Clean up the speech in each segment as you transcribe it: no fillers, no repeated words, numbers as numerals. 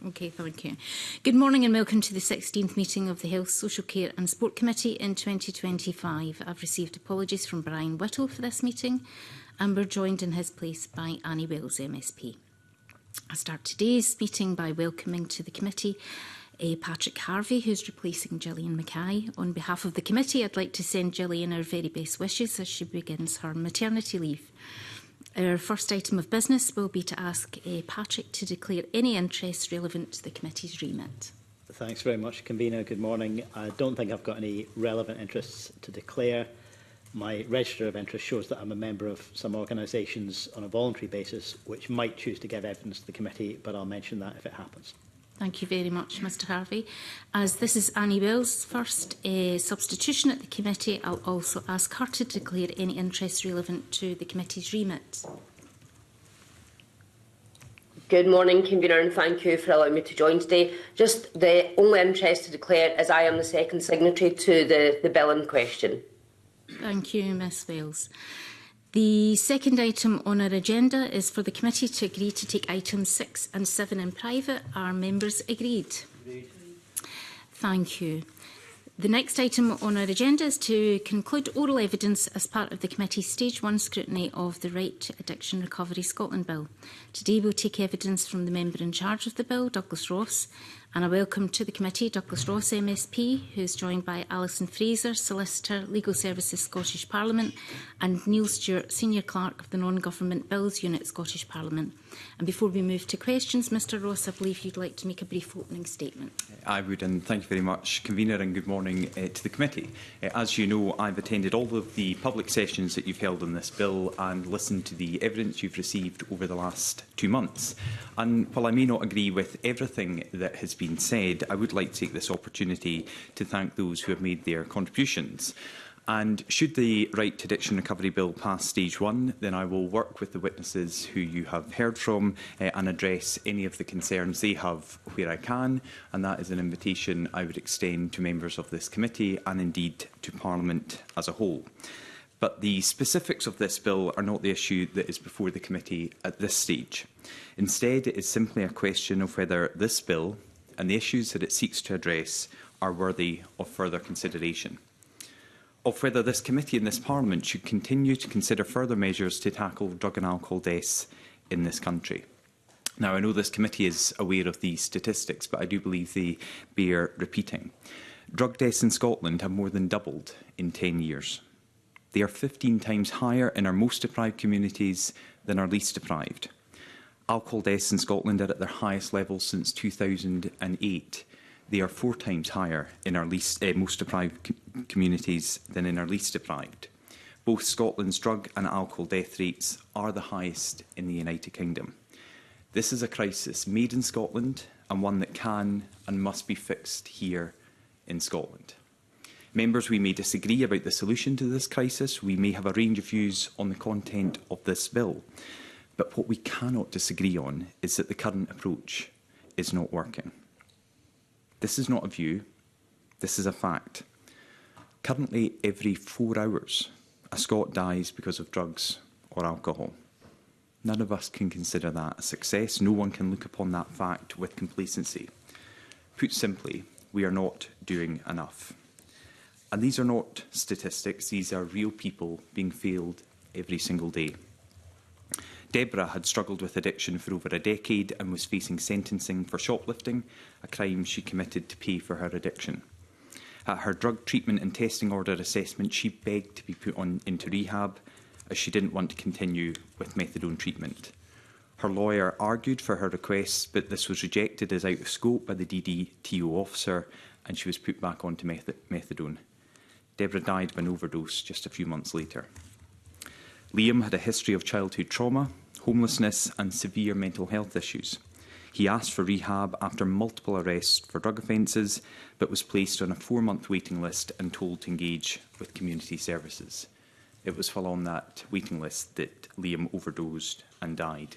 Okay, thank you. Good morning and welcome to the 16th meeting of the Health, Social Care and Sport Committee in 2025. I've received apologies from Brian Whittle for this meeting and we're joined in his place by Annie Wells, MSP. I start today's meeting by welcoming to the committee Patrick Harvey, who's replacing Gillian Mackay. On behalf of the committee, I'd like to send Gillian our very best wishes as she begins her maternity leave. Our first item of business will be to ask Patrick to declare any interests relevant to the committee's remit. Thanks very much, Convener. Good morning. I don't think I've got any relevant interests to declare. My register of interest shows that I'm a member of some organisations on a voluntary basis which might choose to give evidence to the committee, but I'll mention that if it happens. Thank you very much, Mr Harvey. As this is Annie Wells' first substitution at the committee, I'll also ask her to declare any interests relevant to the committee's remit. Good morning, Convener, and thank you for allowing me to join today. Just the only interest to declare is I am the second signatory to the bill in question. Thank you, Ms Wells. The second item on our agenda is for the committee to agree to take items 6 and 7 in private. Are members agreed? Agreed. Thank you. The next item on our agenda is to conclude oral evidence as part of the committee's Stage 1 scrutiny of the Right to Addiction Recovery Scotland Bill. Today we'll take evidence from the member in charge of the bill, Douglas Ross, and I welcome to the committee Douglas Ross MSP, who is joined by Alison Fraser, Solicitor, Legal Services, Scottish Parliament, and Neil Stewart, Senior Clerk of the Non-Government Bills Unit, Scottish Parliament. And before we move to questions, Mr Ross, I believe you'd like to make a brief opening statement. I would, and thank you very much, Convener, and good morning to the committee. As you know, I've attended all of the public sessions that you've held on this bill and listened to the evidence you've received over the last 2 months. And while I may not agree with everything that has been said, I would like to take this opportunity to thank those who have made their contributions. And should the Right to Addiction Recovery Bill pass Stage 1, then I will work with the witnesses who you have heard from and address any of the concerns they have where I can. And that is an invitation I would extend to members of this committee and indeed to Parliament as a whole. But the specifics of this bill are not the issue that is before the committee at this stage. Instead, it is simply a question of whether this bill and the issues that it seeks to address are worthy of further consideration, of whether this committee and this Parliament should continue to consider further measures to tackle drug and alcohol deaths in this country. Now, I know this committee is aware of these statistics, but I do believe they bear repeating. Drug deaths in Scotland have more than doubled in 10 years. They are 15 times higher in our most deprived communities than our least deprived. Alcohol deaths in Scotland are at their highest level since 2008. They are 4 times higher in our most deprived communities than in our least deprived. Both Scotland's drug and alcohol death rates are the highest in the United Kingdom. This is a crisis made in Scotland and one that can and must be fixed here in Scotland. Members, we may disagree about the solution to this crisis. We may have a range of views on the content of this bill. But what we cannot disagree on is that the current approach is not working. This is not a view, this is a fact. Currently, every 4 hours, a Scot dies because of drugs or alcohol. None of us can consider that a success. No one can look upon that fact with complacency. Put simply, we are not doing enough. And these are not statistics, these are real people being failed every single day. Deborah had struggled with addiction for over a decade and was facing sentencing for shoplifting, a crime she committed to pay for her addiction. At her drug treatment and testing order assessment, she begged to be put into rehab as she didn't want to continue with methadone treatment. Her lawyer argued for her requests, but this was rejected as out of scope by the DDTO officer and she was put back onto methadone. Deborah died of an overdose just a few months later. Liam had a history of childhood trauma, homelessness and severe mental health issues. He asked for rehab after multiple arrests for drug offences, but was placed on a 4-month waiting list and told to engage with community services. It was while on that waiting list that Liam overdosed and died.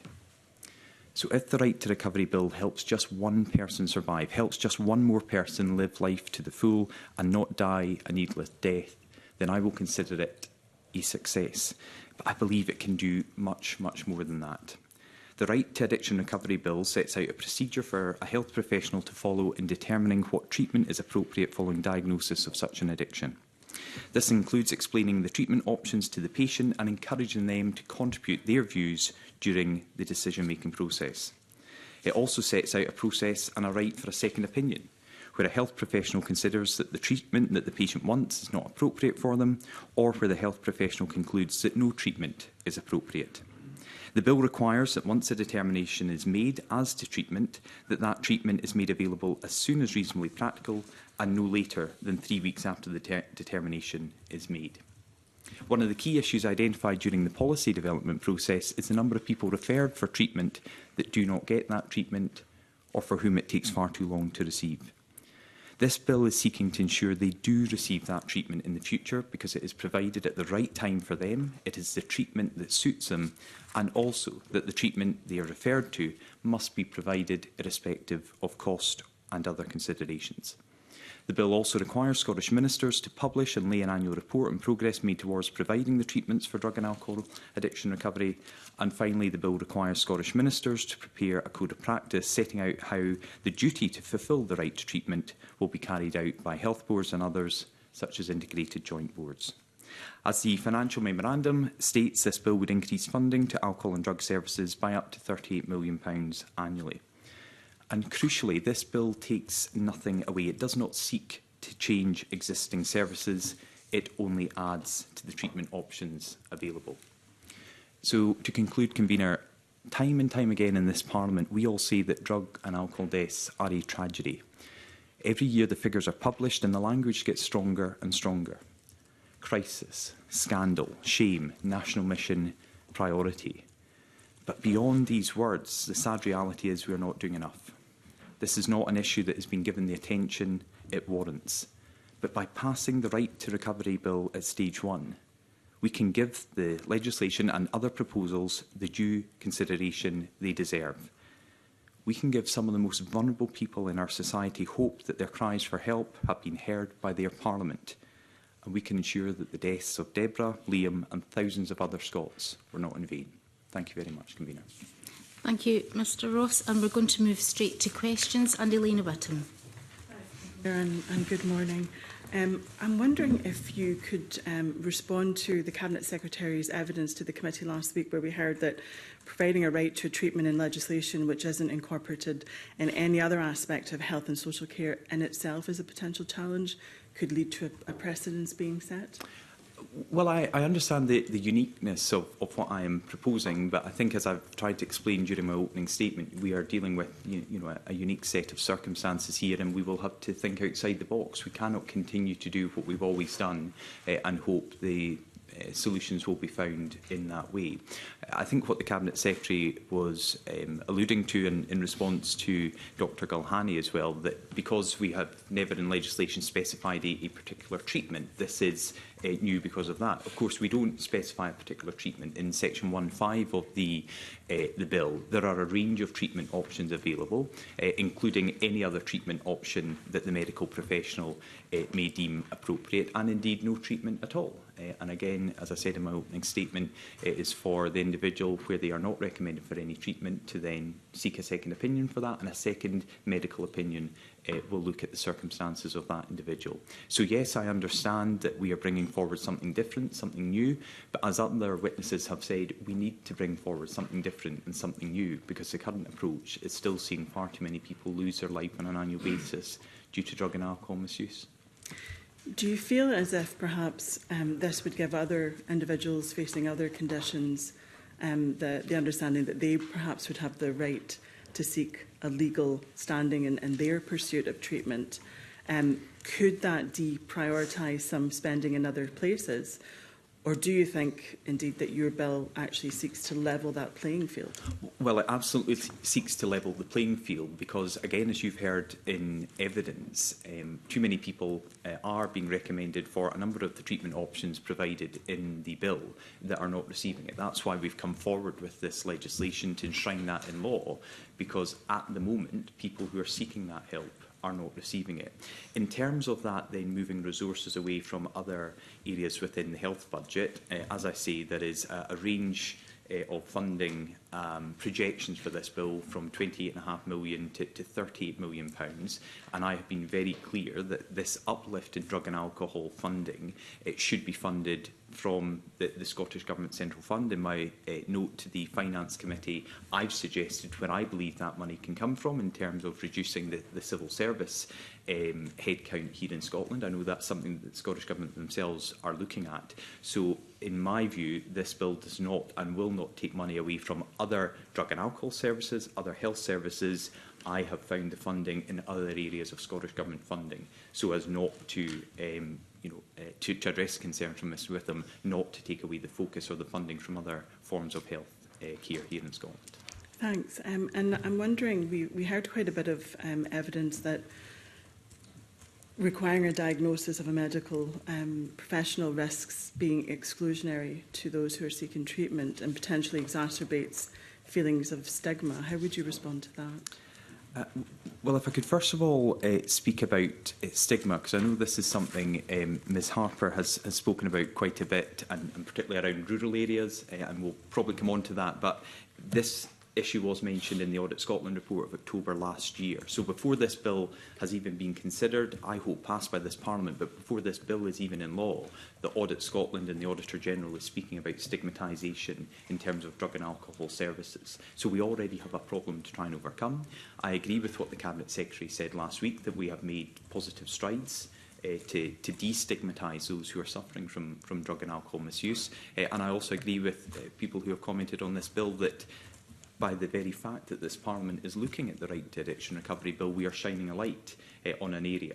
So if the Right to Recovery Bill helps just one person survive, helps just one more person live life to the full and not die a needless death, then I will consider it a success. But I believe it can do much, much more than that. The Right to Addiction Recovery Bill sets out a procedure for a health professional to follow in determining what treatment is appropriate following diagnosis of such an addiction. This includes explaining the treatment options to the patient and encouraging them to contribute their views during the decision-making process. It also sets out a process and a right for a second opinion, where a health professional considers that the treatment that the patient wants is not appropriate for them, or where the health professional concludes that no treatment is appropriate. The bill requires that once a determination is made as to treatment, that treatment is made available as soon as reasonably practical and no later than 3 weeks after the determination is made. One of the key issues identified during the policy development process is the number of people referred for treatment that do not get that treatment or for whom it takes far too long to receive. This bill is seeking to ensure they do receive that treatment in the future because it is provided at the right time for them, it is the treatment that suits them, and also that the treatment they are referred to must be provided irrespective of cost and other considerations. The bill also requires Scottish ministers to publish and lay an annual report on progress made towards providing the treatments for drug and alcohol addiction recovery. And finally, the bill requires Scottish ministers to prepare a code of practice setting out how the duty to fulfil the right to treatment will be carried out by health boards and others, such as integrated joint boards. As the financial memorandum states, this bill would increase funding to alcohol and drug services by up to £38 million annually. And crucially, this bill takes nothing away. It does not seek to change existing services. It only adds to the treatment options available. So, to conclude, Convener, time and time again in this Parliament, we all say that drug and alcohol deaths are a tragedy. Every year the figures are published and the language gets stronger and stronger. Crisis, scandal, shame, national mission, priority. But beyond these words, the sad reality is we are not doing enough. This is not an issue that has been given the attention it warrants. But by passing the Right to Recovery Bill at stage 1, we can give the legislation and other proposals the due consideration they deserve. We can give some of the most vulnerable people in our society hope that their cries for help have been heard by their Parliament. And we can ensure that the deaths of Deborah, Liam and thousands of other Scots were not in vain. Thank you very much, Convener. Thank you, Mr Ross. And we're going to move straight to questions. And Elena Whittam. And good morning. I'm wondering if you could respond to the Cabinet Secretary's evidence to the committee last week, where we heard that providing a right to treatment in legislation which isn't incorporated in any other aspect of health and social care in itself is a potential challenge, could lead to a precedence being set? Well, I understand the uniqueness of what I am proposing, but I think, as I've tried to explain during my opening statement, we are dealing with a unique set of circumstances here, and we will have to think outside the box. We cannot continue to do what we've always done and hope the solutions will be found in that way. I think what the Cabinet Secretary was alluding to in response to Dr Gulhani as well, that because we have never in legislation specified a particular treatment, this is new because of that. Of course, we don't specify a particular treatment. In section 1.5 of the bill, there are a range of treatment options available, including any other treatment option that the medical professional may deem appropriate, and indeed no treatment at all. And again, as I said in my opening statement, it is for the individual where they are not recommended for any treatment to then seek a second opinion for that, and a second medical opinion will look at the circumstances of that individual. So yes, I understand that we are bringing forward something different, something new, but as other witnesses have said, we need to bring forward something different and something new, because the current approach is still seeing far too many people lose their life on an annual basis due to drug and alcohol misuse. Do you feel as if perhaps this would give other individuals facing other conditions the understanding that they perhaps would have the right to seek a legal standing in their pursuit of treatment? Could that deprioritise some spending in other places? Or do you think, indeed, that your bill actually seeks to level that playing field? Well, it absolutely seeks to level the playing field because, again, as you've heard in evidence, too many people are being recommended for a number of the treatment options provided in the bill that are not receiving it. That's why we've come forward with this legislation to enshrine that in law, because at the moment, people who are seeking that help are not receiving it. In terms of that, then moving resources away from other areas within the health budget, as I say, there is a range of funding projections for this bill from £28.5 million to £38 million, and I have been very clear that this uplift in drug and alcohol funding should be funded from the Scottish Government Central Fund. In my note to the Finance Committee, I've suggested where I believe that money can come from in terms of reducing the civil service headcount here in Scotland. I know that's something that the Scottish Government themselves are looking at. So, in my view, this bill does not and will not take money away from other drug and alcohol services, other health services. I have found the funding in other areas of Scottish Government funding, so as not to to address concerns from Ms Witham, not to take away the focus or the funding from other forms of health care here in Scotland. Thanks. And I'm wondering, we heard quite a bit of evidence that requiring a diagnosis of a medical professional risks being exclusionary to those who are seeking treatment and potentially exacerbates feelings of stigma. How would you respond to that? Well, if I could first of all speak about stigma, because I know this is something Ms Harper has spoken about quite a bit, and particularly around rural areas, and we'll probably come on to that, but this issue was mentioned in the Audit Scotland report of October last year. So before this bill has even been considered, I hope passed by this Parliament, but before this bill is even in law, the Audit Scotland and the Auditor General is speaking about stigmatisation in terms of drug and alcohol services. So we already have a problem to try and overcome. I agree with what the Cabinet Secretary said last week, that we have made positive strides to destigmatise those who are suffering from drug and alcohol misuse. And I also agree with people who have commented on this bill that by the very fact that this Parliament is looking at the Right to Addiction Recovery Bill, we are shining a light on an area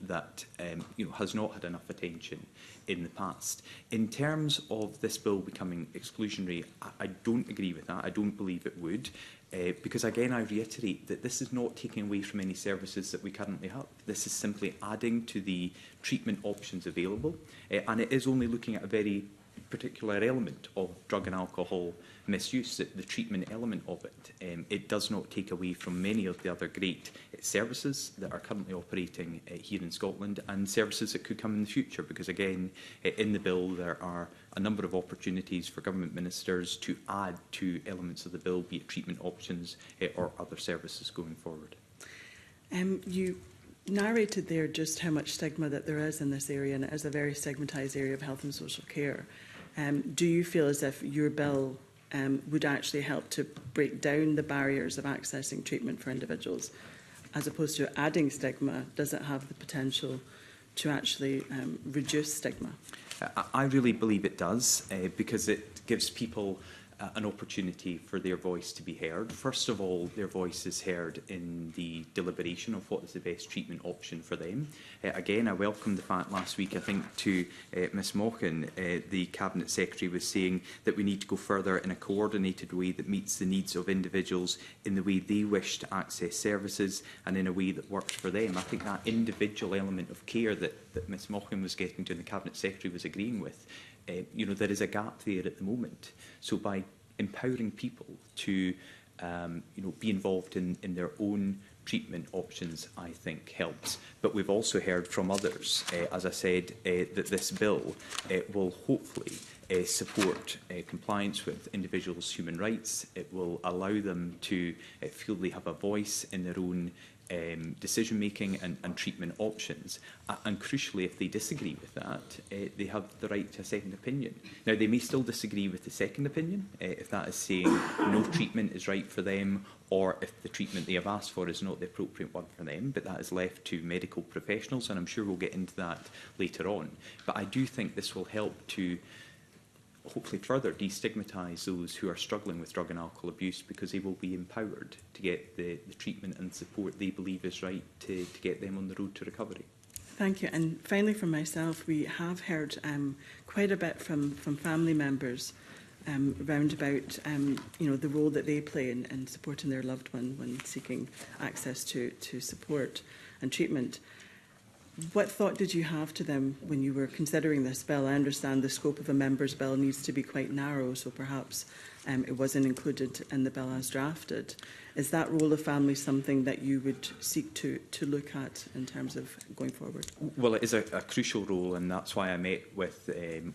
that has not had enough attention in the past. In terms of this bill becoming exclusionary, I don't agree with that. I don't believe it would. Because again, I reiterate that this is not taking away from any services that we currently have. This is simply adding to the treatment options available, and it is only looking at a very particular element of drug and alcohol misuse, the treatment element of it. It does not take away from many of the other great services that are currently operating here in Scotland, and services that could come in the future, because again, in the bill there are a number of opportunities for government ministers to add to elements of the bill, be it treatment options or other services going forward. You narrated there just how much stigma that there is in this area, and it is a very stigmatised area of health and social care. Do you feel as if your bill would actually help to break down the barriers of accessing treatment for individuals, as opposed to adding stigma? Does it have the potential to actually reduce stigma? I really believe it does, because it gives people an opportunity for their voice to be heard. First of all, their voice is heard in the deliberation of what is the best treatment option for them. Again, I welcome the fact last week, I think, to Ms Mochan, the Cabinet Secretary was saying that we need to go further in a coordinated way that meets the needs of individuals in the way they wish to access services and in a way that works for them. I think that individual element of care that Ms Mochan was getting to and the Cabinet Secretary was agreeing with, there is a gap there at the moment. So by empowering people to be involved in their own treatment options, I think helps. But we've also heard from others, as I said, that this bill will hopefully support compliance with individuals' human rights. It will allow them to feel they have a voice in their own decision-making and treatment options. And crucially, if they disagree with that, they have the right to a second opinion. Now, they may still disagree with the second opinion, if that is saying no treatment is right for them, or if the treatment they have asked for is not the appropriate one for them, but that is left to medical professionals, and I'm sure we'll get into that later on. But I do think this will help to hopefully further destigmatise those who are struggling with drug and alcohol abuse, because they will be empowered to get the treatment and support they believe is right to get them on the road to recovery. Thank you. And finally, from myself, we have heard quite a bit from family members round about the role that they play in supporting their loved one when seeking access to support and treatment. What thought did you have to them when you were considering this bill? I understand the scope of a member's bill needs to be quite narrow, so perhaps it wasn't included in the bill as drafted. Is that role of family something that you would seek to look at in terms of going forward? Well, it is a crucial role, and that's why I met with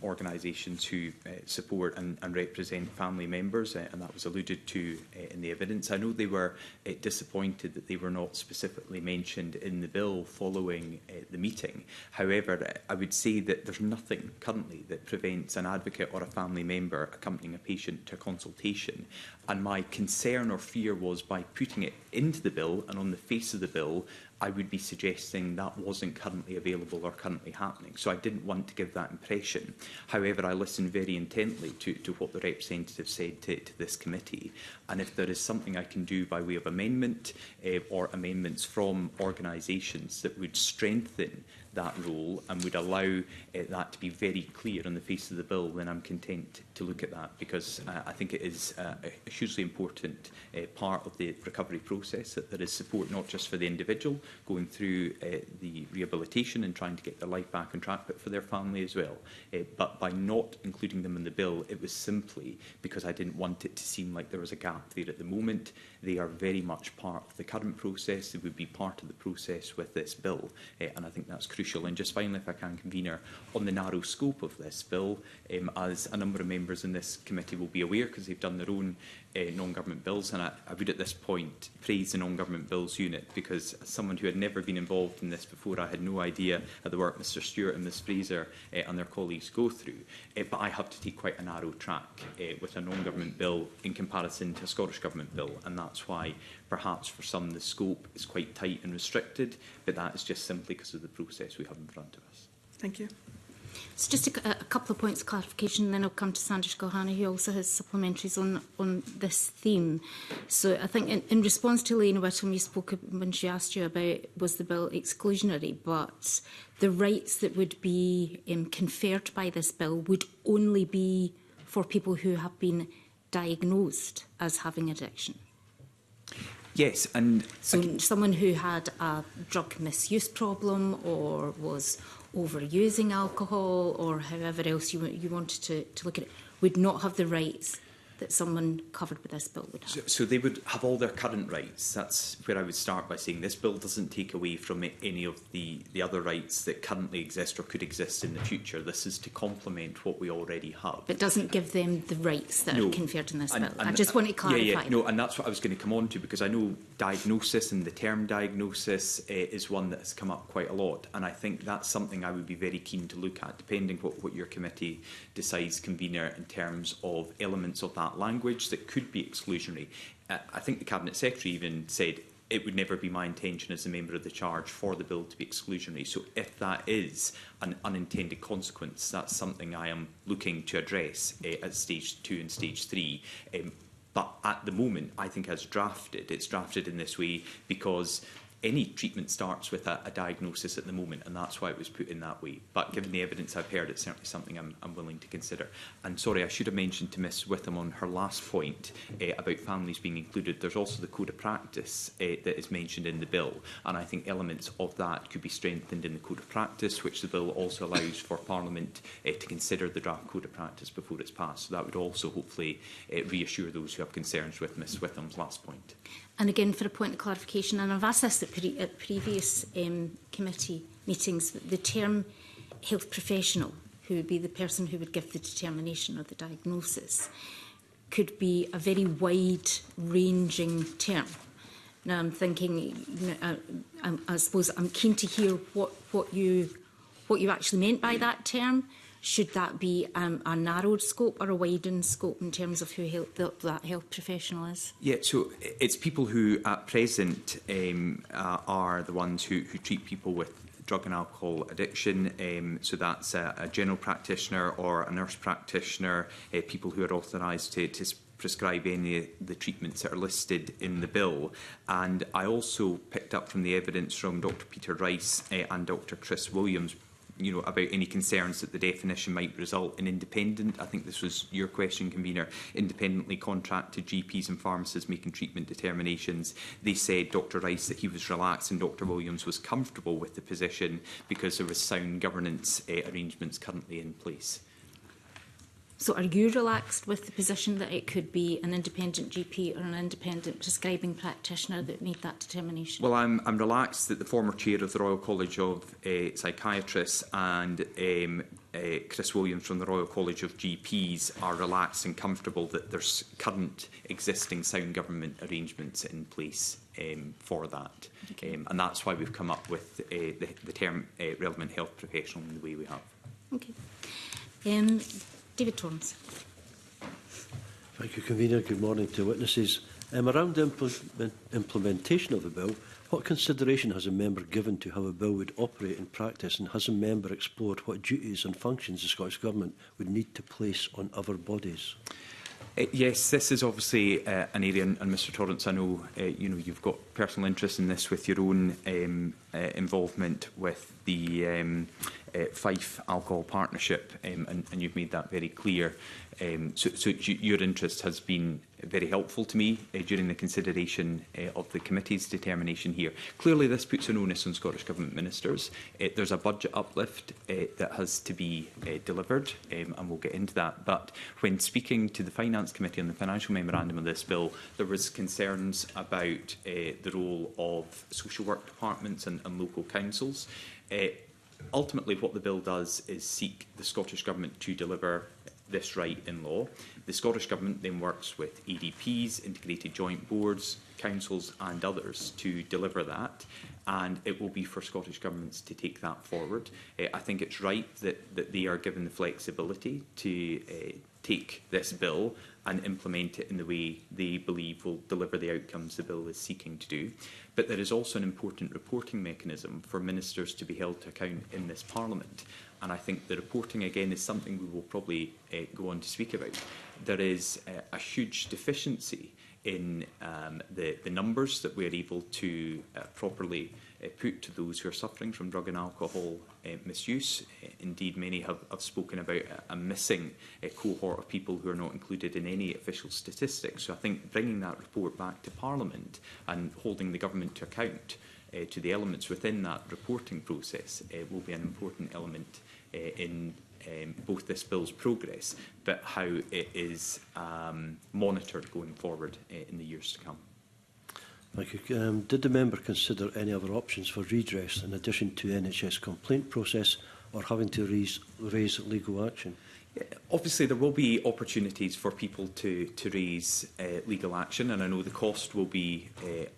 organisations who support and represent family members, and that was alluded to in the evidence. I know they were disappointed that they were not specifically mentioned in the bill following the meeting. However, I would say that there's nothing currently that prevents an advocate or a family member accompanying a patient to a consultation. And my concern or fear was by putting it into the bill and on the face of the bill, I would be suggesting that wasn't currently available or currently happening. So I didn't want to give that impression. However, I listened very intently to what the representative said to this committee. And if there is something I can do by way of amendment or amendments from organisations that would strengthen that role and would allow that to be very clear on the face of the bill, then I'm content to look at that, because I think it is a hugely important part of the recovery process, that there is support not just for the individual going through the rehabilitation and trying to get their life back on track, but for their family as well. But by not including them in the bill, it was simply because I didn't want it to seem like there was a gap there at the moment. They are very much part of the current process. They would be part of the process with this bill, and I think that's crucial. And just finally, if I can, Convener, on the narrow scope of this bill, as a number of members in this committee will be aware, because they've done their own non-government bills, and I would at this point praise the non-government bills unit, because as someone who had never been involved in this before, I had no idea of the work Mr Stewart and Ms Fraser and their colleagues go through. But I have to take quite a narrow track with a non-government bill in comparison to a Scottish Government bill, and that's why perhaps for some the scope is quite tight and restricted, but that is just simply because of the process we have in front of us. Thank you. So just a couple of points of clarification, and then I'll come to Sanders Gohana, who also has supplementaries on this theme. So I think in response to Lena Whittam, you spoke when she asked you about was the bill exclusionary, but the rights that would be conferred by this bill would only be for people who have been diagnosed as having addiction. Yes, and so someone who had a drug misuse problem or was overusing alcohol or however else you wanted to look at it would not have the rights that someone covered with this bill would have. So they would have all their current rights. That's where I would start by saying this bill doesn't take away from any of the other rights that currently exist or could exist in the future. This is to complement what we already have. But it doesn't give them the rights that are conferred in this bill. I just want to clarify. Yeah, no, and that's what I was going to come on to, because I know diagnosis and the term diagnosis is one that has come up quite a lot, and I think that's something I would be very keen to look at, depending what your committee decides, Convener, in terms of elements of that language that could be exclusionary. I think the Cabinet Secretary even said it would never be my intention as a member of the charge for the bill to be exclusionary. So if that is an unintended consequence, that's something I am looking to address at stage 2 and stage 3. But at the moment, I think as drafted, it's drafted in this way because any treatment starts with a diagnosis at the moment, and that's why it was put in that way. But given the evidence I've heard, it's certainly something I'm willing to consider. And sorry, I should have mentioned to Ms Witham on her last point about families being included. There's also the Code of Practice that is mentioned in the bill, and I think elements of that could be strengthened in the Code of Practice, which the bill also allows for Parliament to consider the draft Code of Practice before it's passed. So that would also hopefully reassure those who have concerns with Ms Witham's last point. And again, for a point of clarification, and I've asked this at previous committee meetings, the term health professional, who would be the person who would give the determination or the diagnosis, could be a very wide-ranging term. Now, I'm thinking, I suppose I'm keen to hear what you actually meant by that term. Should that be a narrowed scope or a widened scope in terms of who that health professional is? Yeah, so it's people who at present are the ones who treat people with drug and alcohol addiction. So that's a general practitioner or a nurse practitioner, people who are authorised to prescribe any of the treatments that are listed in the bill. And I also picked up from the evidence from Dr Peter Rice and Dr Chris Williams, about any concerns that the definition might result in independent, I think this was your question, Convener, independently contracted GPs and pharmacists making treatment determinations. They said, Dr Rice, that he was relaxed and Dr Williams was comfortable with the position because there was sound governance arrangements currently in place. So are you relaxed with the position that it could be an independent GP or an independent prescribing practitioner that made that determination? Well, I'm relaxed that the former chair of the Royal College of Psychiatrists and Chris Williams from the Royal College of GPs are relaxed and comfortable that there's current existing sound government arrangements in place for that. Okay. And that's why we've come up with the term relevant health professional in the way we have. Okay. David Torrance. Thank you, Convener. Good morning to witnesses. Around the implementation of the bill, what consideration has a member given to how a bill would operate in practice, and has a member explored what duties and functions the Scottish Government would need to place on other bodies? Yes, this is obviously an area, and Mr Torrance, I know you've got personal interest in this with your own involvement with the Fife Alcohol Partnership, and you've made that very clear. So your interest has been very helpful to me during the consideration of the committee's determination here. Clearly, this puts an onus on Scottish Government ministers. There's a budget uplift that has to be delivered, and we'll get into that. But when speaking to the Finance Committee on the financial memorandum of this bill, there was concerns about the role of social work departments and local councils. Ultimately, what the bill does is seek the Scottish Government to deliver this right in law. The Scottish Government then works with ADPs, integrated joint boards, councils and others to deliver that, and it will be for Scottish governments to take that forward. I think it's right that they are given the flexibility to take this bill and implement it in the way they believe will deliver the outcomes the bill is seeking to do. But there is also an important reporting mechanism for ministers to be held to account in this Parliament. And I think the reporting, again, is something we will probably go on to speak about. There is a huge deficiency in the numbers that we're able to properly put to those who are suffering from drug and alcohol misuse. Indeed, many have spoken about a missing cohort of people who are not included in any official statistics. So I think bringing that report back to Parliament and holding the government to account to the elements within that reporting process will be an important element in both this bill's progress, but how it is monitored going forward in the years to come. Thank you. Did the member consider any other options for redress in addition to NHS complaint process or having to raise legal action? Obviously, there will be opportunities for people to raise legal action, and I know the cost will be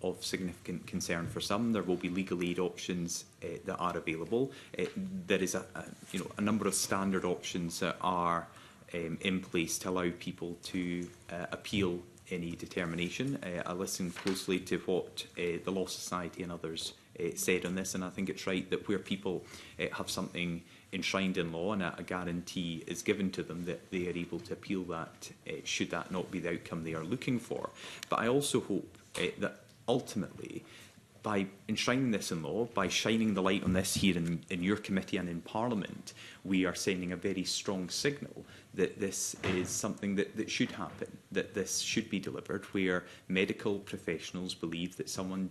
of significant concern for some. There will be legal aid options that are available. There is a number of standard options that are in place to allow people to appeal any determination. I listened closely to what the Law Society and others said on this, and I think it's right that where people have something enshrined in law and a guarantee is given to them, that they are able to appeal that should that not be the outcome they are looking for. But I also hope that ultimately, by enshrining this in law, by shining the light on this here in your committee and in Parliament, we are sending a very strong signal that this is something that should happen, that this should be delivered, where medical professionals believe that someone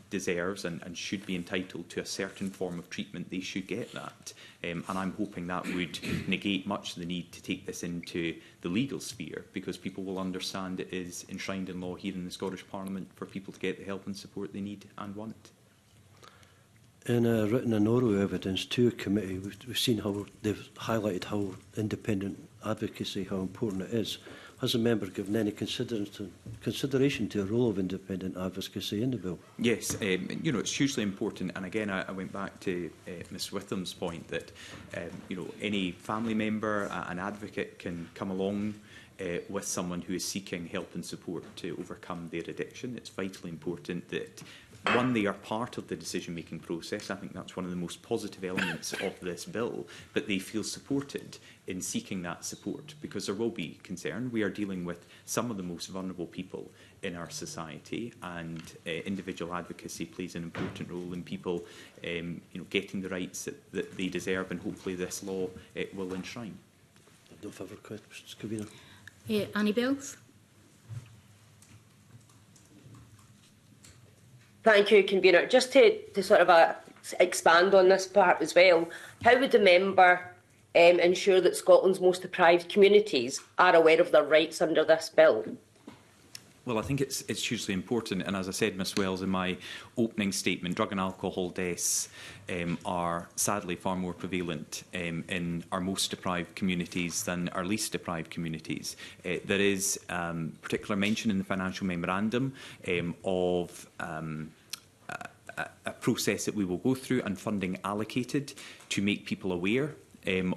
deserves and should be entitled to a certain form of treatment, they should get that. And I'm hoping that would negate much of the need to take this into the legal sphere, because people will understand it is enshrined in law here in the Scottish Parliament for people to get the help and support they need and want. In written and oral evidence to a committee, we've seen how they've highlighted how independent advocacy, how important it is. Has a member given any consideration to the role of independent advocacy in the bill? Yes, it's hugely important. And again, I went back to Ms Witham's point that, any family member, an advocate can come along with someone who is seeking help and support to overcome their addiction. It's vitally important that, one, they are part of the decision-making process. I think that's one of the most positive elements of this bill, but they feel supported in seeking that support, because there will be concern. We are dealing with some of the most vulnerable people in our society, and individual advocacy plays an important role in people getting the rights that they deserve, and hopefully this law will enshrine. No further questions, Convener. Annie Bells. Thank you, Convener. Just to sort of expand on this part as well, how would the member ensure that Scotland's most deprived communities are aware of their rights under this bill? Well, I think it's hugely important, and as I said, Ms Wells, in my opening statement, drug and alcohol deaths are sadly far more prevalent in our most deprived communities than our least deprived communities. There is particular mention in the financial memorandum of a process that we will go through and funding allocated to make people aware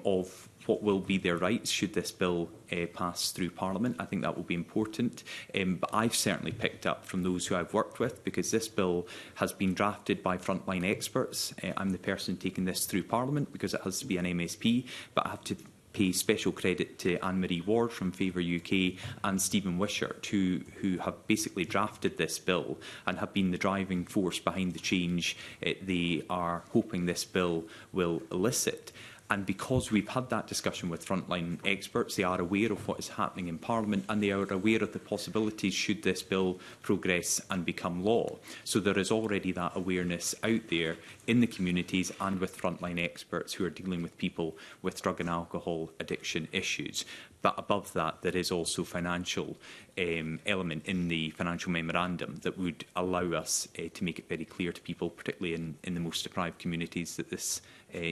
of what will be their rights should this bill pass through Parliament. I think that will be important. But I've certainly picked up from those who I've worked with, because this bill has been drafted by frontline experts. I'm the person taking this through Parliament because it has to be an MSP, but I have to pay special credit to Anne-Marie Ward from Favour UK and Stephen Wishart, who have basically drafted this bill and have been the driving force behind the change they are hoping this bill will elicit. And because we've had that discussion with frontline experts, they are aware of what is happening in Parliament, and they are aware of the possibilities should this bill progress and become law. So there is already that awareness out there in the communities and with frontline experts who are dealing with people with drug and alcohol addiction issues. But above that, there is also financial element in the financial memorandum that would allow us to make it very clear to people, particularly in the most deprived communities, that this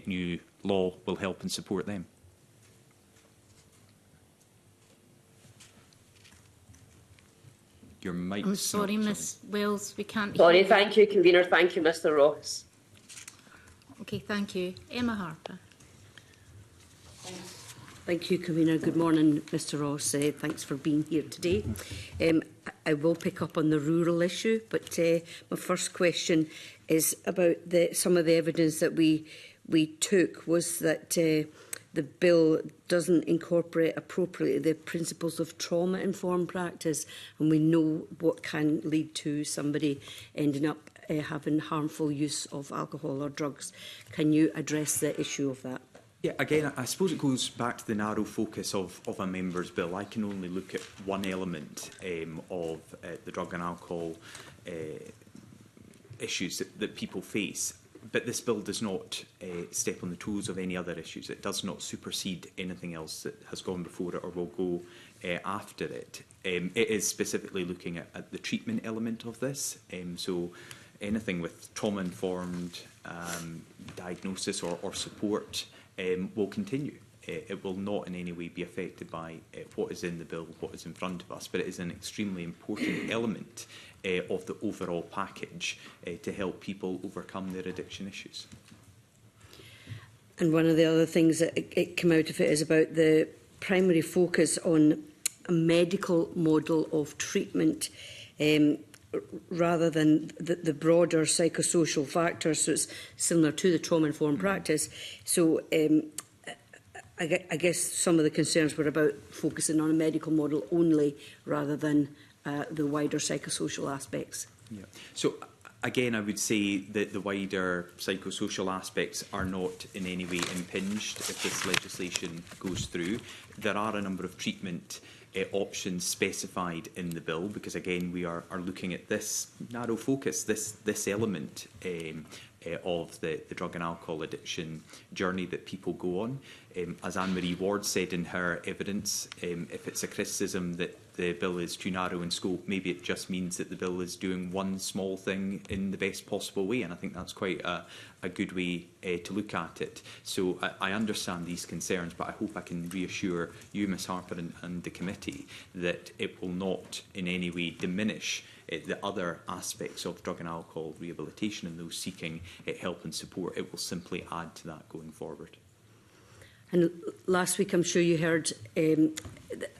new law will help and support them. Your mic's I'm sorry, Ms Wells, we can't Sorry, hear you. thank you, Convener. Thank you, Mr Ross. Okay, thank you. Emma Harper. Thank you, Convener. Good morning, Mr Ross. Thanks for being here today. I will pick up on the rural issue, but my first question is about some of the evidence that we took was that the bill doesn't incorporate appropriately the principles of trauma-informed practice, and we know what can lead to somebody ending up having harmful use of alcohol or drugs. Can you address the issue of that? Yeah, again, I suppose it goes back to the narrow focus of a member's bill. I can only look at one element of the drug and alcohol issues that people face. But this bill does not step on the toes of any other issues. It does not supersede anything else that has gone before it or will go after it. It is specifically looking at the treatment element of this. So anything with trauma-informed diagnosis or support will continue. It will not in any way be affected by what is in the bill, what is in front of us, but it is an extremely important element of the overall package to help people overcome their addiction issues. And one of the other things that it came out of it is about the primary focus on a medical model of treatment rather than the broader psychosocial factors. So it's similar to the trauma-informed practice. So I guess some of the concerns were about focusing on a medical model only rather than the wider psychosocial aspects. Yeah. So again, I would say that the wider psychosocial aspects are not in any way impinged if this legislation goes through. There are a number of treatment options specified in the bill, because again we are looking at this narrow focus, this element of the drug and alcohol addiction journey that people go on. As Anne-Marie Ward said in her evidence, if it's a criticism that the bill is too narrow in scope, maybe it just means that the bill is doing one small thing in the best possible way, and I think that's quite a good way to look at it. So I understand these concerns, but I hope I can reassure you, Ms Harper, and the committee that it will not in any way diminish the other aspects of drug and alcohol rehabilitation and those seeking help and support. It will simply add to that going forward. And last week, I'm sure you heard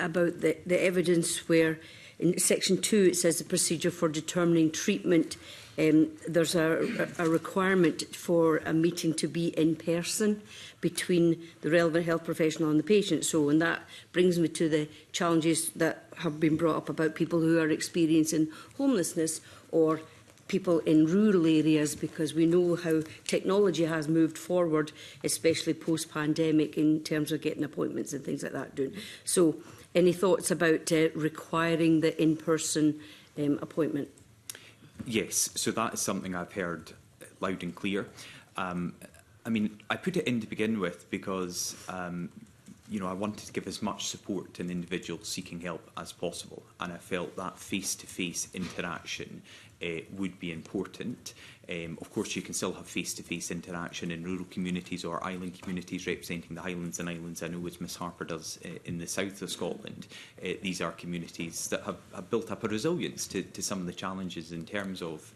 about the evidence where in Section 2 it says the procedure for determining treatment. There's a requirement for a meeting to be in person between the relevant health professional and the patient. So, and that brings me to the challenges that have been brought up about people who are experiencing homelessness or people in rural areas, because we know how technology has moved forward, especially post-pandemic, in terms of getting appointments and things like that done. So any thoughts about requiring the in-person appointment? Yes, so that is something I've heard loud and clear. I mean, I put it in to begin with because I wanted to give as much support to an individual seeking help as possible, and I felt that face-to-face interaction would be important. Of course, you can still have face-to-face interaction in rural communities or island communities representing the Highlands and Islands, I know, as Ms Harper does in the south of Scotland. These are communities that have built up a resilience to some of the challenges in terms of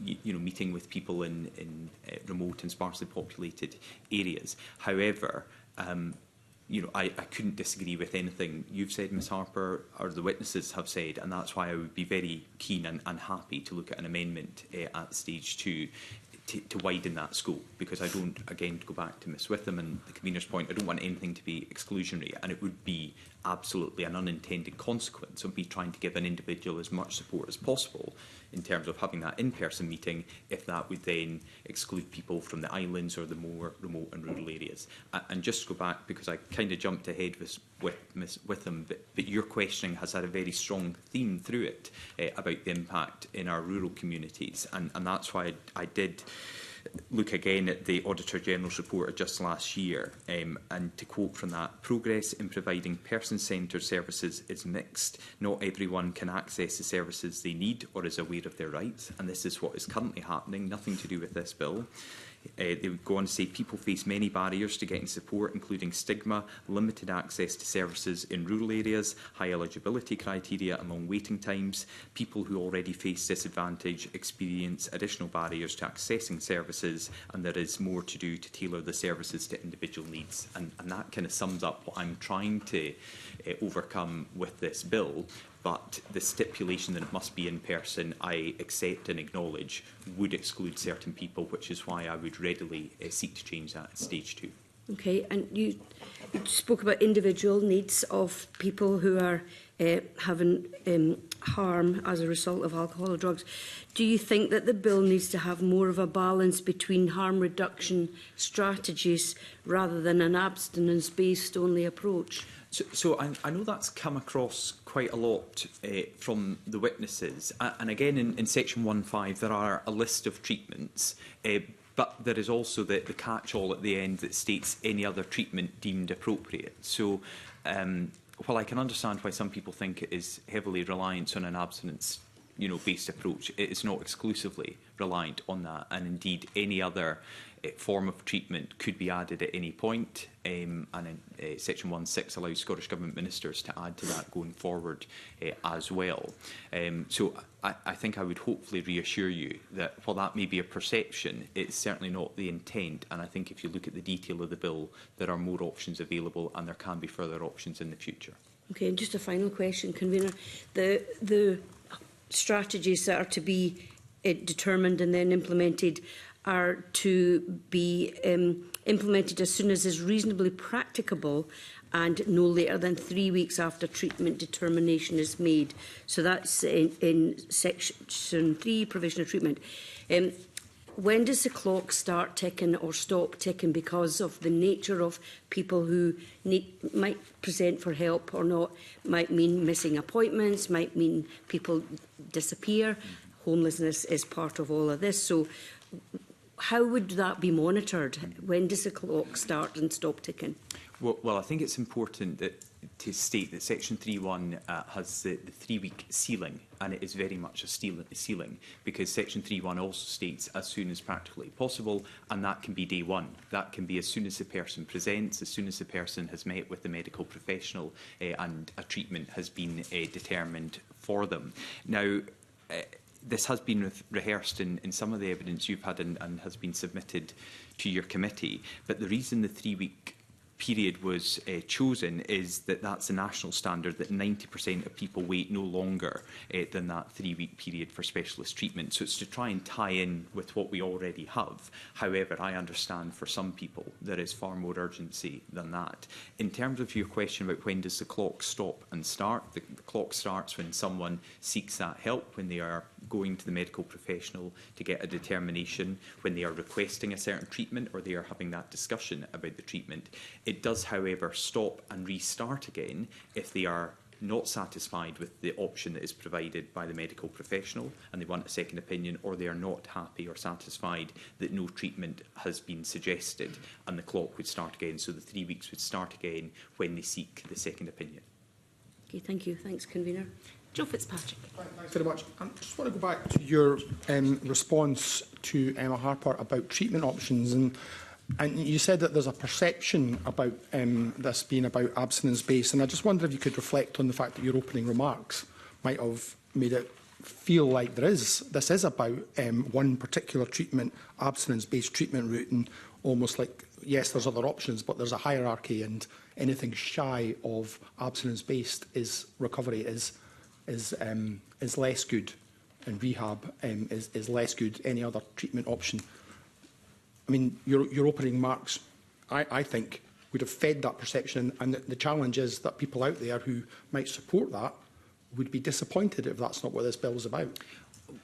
meeting with people in remote and sparsely populated areas. However, I couldn't disagree with anything you've said, Ms Harper, or the witnesses have said, and that's why I would be very keen and happy to look at an amendment at stage 2 to widen that scope, because I don't, again, to go back to Ms Witham and the convener's point, I don't want anything to be exclusionary, and it would be absolutely an unintended consequence of me trying to give an individual as much support as possible in terms of having that in-person meeting, if that would then exclude people from the islands or the more remote and rural areas. And just to go back, because I kind of jumped ahead with Ms Witham, but your questioning has had a very strong theme through it about the impact in our rural communities, and that's why I did look again at the Auditor General's report of just last year, and to quote from that, progress in providing person-centred services is mixed. Not everyone can access the services they need or is aware of their rights, and this is what is currently happening, nothing to do with this bill. They would go on to say people face many barriers to getting support, including stigma, limited access to services in rural areas, high eligibility criteria and long waiting times. People who already face disadvantage experience additional barriers to accessing services, and there is more to do to tailor the services to individual needs. And that kind of sums up what I'm trying to overcome with this bill. But the stipulation that it must be in person, I accept and acknowledge, would exclude certain people, which is why I would readily seek to change that at stage 2. Okay, and you spoke about individual needs of people who are having harm as a result of alcohol or drugs. Do you think that the bill needs to have more of a balance between harm reduction strategies rather than an abstinence-based only approach? So I know that's come across quite a lot from the witnesses. And again, in section 1.5, there are a list of treatments, but there is also the catch-all at the end that states any other treatment deemed appropriate. So while I can understand why some people think it is heavily reliant on an abstinence based approach, it is not exclusively reliant on that. And indeed, any other form of treatment could be added at any point, and in section 1.6 allows Scottish Government ministers to add to that going forward as well. So I think I would hopefully reassure you that while that may be a perception, it's certainly not the intent, and I think if you look at the detail of the bill, there are more options available and there can be further options in the future. Okay, and just a final question, Convener. The strategies that are to be determined and then implemented are to be implemented as soon as is reasonably practicable and no later than 3 weeks after treatment determination is made. So that's in section 3, provision of treatment. When does the clock start ticking or stop ticking because of the nature of people who might present for help or not? Might mean missing appointments, might mean people disappear. Homelessness is part of all of this. So how would that be monitored? When does the clock start and stop ticking? Well, I think it's important to state that Section 3.1 has the 3-week ceiling, and it is very much a ceiling, because Section 3.1 also states as soon as practically possible, and that can be day one. That can be as soon as the person presents, as soon as the person has met with the medical professional and a treatment has been determined for them. Now, this has been rehearsed in some of the evidence you've had and has been submitted to your committee, but the reason the 3-week period was chosen is that that's the national standard, that 90% of people wait no longer than that 3-week period for specialist treatment. So it's to try and tie in with what we already have. However, I understand for some people there is far more urgency than that. In terms of your question about when does the clock stop and start, the clock starts when someone seeks that help, when they are going to the medical professional to get a determination, when they are requesting a certain treatment or they are having that discussion about the treatment. It does, however, stop and restart again if they are not satisfied with the option that is provided by the medical professional and they want a second opinion, or they are not happy or satisfied that no treatment has been suggested, and the clock would start again. So the 3 weeks would start again when they seek the second opinion. Okay, thank you. Thanks, Convener. Joe Fitzpatrick. Thanks very much. I just want to go back to your response to Emma Harper about treatment options, and you said that there's a perception about this being about abstinence-based, and I just wonder if you could reflect on the fact that your opening remarks might have made it feel like this is about one particular treatment, abstinence-based treatment route, and almost like, yes, there's other options, but there's a hierarchy, and anything shy of abstinence-based recovery is less good, and rehab is less good. Any other treatment option. I mean, your opening remarks, I think, would have fed that perception, and the challenge is that people out there who might support that would be disappointed if that's not what this bill is about.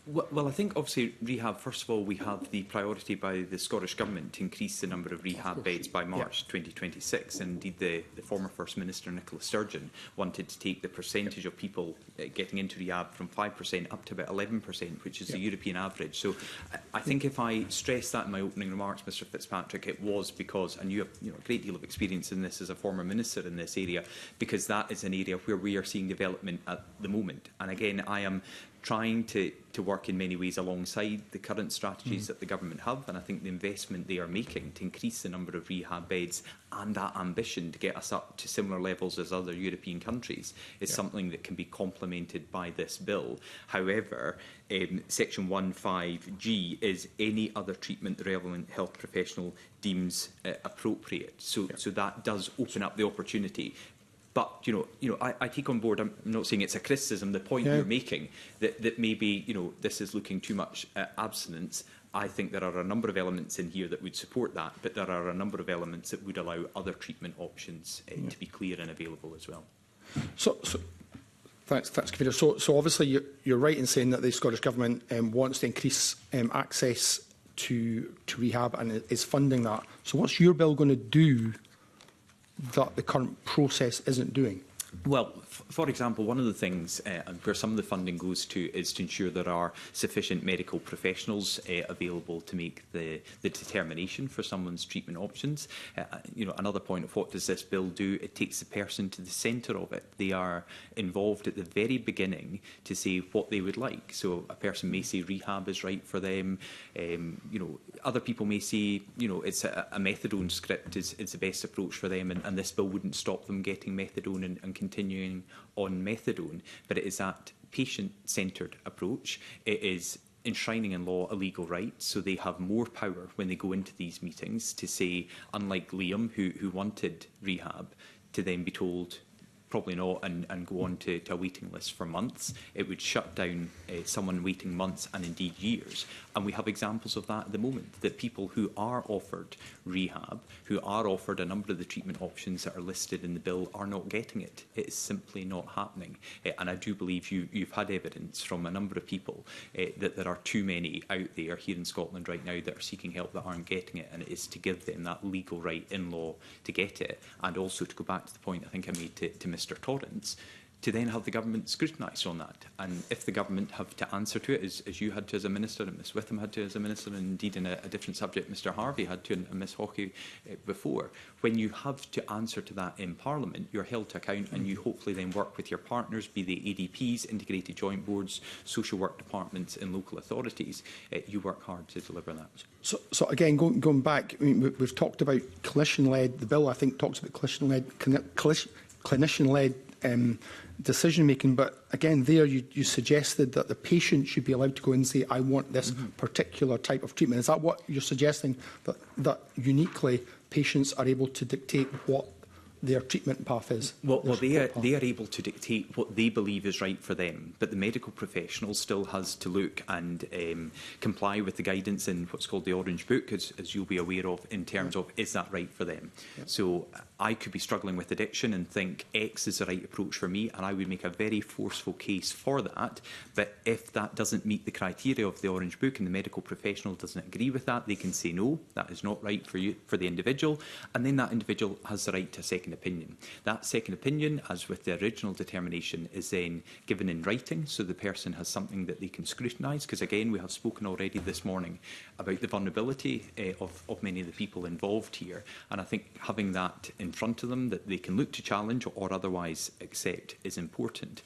Well, I think obviously rehab, first of all, we have the priority by the Scottish Government to increase the number of rehab beds by March 2026. And indeed, the former First Minister, Nicola Sturgeon, wanted to take the percentage of people getting into rehab from 5% up to about 11%, which is the European average. So I think if I stress that in my opening remarks, Mr Fitzpatrick, it was because, and you have a great deal of experience in this as a former Minister in this area, because that is an area where we are seeing development at the moment. And again, I am trying to work in many ways alongside the current strategies that the government have, and I think the investment they are making to increase the number of rehab beds and that ambition to get us up to similar levels as other European countries is something that can be complemented by this bill. However, Section 15G is any other treatment the relevant health professional deems appropriate. So that does open up the opportunity. But I take on board. I'm not saying it's a criticism. The point you're making that maybe this is looking too much at abstinence. I think there are a number of elements in here that would support that, but there are a number of elements that would allow other treatment options to be clear and available as well. So thanks, Convener. So obviously you're right in saying that the Scottish Government wants to increase access to rehab and is funding that. So what's your bill going to do that the current process isn't doing? Well, for example, one of the things where some of the funding goes to is to ensure there are sufficient medical professionals available to make the determination for someone's treatment options. Another point of what does this bill do? It takes the person to the centre of it. They are involved at the very beginning to say what they would like. So a person may say rehab is right for them. Other people may say it's a methadone script is the best approach for them, and this bill wouldn't stop them getting methadone and continuing on methadone, but it is that patient-centred approach. It is enshrining in law a legal right, so they have more power when they go into these meetings to say, unlike Liam, who wanted rehab, to then be told probably not, and go on to a waiting list for months. It would shut down someone waiting months and indeed years. And we have examples of that at the moment, that people who are offered rehab, who are offered a number of the treatment options that are listed in the bill, are not getting it. It is simply not happening. And I do believe you've had evidence from a number of people that there are too many out there here in Scotland right now that are seeking help that aren't getting it, and it is to give them that legal right in law to get it, and also to go back to the point I think I made to Mr Torrance, to then have the government scrutinise on that. And if the government have to answer to it, as you had to as a minister, and Ms Witham had to as a minister, and indeed in a different subject Mr Harvey had to, and Ms Hockey before, when you have to answer to that in Parliament, you're held to account, and you hopefully then work with your partners, be they ADPs, integrated joint boards, social work departments and local authorities. You work hard to deliver that. So again, going back, I mean, we've talked about clinician-led. The bill, I think, talks about clinician-led decision-making, but again, there you suggested that the patient should be allowed to go and say, I want this particular type of treatment. Is that what you're suggesting, that uniquely patients are able to dictate what their treatment path is? Well, they are able to dictate what they believe is right for them, but the medical professional still has to look and comply with the guidance in what's called the Orange Book, as you'll be aware of, in terms of is that right for them. So I could be struggling with addiction and think X is the right approach for me, and I would make a very forceful case for that. But if that doesn't meet the criteria of the Orange Book and the medical professional doesn't agree with that, they can say no, that is not right for you, for the individual, and then that individual has the right to a second second opinion. That second opinion, as with the original determination, is then given in writing, so the person has something that they can scrutinise, because again, we have spoken already this morning about the vulnerability of many of the people involved here, and I think having that in front of them that they can look to challenge or otherwise accept is important.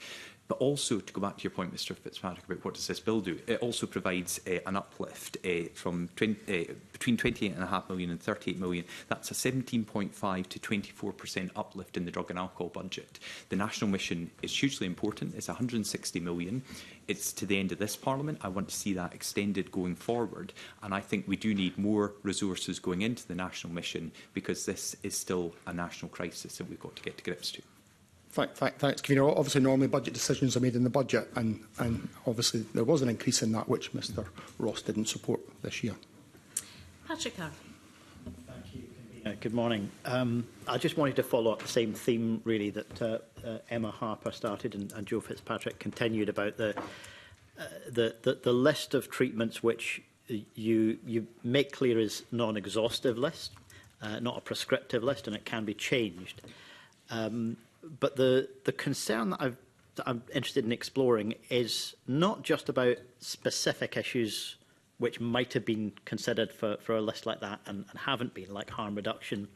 But also, to go back to your point, Mr Fitzpatrick, about what does this bill do, it also provides an uplift from between 28.5 million and 38 million. That's a 17.5 to 24% uplift in the drug and alcohol budget. The National Mission is hugely important. It's 160 million. It's to the end of this Parliament. I want to see that extended going forward. And I think we do need more resources going into the National Mission, because this is still a national crisis that we've got to get to grips to. Thanks, Convener. Obviously, normally budget decisions are made in the budget, and obviously there was an increase in that, which Mr Ross didn't support this year. Patrick Carr. Thank you, Convener. Good morning. I just wanted to follow up the same theme, really, that Emma Harper started and Joe Fitzpatrick continued about the list of treatments which you make clear is non-exhaustive list, not a prescriptive list, and it can be changed. But the concern that I'm interested in exploring is not just about specific issues which might have been considered for a list like that and haven't been, like harm reduction.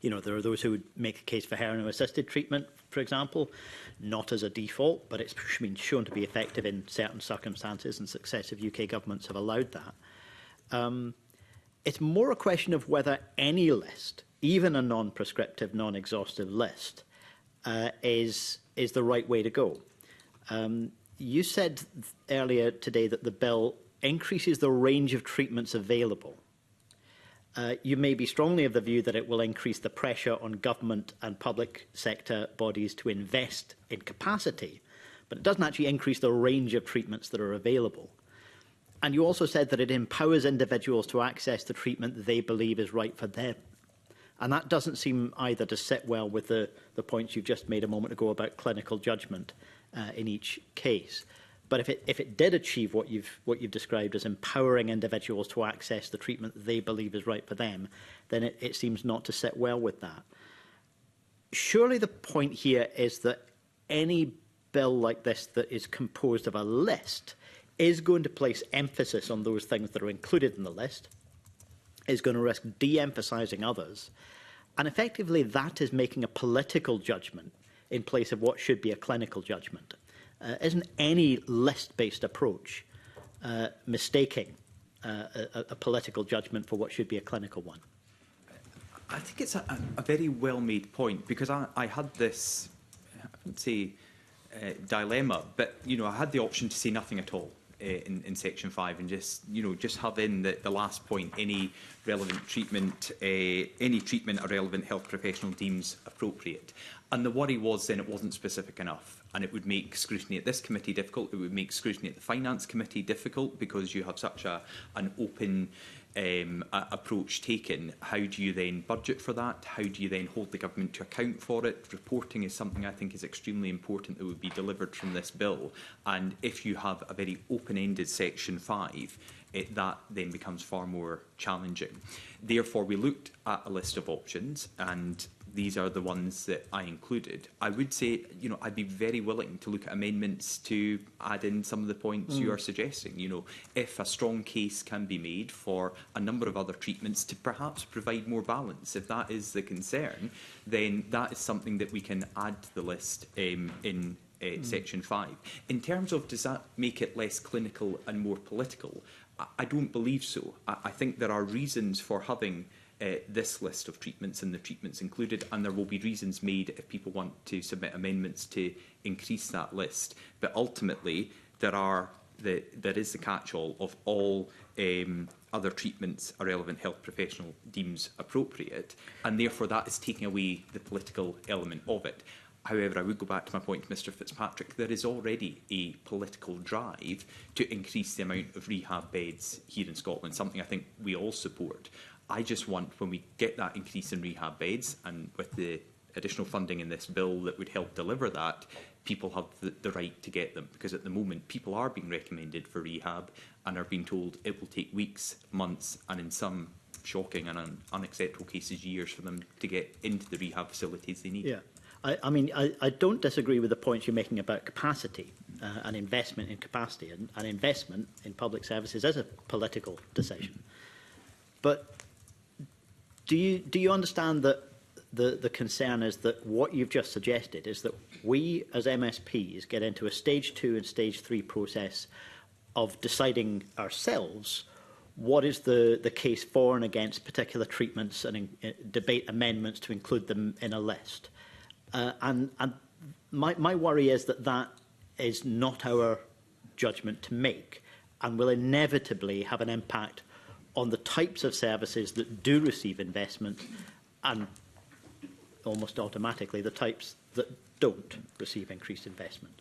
You know, there are those who would make a case for heroin-assisted treatment, for example, not as a default, but it's been shown to be effective in certain circumstances, and successive UK governments have allowed that. It's more a question of whether any list, even a non-prescriptive, non-exhaustive list, is the right way to go. You said earlier today that the bill increases the range of treatments available. You may be strongly of the view that it will increase the pressure on government and public sector bodies to invest in capacity, but it doesn't actually increase the range of treatments that are available. And you also said that it empowers individuals to access the treatment they believe is right for them. And that doesn't seem either to sit well with the points you've just made a moment ago about clinical judgment in each case. But if it did achieve what you've described as empowering individuals to access the treatment that they believe is right for them, then it seems not to sit well with that. Surely the point here is that any bill like this that is composed of a list is going to place emphasis on those things that are included in the list, is going to risk de-emphasising others, and effectively that is making a political judgment in place of what should be a clinical judgment. Isn't any list-based approach mistaking a political judgment for what should be a clinical one? I think it's a very well-made point, because I had this, I wouldn't say dilemma, but I had the option to say nothing at all in section 5 and just have in the last point, any relevant treatment, any treatment a relevant health professional deems appropriate. And the worry was then it wasn't specific enough, and it would make scrutiny at this committee difficult. It would make scrutiny at the Finance Committee difficult, because you have such an open approach taken. How do you then budget for that? How do you then hold the government to account for it? Reporting is something I think is extremely important that would be delivered from this bill. And if you have a very open-ended section 5, that then becomes far more challenging. Therefore, we looked at a list of options, and these are the ones that I included. I would say, I'd be very willing to look at amendments to add in some of the points you are suggesting. If a strong case can be made for a number of other treatments to perhaps provide more balance, if that is the concern, then that is something that we can add to the list in section 5. In terms of, does that make it less clinical and more political? I don't believe so. I think there are reasons for having this list of treatments and the treatments included, and there will be reasons made if people want to submit amendments to increase that list. But ultimately, there is the catch-all of all other treatments a relevant health professional deems appropriate, and therefore that is taking away the political element of it. However, I would go back to my point to Mr Fitzpatrick. There is already a political drive to increase the amount of rehab beds here in Scotland, something I think we all support. I just want, when we get that increase in rehab beds, and with the additional funding in this bill that would help deliver that, people have the right to get them. Because at the moment, people are being recommended for rehab and are being told it will take weeks, months, and in some shocking and unacceptable cases years for them to get into the rehab facilities they need. Yeah. I mean, I don't disagree with the points you're making about capacity and investment in capacity. And investment in public services is a political decision. But do you understand that the concern is that what you've just suggested is that we as MSPs get into a stage 2 and stage 3 process of deciding ourselves what is the case for and against particular treatments and debate amendments to include them in a list. And my worry is that that is not our judgment to make and will inevitably have an impact on the types of services that do receive investment and almost automatically the types that don't receive increased investment.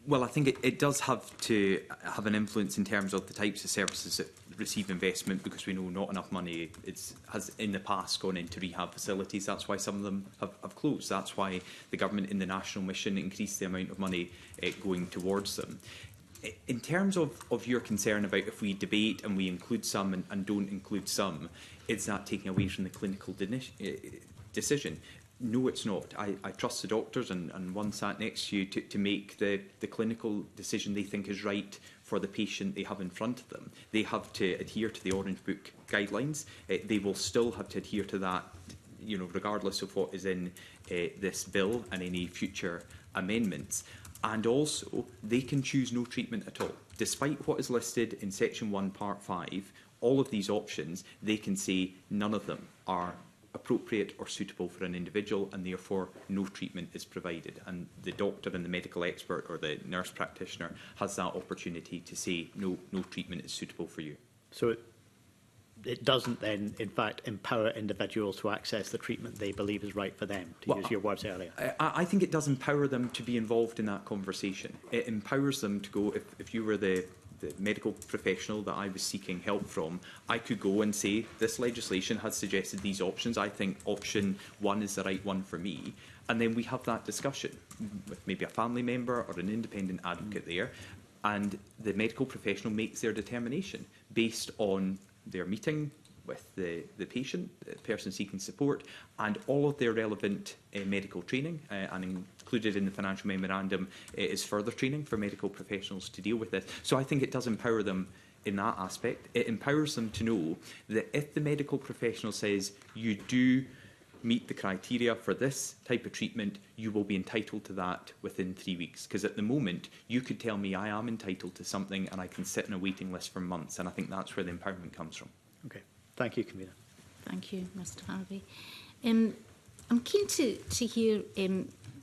Well, I think it does have to have an influence in terms of the types of services that receive investment, because we know not enough money has in the past gone into rehab facilities. That's why some of them have closed. That's why the government in the National Mission increased the amount of money going towards them. In terms of your concern about if we debate and we include some and don't include some, is that taking away from the clinical decision? No, it's not. I trust the doctors and one sat next to you to make the clinical decision they think is right for the patient they have in front of them. They have to adhere to the Orange Book guidelines. They will still have to adhere to that, you know, regardless of what is in this bill and any future amendments. And also, they can choose no treatment at all. Despite what is listed in Section 1, Part 5, all of these options, they can say none of them are appropriate or suitable for an individual, and therefore no treatment is provided. And the doctor and the medical expert or the nurse practitioner has that opportunity to say no treatment is suitable for you. So it doesn't then, in fact, empower individuals to access the treatment they believe is right for them, to use your words earlier. I think it does empower them to be involved in that conversation. It empowers them to go, if you were the medical professional that I was seeking help from, I could go and say, this legislation has suggested these options. I think option 1 is the right one for me. And then we have that discussion with maybe a family member or an independent advocate there. And the medical professional makes their determination based on their meeting with the patient, the person seeking support, and all of their relevant medical training, and included in the financial memorandum is further training for medical professionals to deal with this. So I think it does empower them in that aspect. It empowers them to know that if the medical professional says you do meet the criteria for this type of treatment, you will be entitled to that within 3 weeks. Because at the moment, you could tell me I am entitled to something and I can sit in a waiting list for months. And I think that's where the empowerment comes from. Okay. Thank you, Convener. Thank you, Mr Harvey. I'm keen to hear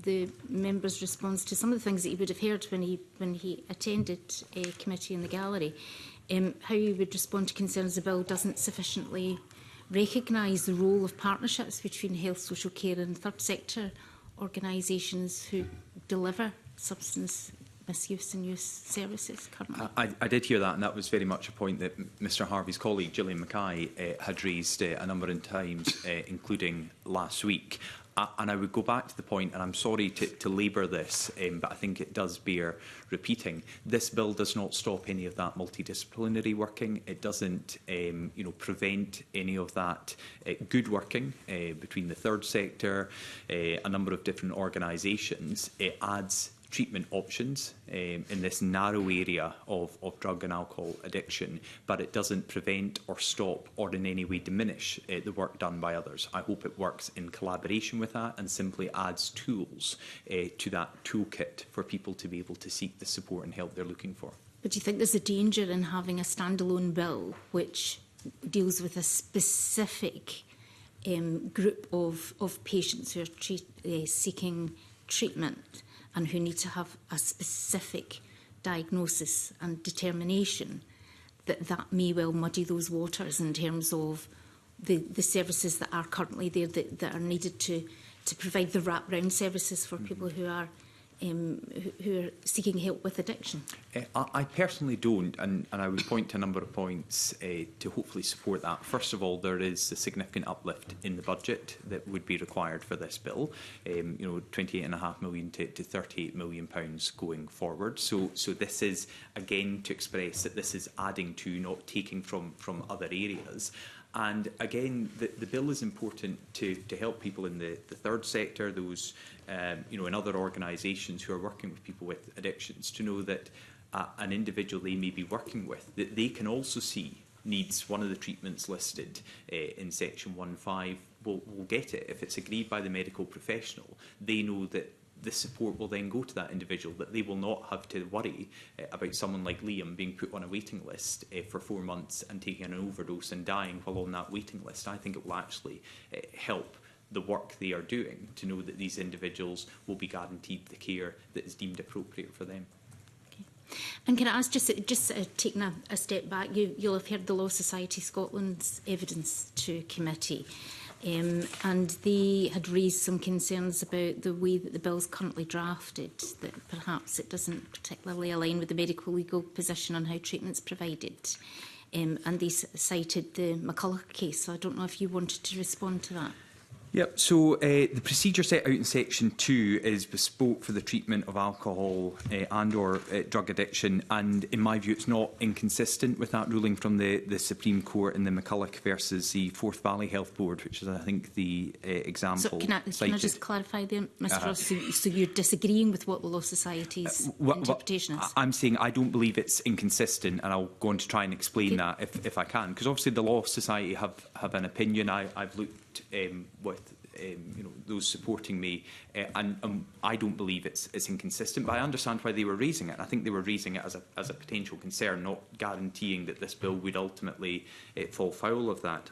the member's response to some of the things that he would have heard when he attended a committee in the gallery. How he would respond to concerns the bill doesn't sufficiently recognise the role of partnerships between health, social care and third sector organisations who deliver substance misuse and use services currently. I did hear that, and that was very much a point that Mr Harvey's colleague Gillian Mackay had raised a number of times, including last week. And I would go back to the point, and I'm sorry to labour this, but I think it does bear repeating. This bill does not stop any of that multidisciplinary working. It doesn't prevent any of that good working between the third sector, a number of different organisations. It adds treatment options in this narrow area of drug and alcohol addiction, but it doesn't prevent or stop or in any way diminish the work done by others. I hope it works in collaboration with that and simply adds tools to that toolkit for people to be able to seek the support and help they're looking for. But do you think there's a danger in having a standalone bill which deals with a specific group of patients who are seeking treatment and who need to have a specific diagnosis and determination, that may well muddy those waters in terms of the services that are currently there that are needed to provide the wrap-round services for people who are seeking help with addiction? I personally don't, and I would point to a number of points to hopefully support that. First of all, there is a significant uplift in the budget that would be required for this bill. £28.5 million to £38 million going forward. So this is, again, to express that this is adding to, not taking from other areas. And again, the bill is important to help people in the third sector, those in other organisations who are working with people with addictions, to know that an individual they may be working with, that they can also see needs one of the treatments listed in section 1.5, will get it. If it's agreed by the medical professional, they know that the support will then go to that individual, that they will not have to worry about someone like Liam being put on a waiting list for 4 months and taking an overdose and dying while on that waiting list. I think it will actually help the work they are doing to know that these individuals will be guaranteed the care that is deemed appropriate for them. And can I ask, just taking a step back, you'll have heard the Law Society Scotland's evidence to committee, and they had raised some concerns about the way that the bill is currently drafted, that perhaps it doesn't particularly align with the medical legal position on how treatment's provided. And they cited the McCulloch case, so I don't know if you wanted to respond to that. Yep, so the procedure set out in section 2 is bespoke for the treatment of alcohol and or drug addiction, and in my view it's not inconsistent with that ruling from the Supreme Court in the McCulloch versus the Forth Valley Health Board, which is I think the example. So can I just clarify there, Mr Ross, so you're disagreeing with what the Law Society's interpretation is? I'm saying I don't believe it's inconsistent, and I'll go on to try and explain that if I can, because obviously the Law Society have an opinion. I've looked with those supporting me, and I don't believe it's inconsistent, but I understand why they were raising it. And I think they were raising it as a potential concern, not guaranteeing that this bill would ultimately fall foul of that.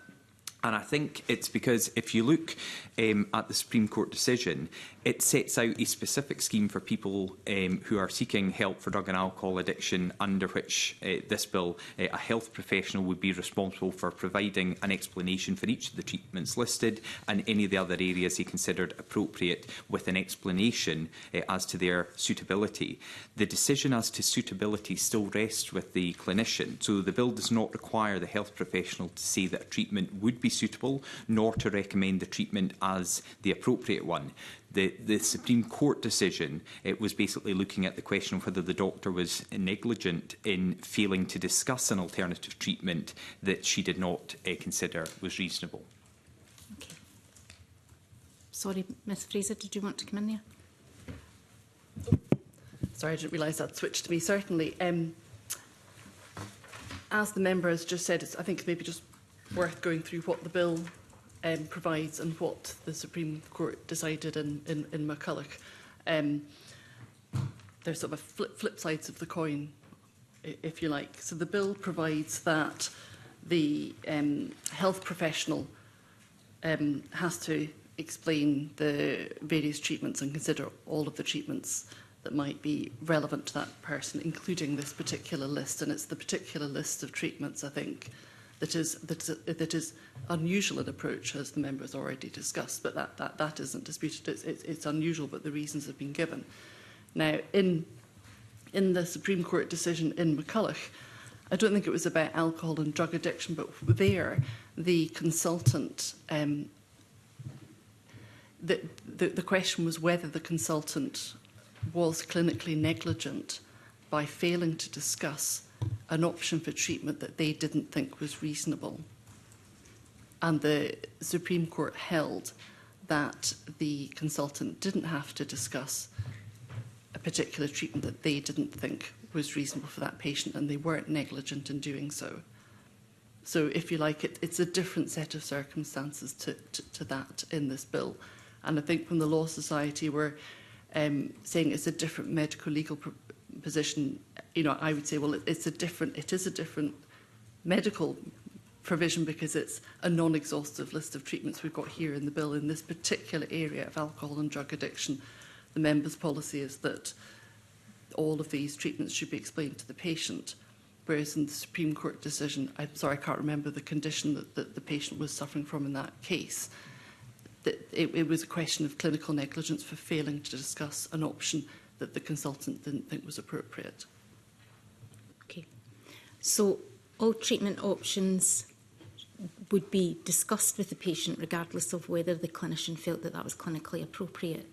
And I think it's because if you look at the Supreme Court decision, it sets out a specific scheme for people who are seeking help for drug and alcohol addiction, under which this bill, a health professional would be responsible for providing an explanation for each of the treatments listed and any of the other areas he considered appropriate, with an explanation as to their suitability. The decision as to suitability still rests with the clinician, so the bill does not require the health professional to say that a treatment would be suitable, nor to recommend the treatment as the appropriate one. The Supreme Court decision, it was basically looking at the question of whether the doctor was negligent in failing to discuss an alternative treatment that she did not consider was reasonable. Okay. Sorry, Ms Fraser, did you want to come in there? Sorry, I didn't realise that switched to me. Certainly. As the member has just said, I think it's maybe just worth going through what the bill provides and what the Supreme Court decided in McCulloch. There's sort of flip sides of the coin, if you like. So the bill provides that the health professional has to explain the various treatments and consider all of the treatments that might be relevant to that person, including this particular list. And it's the particular list of treatments, I think, that is unusual an approach, as the member has already discussed, but that isn't disputed. It's unusual, but the reasons have been given. Now, in the Supreme Court decision in McCulloch, I don't think it was about alcohol and drug addiction, but there the consultant, the question was whether the consultant was clinically negligent by failing to discuss an option for treatment that they didn't think was reasonable. And the Supreme Court held that the consultant didn't have to discuss a particular treatment that they didn't think was reasonable for that patient, and they weren't negligent in doing so. So, if you like, it's a different set of circumstances to that in this bill. And I think when the Law Society were saying it's a different medical legal position, I would say, well, it is a different medical provision because it's a non-exhaustive list of treatments we've got here in the bill in this particular area of alcohol and drug addiction. The member's policy is that all of these treatments should be explained to the patient, whereas in the Supreme Court decision, I'm sorry, I can't remember the condition that the patient was suffering from in that case, that it was a question of clinical negligence for failing to discuss an option that the consultant didn't think was appropriate. Okay. So all treatment options would be discussed with the patient regardless of whether the clinician felt that that was clinically appropriate.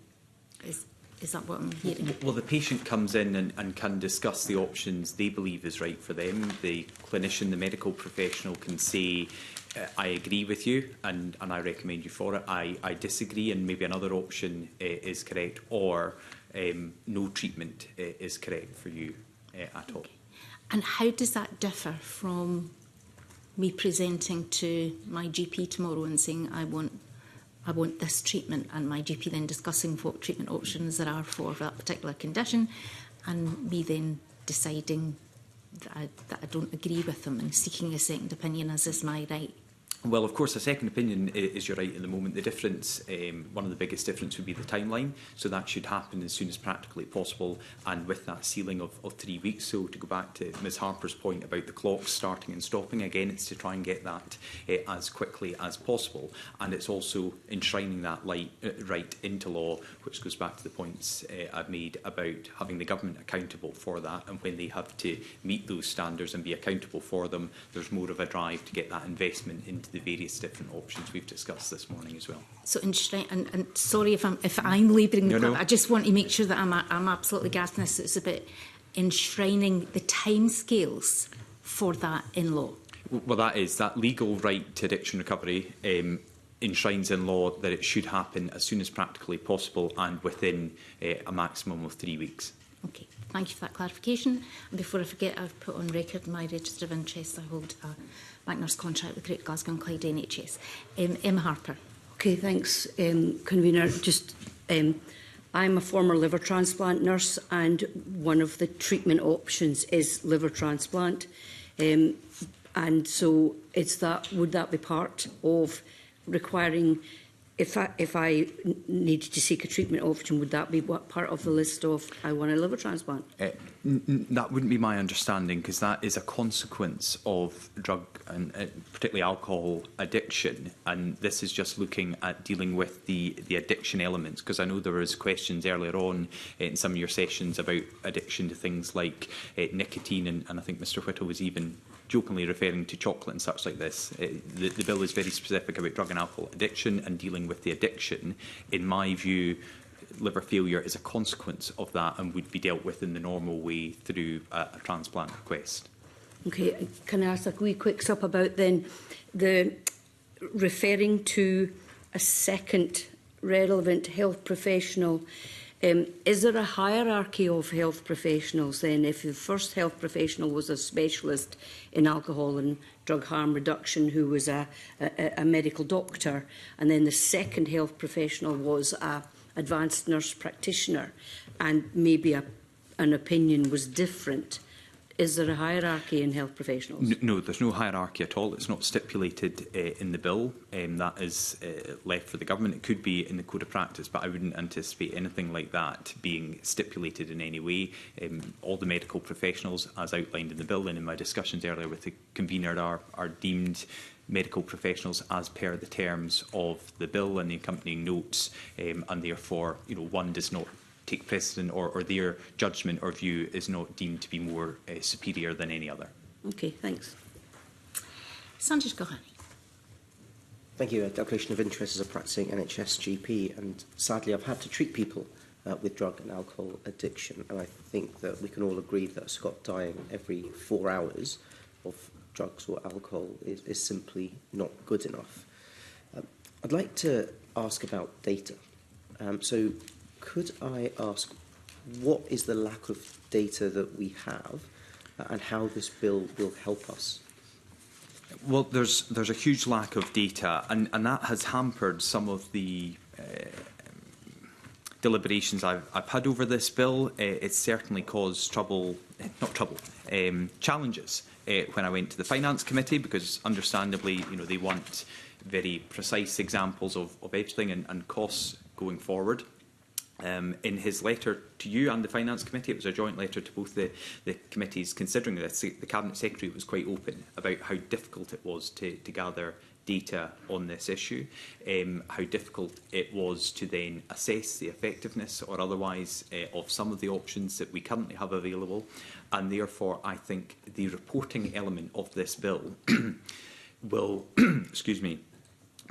Is that what I'm hearing? Well, the patient comes in and can discuss the options they believe is right for them. The clinician, the medical professional can say, I agree with you and I recommend you for it. I disagree and maybe another option is correct, or no treatment is correct for you at all. And how does that differ from me presenting to my GP tomorrow and saying I want this treatment, and my GP then discussing what treatment options there are for that particular condition, and me then deciding that I don't agree with them and seeking a second opinion as is my right? Well, of course, a second opinion is your right at the moment. The difference, one of the biggest difference would be the timeline. So that should happen as soon as practically possible, and with that ceiling of 3 weeks. So to go back to Ms Harper's point about the clocks starting and stopping, again, it's to try and get that as quickly as possible. And it's also enshrining that right into law, which goes back to the points I've made about having the government accountable for that. And when they have to meet those standards and be accountable for them, there's more of a drive to get that investment into the various different options we've discussed this morning as well. So enshrine, and sorry if I'm labouring the point, No. I just want to make sure that I'm absolutely grasping this. It's about enshrining the timescales for that in law. Well, that legal right to addiction recovery enshrines in law that it should happen as soon as practically possible and within a maximum of 3 weeks. Okay, thank you for that clarification. And before I forget, I've put on record my register of interest. I hold a bank nurse contract with Great Glasgow and Clyde NHS. Emma Harper. Okay, thanks, Convener. I'm a former liver transplant nurse, and one of the treatment options is liver transplant. And so would that be part of requiring, if I needed to seek a treatment option, would that be part of the list of I want a liver transplant? That wouldn't be my understanding, because that is a consequence of drug and particularly alcohol addiction, and this is just looking at dealing with the addiction elements, because I know there was questions earlier on in some of your sessions about addiction to things like nicotine, and I think Mr Whittle was even jokingly referring to chocolate and such like this. The bill is very specific about drug and alcohol addiction and dealing with the addiction. In my view, liver failure is a consequence of that and would be dealt with in the normal way through a transplant request. Okay, can I ask a wee quick sup about then the referring to a second relevant health professional? Is there a hierarchy of health professionals then? If the first health professional was a specialist in alcohol and drug harm reduction who was a medical doctor, and then the second health professional was a advanced nurse practitioner, and maybe an opinion was different, is there a hierarchy in health professionals? No, there's no hierarchy at all. It's not stipulated in the bill. That is left for the government. It could be in the code of practice, but I wouldn't anticipate anything like that being stipulated in any way. All the medical professionals, as outlined in the bill and in my discussions earlier with the convener, are deemed medical professionals as per the terms of the bill and the accompanying notes, and therefore, one does not take precedent, or their judgment or view is not deemed to be more superior than any other. Okay, thanks. Sanjay Gohani. Thank you. A declaration of interest as a practising NHS GP, and sadly I've had to treat people with drug and alcohol addiction, and I think that we can all agree that Scott dying every 4 hours of drugs or alcohol is simply not good enough. I'd like to ask about data. So could I ask, what is the lack of data that we have, and how this bill will help us? Well, there's a huge lack of data, and that has hampered some of the deliberations I've had over this bill. It's certainly caused challenges when I went to the Finance Committee, because understandably, they want very precise examples of everything and costs going forward. In his letter to you and the Finance Committee, it was a joint letter to both the committees considering this, the Cabinet Secretary was quite open about how difficult it was to gather data on this issue, how difficult it was to then assess the effectiveness or otherwise of some of the options that we currently have available, and therefore I think the reporting element of this bill will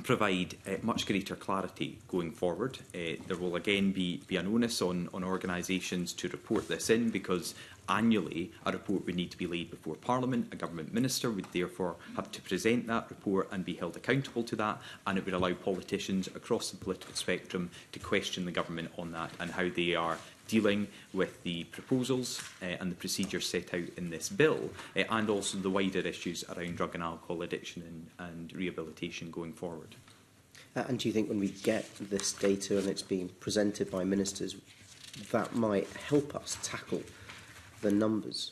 provide much greater clarity going forward. There will again be an onus on organisations to report this in, because annually a report would need to be laid before Parliament. A government minister would therefore have to present that report and be held accountable to that, and it would allow politicians across the political spectrum to question the government on that and how they are dealing with the proposals and the procedures set out in this bill, and also the wider issues around drug and alcohol addiction and rehabilitation going forward. And do you think when we get this data and it's being presented by ministers, that might help us tackle the numbers?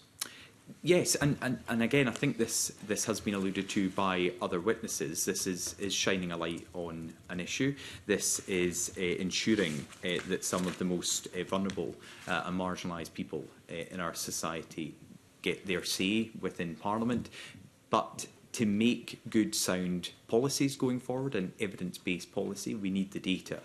Yes, and again, I think this has been alluded to by other witnesses. This is shining a light on an issue. This is ensuring that some of the most vulnerable and marginalised people in our society get their say within Parliament. But to make good, sound policies going forward and evidence-based policy, we need the data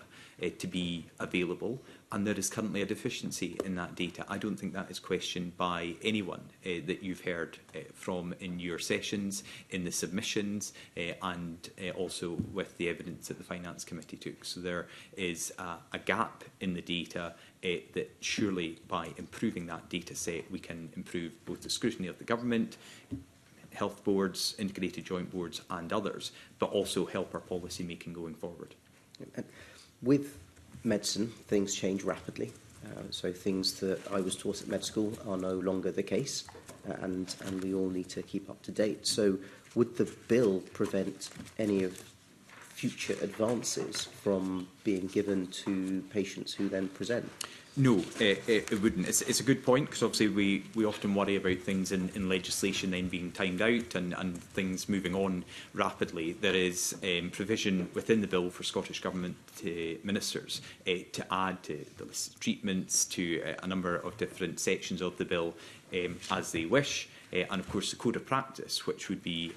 to be available, and there is currently a deficiency in that data. I don't think that is questioned by anyone that you've heard from in your sessions, in the submissions, and also with the evidence that the Finance Committee took. So there is a gap in the data that surely by improving that data set we can improve both the scrutiny of the government, health boards, integrated joint boards and others, but also help our policy making going forward. With medicine, things change rapidly. So things that I was taught at med school are no longer the case, and we all need to keep up to date. So would the bill prevent any of future advances from being given to patients who then present? No, it wouldn't. It's a good point, because obviously we often worry about things in legislation then being timed out and things moving on rapidly. There is provision within the bill for Scottish Government ministers to add to the list of treatments, to a number of different sections of the bill as they wish. And of course the code of practice, which would be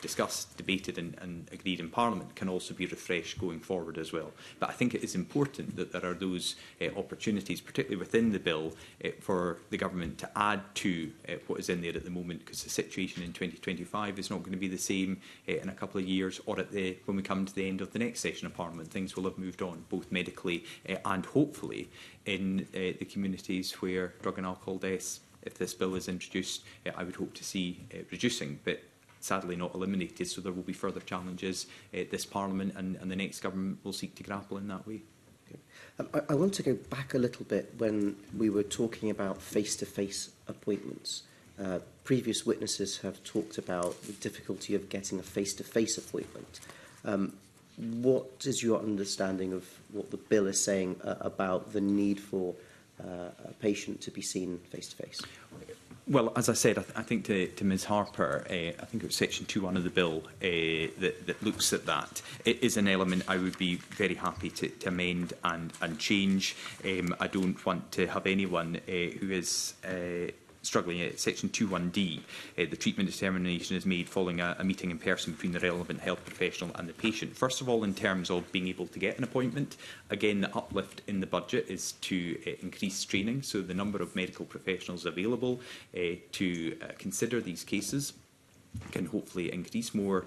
discussed, debated and agreed in Parliament, can also be refreshed going forward as well. But I think it is important that there are those opportunities, particularly within the bill, for the government to add to what is in there at the moment, because the situation in 2025 is not going to be the same in a couple of years, or when we come to the end of the next session of Parliament. Things will have moved on, both medically and hopefully in the communities where drug and alcohol deaths, if this bill is introduced, I would hope to see reducing, but sadly not eliminated. So there will be further challenges this Parliament and the next government will seek to grapple in that way. I want to go back a little bit when we were talking about face-to-face appointments. Previous witnesses have talked about the difficulty of getting a face-to-face appointment. What is your understanding of what the bill is saying about the need for a patient to be seen face-to-face? Well, as I said, I think to Ms Harper, I think it was section 2.1 of the bill that looks at that. It is an element I would be very happy to amend and change. I don't want to have anyone who is struggling at section 2.1d. The treatment determination is made following a meeting in person between the relevant health professional and the patient. First of all, in terms of being able to get an appointment, again, the uplift in the budget is to increase training, so the number of medical professionals available to consider these cases can hopefully increase. More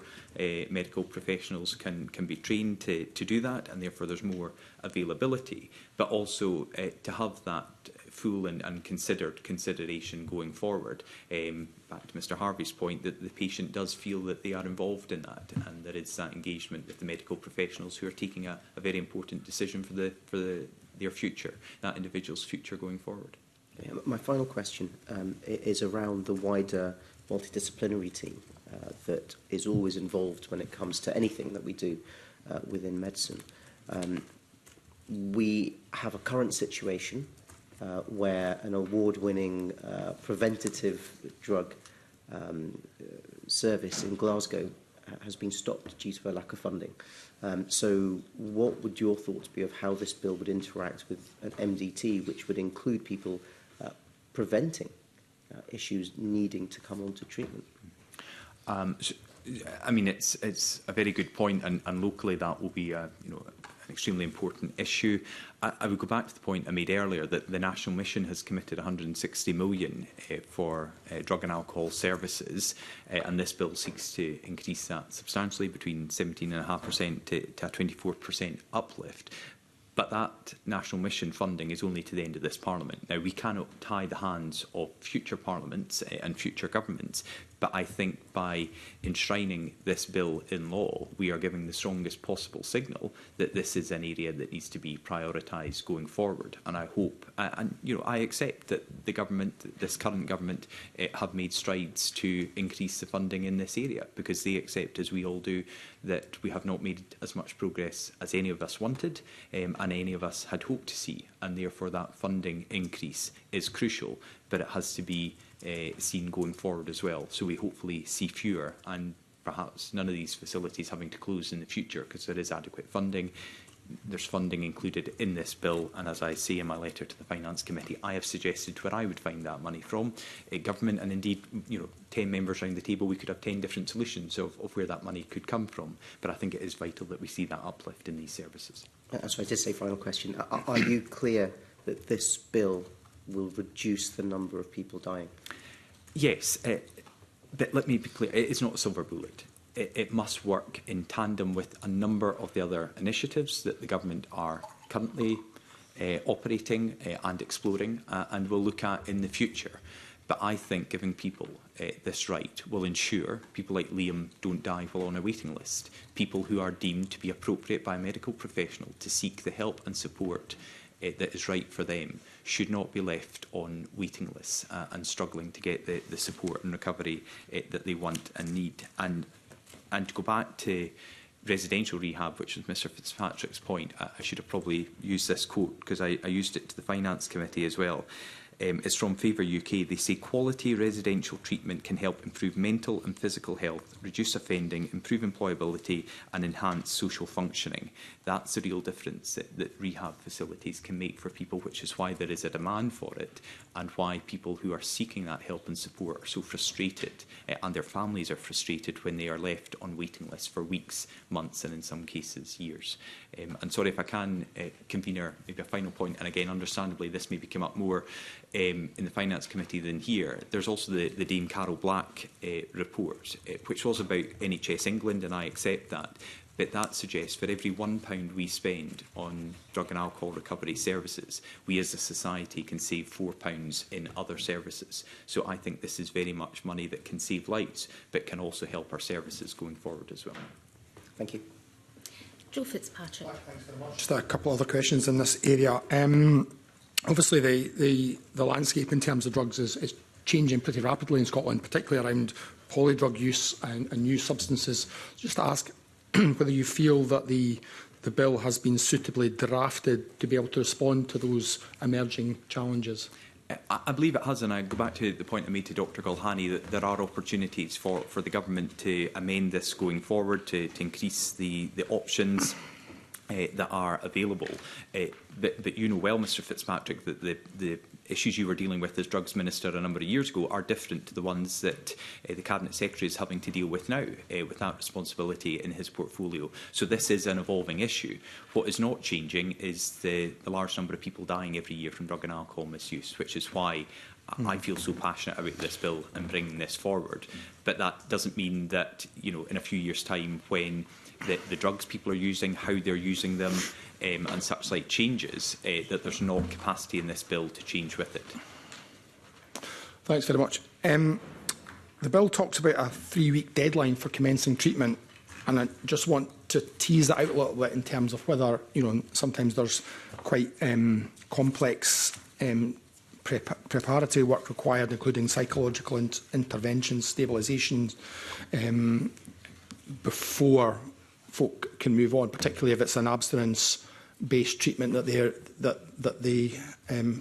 medical professionals can be trained to do that, and therefore there's more availability, but also to have that full and considered consideration going forward. Back to Mr Harvey's point, that the patient does feel that they are involved in that, and there is that engagement with the medical professionals who are taking a very important decision for their future, that individual's future going forward. My final question is around the wider multidisciplinary team that is always involved when it comes to anything that we do within medicine. We have a current situation where an award-winning preventative drug service in Glasgow has been stopped due to a lack of funding. So what would your thoughts be of how this bill would interact with an MDT, which would include people preventing issues needing to come onto treatment? I mean, it's a very good point, and locally that will be an extremely important issue. I would go back to the point I made earlier that the National Mission has committed £160 million for drug and alcohol services, and this bill seeks to increase that substantially, between 17.5% to a 24% uplift. But that National Mission funding is only to the end of this Parliament. Now, we cannot tie the hands of future Parliaments and future governments, but I think by enshrining this bill in law, we are giving the strongest possible signal that this is an area that needs to be prioritised going forward. And I hope, and I accept that the government, this current government, have made strides to increase the funding in this area, because they accept, as we all do, that we have not made as much progress as any of us wanted and any of us had hoped to see, and therefore that funding increase is crucial, but it has to be seen going forward as well. So we hopefully see fewer and perhaps none of these facilities having to close in the future, because there is adequate funding. There's funding included in this bill, and as I say in my letter to the Finance Committee, I have suggested where I would find that money from. Government, and indeed 10 members around the table, we could have 10 different solutions of where that money could come from. But I think it is vital that we see that uplift in these services. So I did say final question. Are you clear that this bill will reduce the number of people dying? Yes, but let me be clear, it is not a silver bullet. It must work in tandem with a number of the other initiatives that the government are currently operating and exploring and will look at in the future. But I think giving people this right will ensure people like Liam don't die while on a waiting list. People who are deemed to be appropriate by a medical professional to seek the help and support that is right for them should not be left on waiting lists and struggling to get the support and recovery that they want and need. And to go back to residential rehab, which was Mr Fitzpatrick's point, I should have probably used this quote because I used it to the Finance Committee as well. It's from Favour UK. They say quality residential treatment can help improve mental and physical health, reduce offending, improve employability and enhance social functioning. That's the real difference that rehab facilities can make for people, which is why there is a demand for it and why people who are seeking that help and support are so frustrated and their families are frustrated when they are left on waiting lists for weeks, months and in some cases years. And sorry if I can, Convener, maybe a final point, and again understandably this maybe came up more in the Finance Committee than here. There's also the Dame Carol Black report, which was about NHS England, and I accept that. But that suggests for every £1 we spend on drug and alcohol recovery services, we as a society can save £4 in other services. So I think this is very much money that can save lives, but can also help our services going forward as well. Thank you. Joe Fitzpatrick. Thanks very much. Just a couple of other questions in this area. Obviously, the landscape in terms of drugs is changing pretty rapidly in Scotland, particularly around polydrug use and new substances. Just to ask whether you feel that the bill has been suitably drafted to be able to respond to those emerging challenges. I believe it has, and I go back to the point I made to Dr Gulhani that there are opportunities for the government to amend this going forward, to increase the options that are available. But you know well, Mr Fitzpatrick, that the issues you were dealing with as Drugs Minister a number of years ago are different to the ones that the Cabinet Secretary is having to deal with now, with that responsibility in his portfolio. So this is an evolving issue. What is not changing is the large number of people dying every year from drug and alcohol misuse, which is why I feel so passionate about this bill and bringing this forward. But that doesn't mean that, in a few years' time, when the drugs people are using, how they're using them, and such like changes, that there's not capacity in this bill to change with it. Thanks very much. The bill talks about a 3-week deadline for commencing treatment, and I just want to tease that out a little bit in terms of whether, sometimes there's quite complex preparatory work required, including psychological interventions, stabilisation, before folk can move on, particularly if it's an abstinence-based treatment that the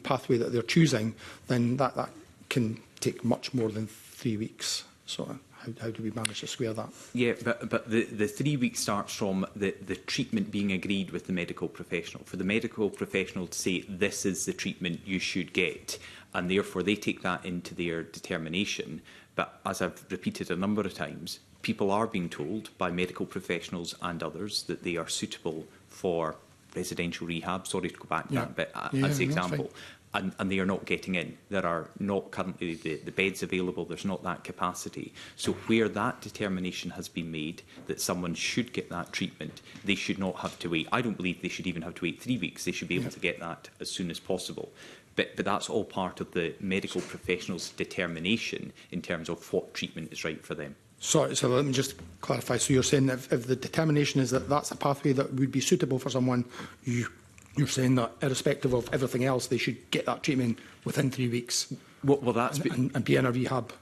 pathway that they're choosing, then that can take much more than 3 weeks. So how do we manage to square that? Yeah, but the 3 weeks starts from the treatment being agreed with the medical professional. For the medical professional to say, this is the treatment you should get, and therefore they take that into their determination. But as I've repeated a number of times, people are being told by medical professionals and others that they are suitable for residential rehab, sorry to go back to Yeah. that bit Yeah, as the no, that's example, and they are not getting in. There are not currently the beds available, there's not that capacity. So where that determination has been made that someone should get that treatment, they should not have to wait. I don't believe they should even have to wait 3 weeks. They should be able to get that as soon as possible. But that's all part of the medical professional's determination in terms of what treatment is right for them. Sorry, so let me just clarify. So you're saying if the determination is that that's a pathway that would be suitable for someone, you're saying that irrespective of everything else, they should get that treatment within 3 weeks Well, that's and be in a rehab?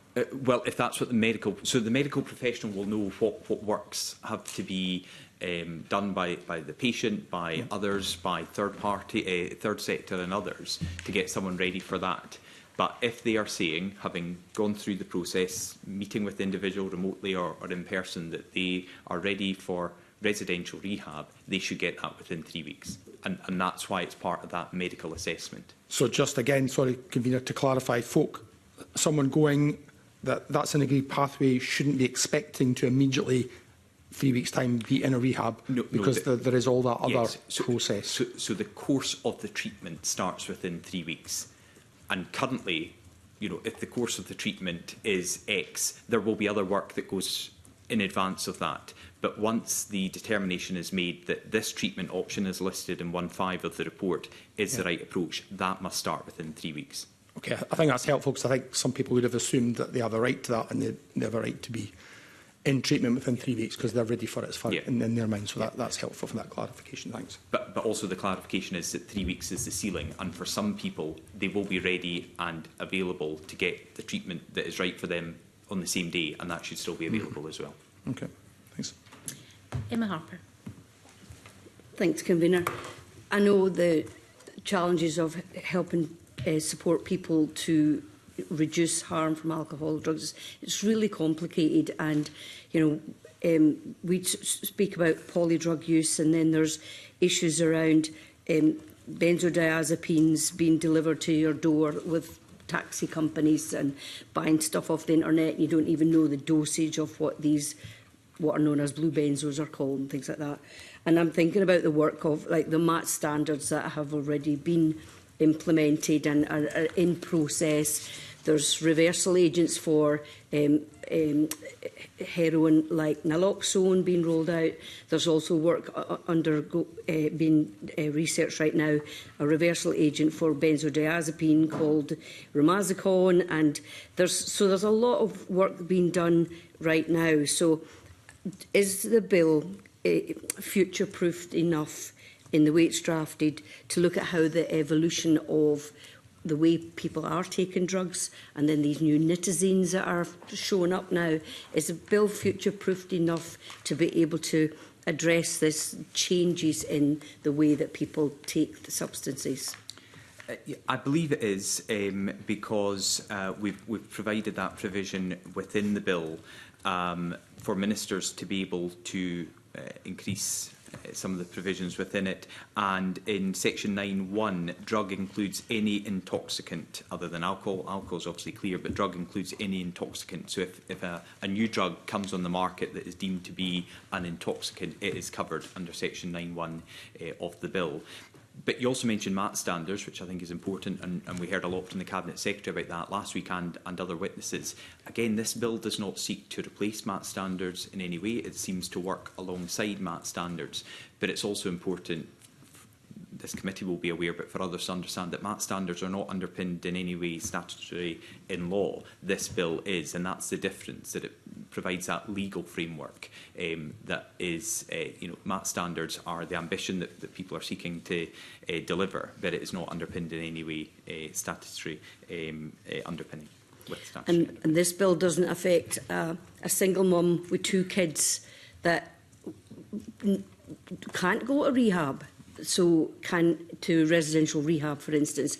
well, if that's what the medical professional will know what works have to be done by the patient, by others, by third sector and others to get someone ready for that. But if they are saying, having gone through the process, meeting with the individual remotely or in person, that they are ready for residential rehab, they should get that within 3 weeks. And that's why it's part of that medical assessment. So just again, sorry, Convener, to clarify, someone going that's an agreed pathway shouldn't be expecting to immediately 3 weeks' time be in a rehab because there is all that other process. So the course of the treatment starts within 3 weeks. And currently, if the course of the treatment is X, there will be other work that goes in advance of that. But once the determination is made that this treatment option is listed in 1.5 of the report is the right approach, that must start within 3 weeks. Okay, I think that's helpful because I think some people would have assumed that they have a right to that and they have a right to be in treatment within 3 weeks because they're ready for it in their mind. So that's helpful for that clarification. Thanks. But also the clarification is that 3 weeks is the ceiling, and for some people they will be ready and available to get the treatment that is right for them on the same day, and that should still be available as well. Okay, thanks. Emma Harper. Thanks, Convener. I know the challenges of helping support people to reduce harm from alcohol, drugs. It's really complicated, and we speak about polydrug use, and then there's issues around benzodiazepines being delivered to your door with taxi companies and buying stuff off the internet. You don't even know the dosage of what are known as blue benzos are called and things like that. And I'm thinking about the work of the MAT standards that have already been implemented and are in process. There's reversal agents for heroin like naloxone being rolled out. There's also work being researched right now, a reversal agent for benzodiazepine called Romazicon, and there's a lot of work being done right now. So is the bill future-proofed enough in the way it's drafted to look at how the evolution of the way people are taking drugs and then these new nitazines that are showing up now, is the bill future-proofed enough to be able to address this changes in the way that people take the substances? I believe it is because we've provided that provision within the bill for ministers to be able to increase some of the provisions within it, and in section 9(1), drug includes any intoxicant other than alcohol. Alcohol is obviously clear, but drug includes any intoxicant. So if a new drug comes on the market that is deemed to be an intoxicant, it is covered under section 9(1) of the bill. But you also mentioned MAT standards, which I think is important, and we heard a lot from the Cabinet Secretary about that last week and other witnesses. Again, this bill does not seek to replace MAT standards in any way. It seems to work alongside MAT standards. But it's also important, this committee will be aware, but for others to understand that MAT standards are not underpinned in any way statutory in law. This bill is, and that's the difference, that it provides that legal framework that is, MAT standards are the ambition that people are seeking to deliver, but it is not underpinned in any way statutory underpinning. And this bill doesn't affect a single mum with 2 kids that can't go to rehab, to residential rehab, for instance,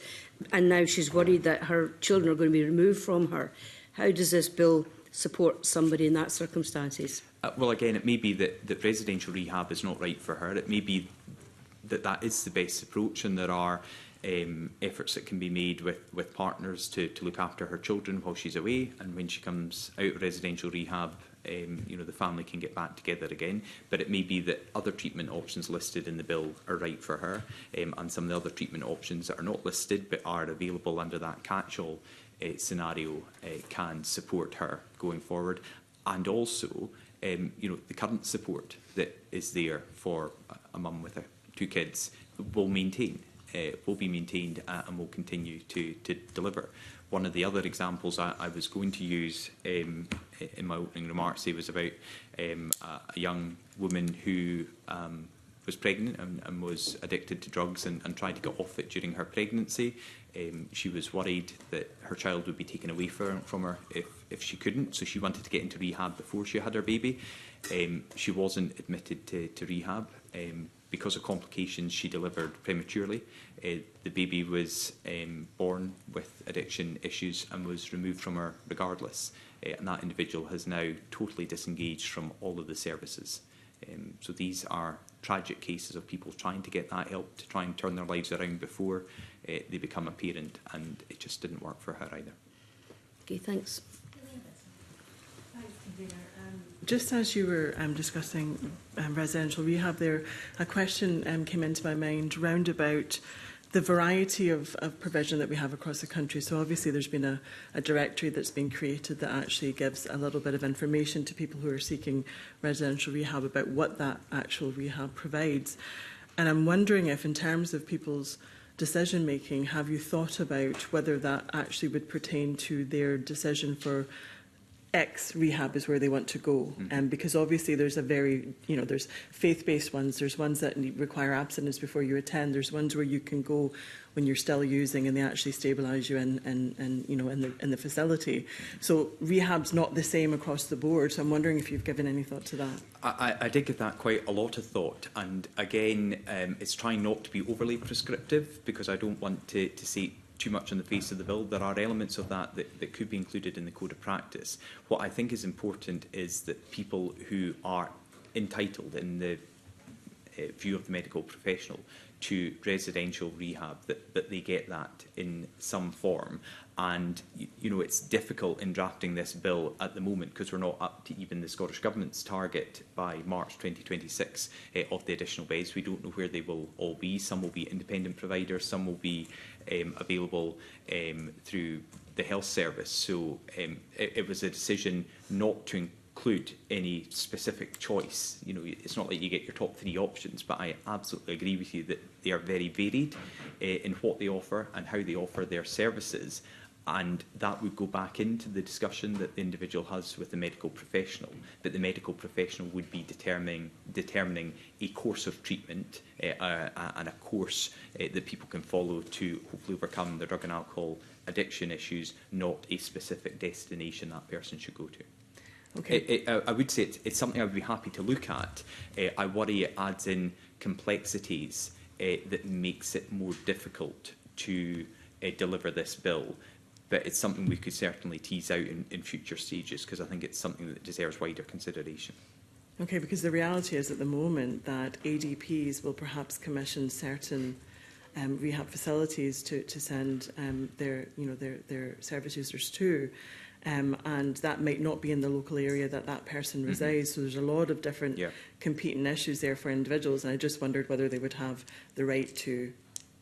and now she's worried that her children are going to be removed from her. How does this bill support somebody in that circumstances? Well, again, it may be that residential rehab is not right for her. It may be that is the best approach, and there are efforts that can be made with partners to look after her children while she's away, and when she comes out of residential rehab, you know, the family can get back together again. But it may be that other treatment options listed in the bill are right for her, and some of the other treatment options that are not listed but are available under that catch-all scenario can support her going forward. And also, you know, the current support that is there for a mum with 2 kids will be maintained and will continue to deliver. One of the other examples I was going to use in my opening remarks was about a young woman who was pregnant and was addicted to drugs and tried to get off it during her pregnancy. She was worried that her child would be taken away from her if she couldn't, so she wanted to get into rehab before she had her baby. She wasn't admitted to rehab. Because of complications, she delivered prematurely. The baby was born with addiction issues and was removed from her regardless. And that individual has now totally disengaged from all of the services. So these are tragic cases of people trying to get that help, to try and turn their lives around before they become a parent, and it just didn't work for her either. Okay, thanks. Just as you were discussing residential rehab there, a question came into my mind round about the variety of provision that we have across the country. So obviously there's been a directory that's been created that actually gives a little bit of information to people who are seeking residential rehab about what that actual rehab provides. And I'm wondering if, in terms of people's decision making, have you thought about whether that actually would pertain to their decision for X rehab is where they want to go, because obviously there's a very, you know, there's faith-based ones, there's ones that require abstinence before you attend, there's ones where you can go when you're still using and they actually stabilise you in the facility. So rehab's not the same across the board, so I'm wondering if you've given any thought to that. I did give that quite a lot of thought, and again, it's trying not to be overly prescriptive, because I don't want to say too much on the face of the bill. There are elements of that could be included in the Code of Practice. What I think is important is that people who are entitled, in the view of the medical professional, to residential rehab, that they get that in some form. And, you know, it's difficult in drafting this bill at the moment because we're not up to even the Scottish Government's target by March 2026 of the additional beds. We don't know where they will all be. Some will be independent providers, some will be available through the health service. So it was a decision not to include any specific choice. You know, it's not like you get your top 3 options, but I absolutely agree with you that they are very varied in what they offer and how they offer their services. And that would go back into the discussion that the individual has with the medical professional, that the medical professional would be determining a course of treatment and a course that people can follow to hopefully overcome the drug and alcohol addiction issues, not a specific destination that person should go to. Okay. I would say it's something I would be happy to look at. I worry it adds in complexities that makes it more difficult to deliver this bill. But it's something we could certainly tease out in future stages, because I think it's something that deserves wider consideration. Okay, because the reality is at the moment that ADPs will perhaps commission certain rehab facilities to send their service users to, and that might not be in the local area that person resides. So there's a lot of different competing issues there for individuals, and I just wondered whether they would have the right to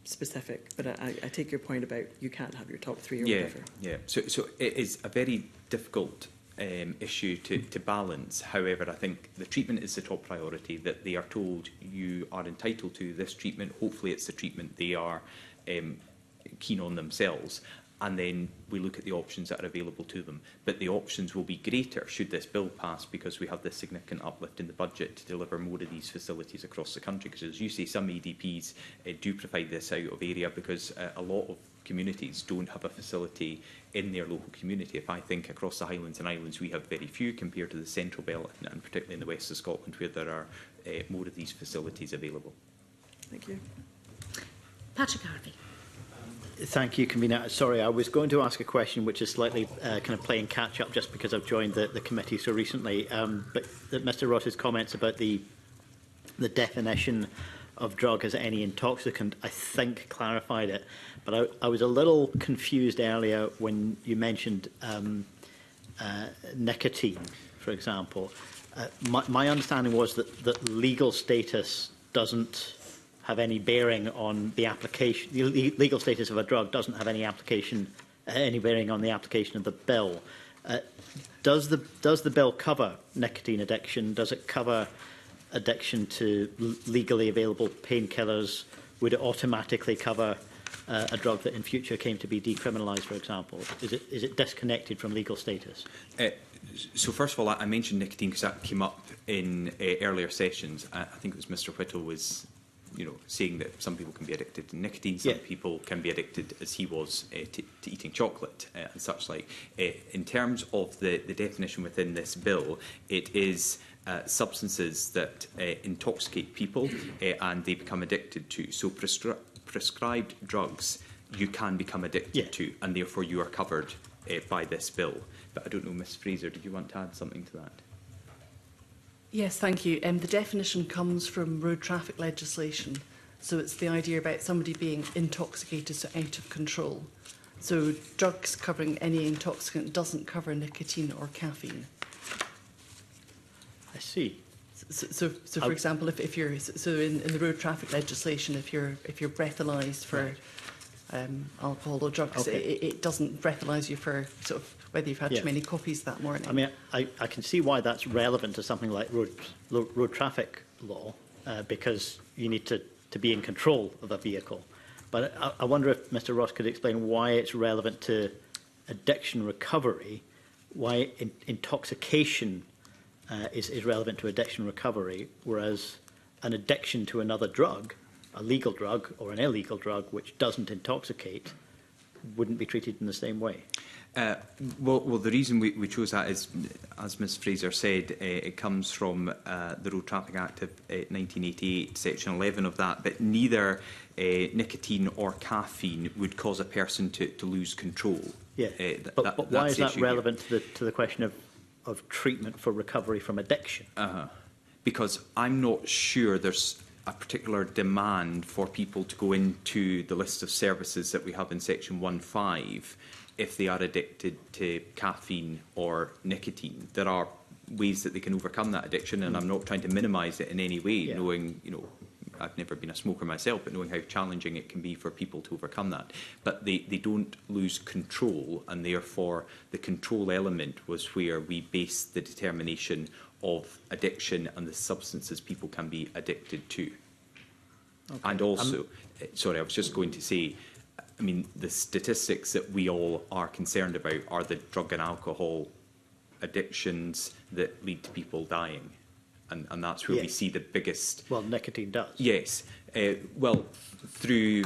specific, but I take your point about you can't have your top 3 or whatever. Yeah. So it is a very difficult issue to balance. However, I think the treatment is the top priority, that they are told you are entitled to this treatment. Hopefully it's the treatment they are keen on themselves. And then we look at the options that are available to them. But the options will be greater should this bill pass, because we have this significant uplift in the budget to deliver more of these facilities across the country. Because, as you say, some ADPs do provide this out of area, because a lot of communities don't have a facility in their local community. If I think across the Highlands and Islands, we have very few compared to the Central Belt, and particularly in the west of Scotland, where there are more of these facilities available. Thank you. Patrick Harvey. Thank you, Convener. Sorry, I was going to ask a question which is slightly kind of playing catch-up just because I've joined the committee so recently. But Mr Ross's comments about the definition of drug as any intoxicant, I think, clarified it. But I was a little confused earlier when you mentioned nicotine. for example, my understanding was that legal status doesn't have any bearing on the application. The legal status of a drug doesn't have any bearing on the application of the bill. Does the bill cover nicotine addiction? Does it cover addiction to legally available painkillers? Would it automatically cover a drug that in future came to be decriminalised, for example? Is it disconnected from legal status? So first of all, I mentioned nicotine because that came up in earlier sessions. I think it was Mr Whittle was saying that some people can be addicted to nicotine, some people can be addicted, as he was, to eating chocolate and such like. In terms of the definition within this bill, it is substances that intoxicate people and they become addicted to. So prescribed drugs you can become addicted to, and therefore you are covered by this bill. But I don't know, Ms Fraser, did you want to add something to that? Yes, thank you. The definition comes from road traffic legislation. So it's the idea about somebody being intoxicated, so out of control. So drugs covering any intoxicant doesn't cover nicotine or caffeine. I see. So for example, if you're in the road traffic legislation, if you're breathalyzed for alcohol or drugs, it doesn't breathalyse you for sort of whether you've had too many coffees that morning. I mean, I can see why that's relevant to something like road traffic law, because you need to be in control of a vehicle. But I wonder if Mr Ross could explain why it's relevant to addiction recovery, why intoxication is relevant to addiction recovery, whereas an addiction to another drug, a legal drug or an illegal drug which doesn't intoxicate, wouldn't be treated in the same way. Well, the reason we chose that is, as Ms Fraser said, it comes from the Road Traffic Act of 1988, Section 11 of that, but neither nicotine or caffeine would cause a person to lose control. Yeah, but why is that relevant to the question of treatment for recovery from addiction? Because I'm not sure there's a particular demand for people to go into the list of services that we have in Section 1.5 if they are addicted to caffeine or nicotine. There are ways that they can overcome that addiction, and I'm not trying to minimise it in any way, knowing, I've never been a smoker myself, but knowing how challenging it can be for people to overcome that. But they don't lose control, and therefore the control element was where we based the determination of addiction and the substances people can be addicted to. And also, sorry, I was just going to say, I mean, the statistics that we all are concerned about are the drug and alcohol addictions that lead to people dying. And that's where we see the biggest... Well, nicotine does. Yes. Well, through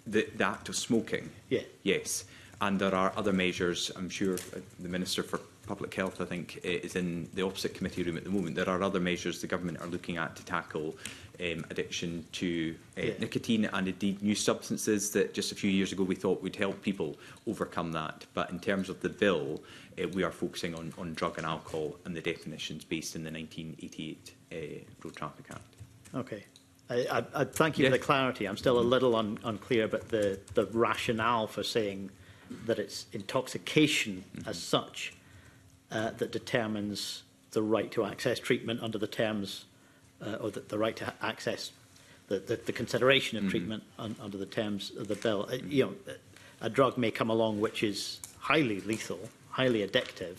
the act of smoking. Yeah. Yes. And there are other measures. I'm sure the Minister for Public Health, I think, is in the opposite committee room at the moment. There are other measures the government are looking at to tackle addiction to nicotine, and indeed new substances that just a few years ago we thought would help people overcome that. But in terms of the bill, we are focusing on drug and alcohol and the definitions based in the 1988 Road Traffic Act. Okay. I thank you for the clarity. I'm still a little unclear about the rationale for saying that it's intoxication as such that determines the right to access treatment under the terms, or the right to access the consideration of treatment under the terms of the bill. A drug may come along which is highly lethal, highly addictive,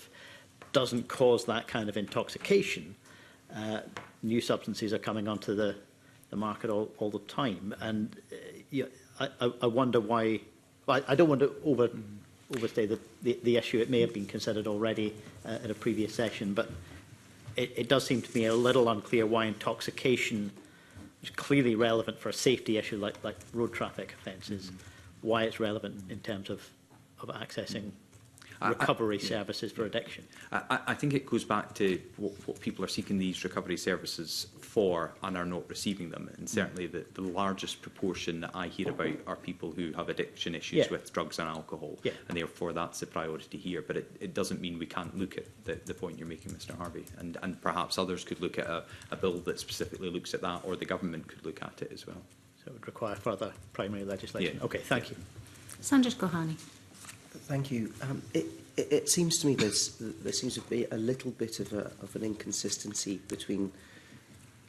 doesn't cause that kind of intoxication. New substances are coming onto the market all the time, and I wonder why. Well, I don't want to overstay the issue. It may have been considered already at a previous session, but it does seem to me a little unclear why intoxication is clearly relevant for a safety issue like road traffic offences, why it's relevant in terms of accessing recovery services for addiction. I think it goes back to what people are seeking these recovery services for and are not receiving them. And certainly the largest proportion that I hear about are people who have addiction issues with drugs and alcohol. And therefore that's the priority here. But it doesn't mean we can't look at the point you're making, Mr Harvey. And perhaps others could look at a bill that specifically looks at that, or the government could look at it as well. So it would require further primary legislation. Okay, thank you. Sanders Gohani. Thank you. It seems to me there seems to be a little bit of an inconsistency between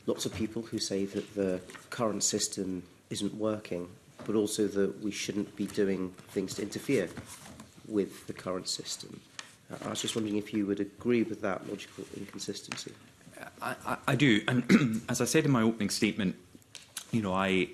lots of people who say that the current system isn't working, but also that we shouldn't be doing things to interfere with the current system. I was just wondering if you would agree with that logical inconsistency. I do, and as I said in my opening statement, you know, I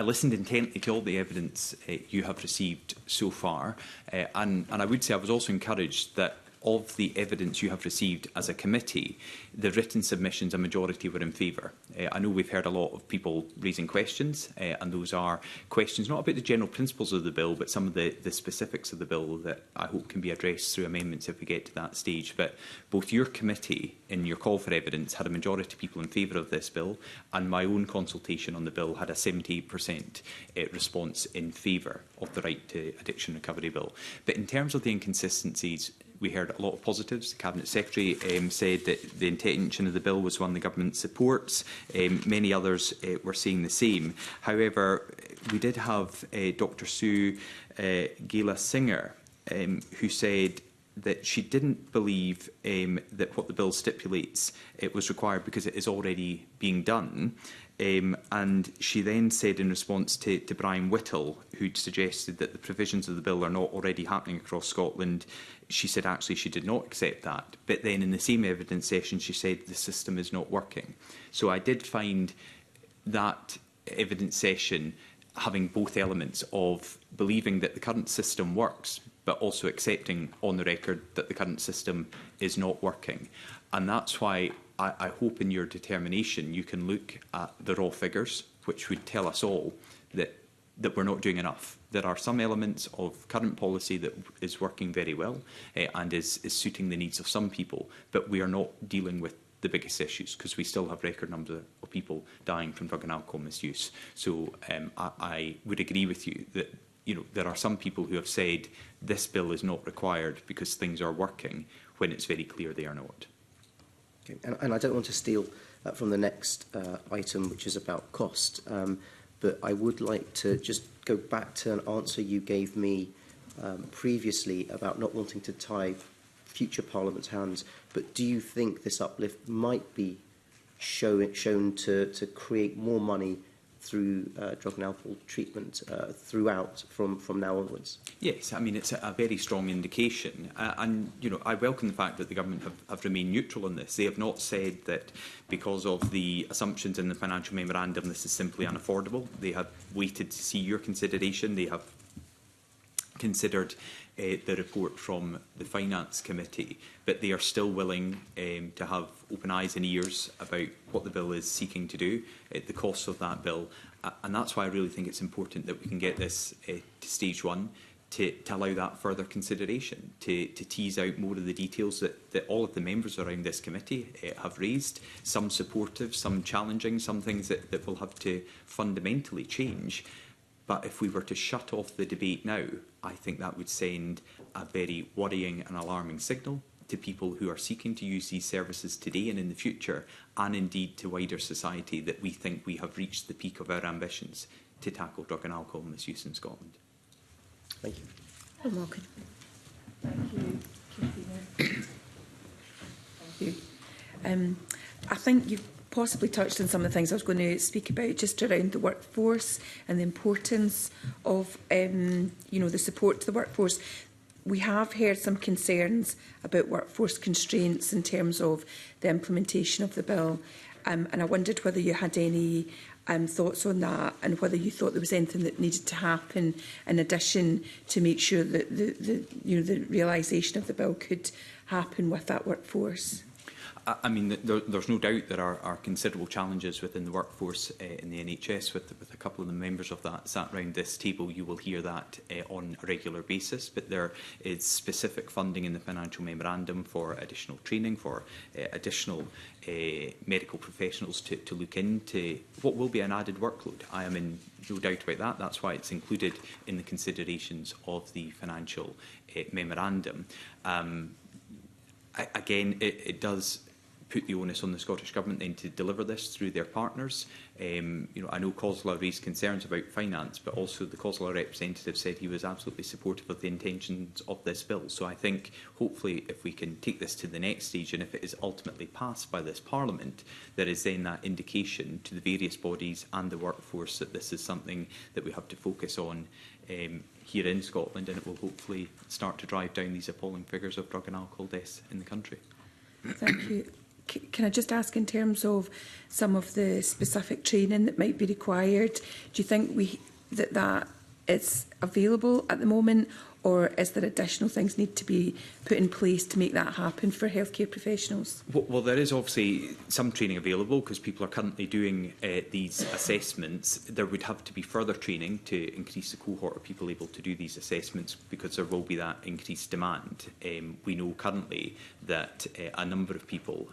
listened intently to all the evidence you have received so far, and I would say I was also encouraged that of the evidence you have received as a committee, the written submissions, a majority were in favour. I know we've heard a lot of people raising questions, and those are questions not about the general principles of the bill, but some of the specifics of the bill that I hope can be addressed through amendments if we get to that stage. But both your committee, in your call for evidence, had a majority of people in favour of this bill, and my own consultation on the bill had a 78% response in favour of the Right to Addiction Recovery Bill. But in terms of the inconsistencies, we heard a lot of positives. The Cabinet Secretary said that the intention of the bill was one the government supports. Many others were saying the same. However, we did have Dr Sue Gela Singer, who said that she didn't believe that what the bill stipulates was required because it is already being done. And she then said in response to Brian Whittle, who'd suggested that the provisions of the bill are not already happening across Scotland, she said actually she did not accept that. But then in the same evidence session, she said the system is not working. So I did find that evidence session having both elements of believing that the current system works, but also accepting on the record that the current system is not working. And that's why I hope in your determination you can look at the raw figures, which would tell us all that we're not doing enough. There are some elements of current policy that is working very well and is suiting the needs of some people, but we are not dealing with the biggest issues because we still have record numbers of people dying from drug and alcohol misuse. So I would agree with you that there are some people who have said this bill is not required because things are working when it's very clear they are not. Okay. And I don't want to steal from the next item, which is about cost, but I would like to just go back to an answer you gave me previously about not wanting to tie future Parliament's hands. But do you think this uplift might be shown to create more money through drug and alcohol treatment throughout from now onwards? Yes, I mean, it's a very strong indication. And, I welcome the fact that the government have remained neutral on this. They have not said that because of the assumptions in the financial memorandum, this is simply unaffordable. They have waited to see your consideration. They have considered the report from the Finance Committee, but they are still willing to have open eyes and ears about what the bill is seeking to do, the costs of that bill, and that's why I really think it's important that we can get this to stage one to allow that further consideration, to tease out more of the details that all of the members around this committee have raised, some supportive, some challenging, some things that will have to fundamentally change. But if we were to shut off the debate now, I think that would send a very worrying and alarming signal to people who are seeking to use these services today and in the future, and indeed to wider society, that we think we have reached the peak of our ambitions to tackle drug and alcohol misuse in Scotland. Thank you. Paul Morgan. Thank you, Convener. Thank you. I think you've possibly touched on some of the things I was going to speak about, just around the workforce and the importance of, the support to the workforce. We have heard some concerns about workforce constraints in terms of the implementation of the bill, and I wondered whether you had any thoughts on that, and whether you thought there was anything that needed to happen in addition to make sure that the realisation of the bill could happen with that workforce. I mean, there's no doubt there are considerable challenges within the workforce in the NHS. With a couple of the members of that sat round this table, you will hear that on a regular basis. But there is specific funding in the financial memorandum for additional training, for additional medical professionals to look into what will be an added workload. I am in no doubt about that. That's why it's included in the considerations of the financial memorandum. Again, it does put the onus on the Scottish Government then to deliver this through their partners. I know COSLA raised concerns about finance, but also the COSLA representative said he was absolutely supportive of the intentions of this bill. So I think, hopefully, if we can take this to the next stage, and if it is ultimately passed by this Parliament, there is then that indication to the various bodies and the workforce that this is something that we have to focus on here in Scotland, and it will hopefully start to drive down these appalling figures of drug and alcohol deaths in the country. Thank you. Can I just ask, in terms of some of the specific training that might be required, do you think that is available at the moment, or is there additional things need to be put in place to make that happen for healthcare professionals? Well, there is obviously some training available because people are currently doing these assessments. There would have to be further training to increase the cohort of people able to do these assessments, because there will be that increased demand. We know currently that a number of people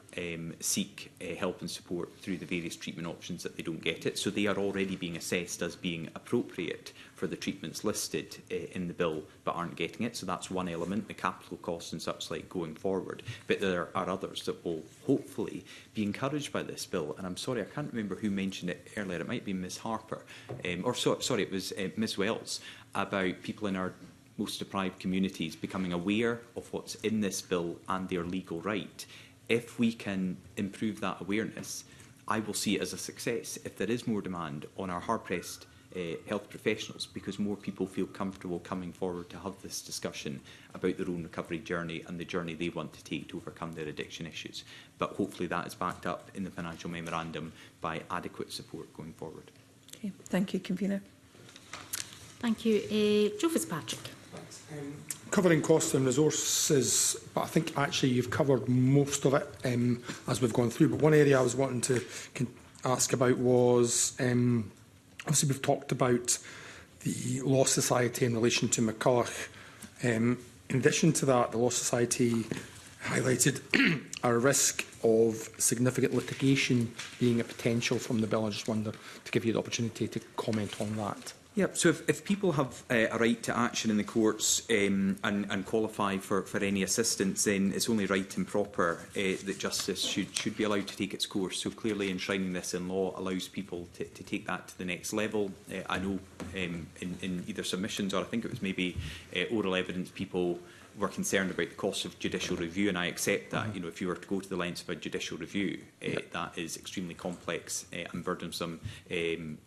seek help and support through the various treatment options that they don't get it. So they are already being assessed as being appropriate for the treatments listed in the bill, but aren't getting it. So that's one element, the capital costs and such like going forward. But there are others that will hopefully be encouraged by this bill. And I'm sorry, I can't remember who mentioned it earlier. It might be Ms Harper, it was Ms Wells, about people in our most deprived communities becoming aware of what's in this bill and their legal right. If we can improve that awareness, I will see it as a success if there is more demand on our hard-pressed health professionals, because more people feel comfortable coming forward to have this discussion about their own recovery journey and the journey they want to take to overcome their addiction issues. But hopefully that is backed up in the financial memorandum by adequate support going forward. Okay. Thank you, Convener. Thank you. Joe Fitzpatrick. Covering costs and resources, but I think actually you've covered most of it as we've gone through. But one area I was wanting to ask about was, obviously we've talked about the Law Society in relation to McCulloch. In addition to that, the Law Society highlighted a risk of significant litigation being a potential from the bill. I just wonder to give you the opportunity to comment on that. Yep. So if people have a right to action in the courts and qualify for any assistance, then it's only right and proper that justice should be allowed to take its course. So clearly enshrining this in law allows people to take that to the next level. I know in either submissions, or I think it was maybe oral evidence, people were concerned about the cost of judicial review, and I accept that. You know, if you were to go to the lengths of a judicial review, that is extremely complex and burdensome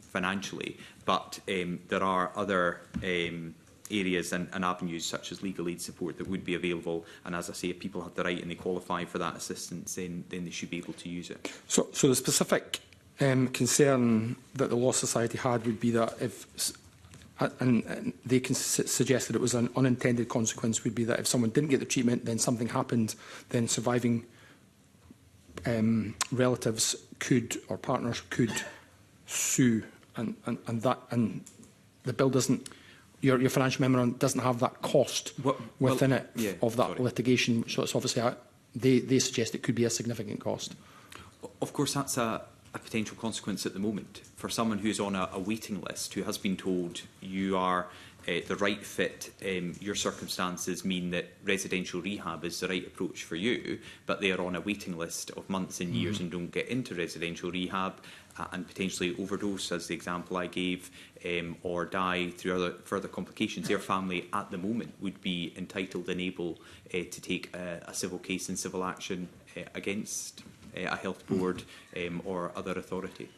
financially. But there are other areas and avenues such as legal aid support that would be available, and as I say, if people have the right and they qualify for that assistance, then they should be able to use it. So the specific concern that the Law Society had would be that if and they suggested it was an unintended consequence would be that if someone didn't get the treatment, then something happened, then surviving relatives could, or partners could, sue, and the bill doesn't. Your financial memorandum doesn't have that cost within it of that litigation. So it's obviously they suggest it could be a significant cost. Of course, that's a potential consequence at the moment for someone who's on a waiting list, who has been told you are the right fit, your circumstances mean that residential rehab is the right approach for you, but they are on a waiting list of months and years and don't get into residential rehab and potentially overdose, as the example I gave, or die through other further complications. Their family at the moment would be entitled and able to take a civil case and civil action against a health board or other authority.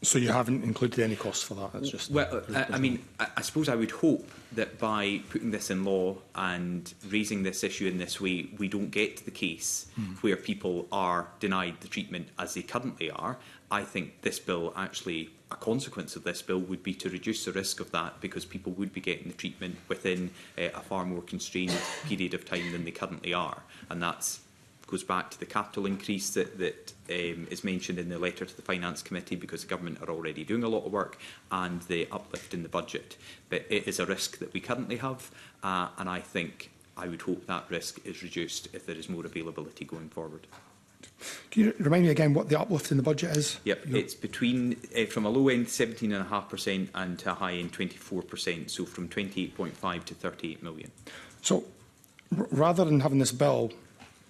So you haven't included any costs for that? It's just I mean, I suppose I would hope that by putting this in law and raising this issue in this way, we don't get to the case where people are denied the treatment as they currently are. I think this bill, actually, a consequence of this bill would be to reduce the risk of that, because people would be getting the treatment within a far more constrained period of time than they currently are. And that's goes back to the capital increase that is mentioned in the letter to the Finance Committee, because the government are already doing a lot of work, and the uplift in the budget. But it is a risk that we currently have, and I think I would hope that risk is reduced if there is more availability going forward. Can you remind me again what the uplift in the budget is? Yep, it's between, from a low end 17.5% and to a high end 24%, so from 28.5 to 38 million. So rather than having this bill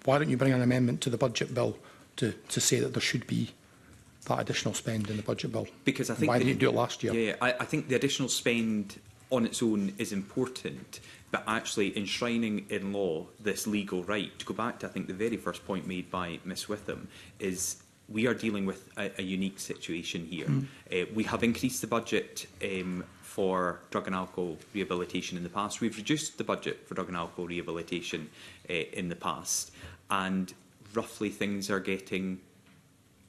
why don't you bring an amendment to the budget bill to say that there should be that additional spend in the budget bill? Because I think why didn't you do it last year? Yeah, I think the additional spend on its own is important, but actually enshrining in law this legal right, to go back to I think the very first point made by Ms Witham, is we are dealing with a unique situation here. We have increased the budget for drug and alcohol rehabilitation in the past. We've reduced the budget for drug and alcohol rehabilitation in the past, and roughly things are getting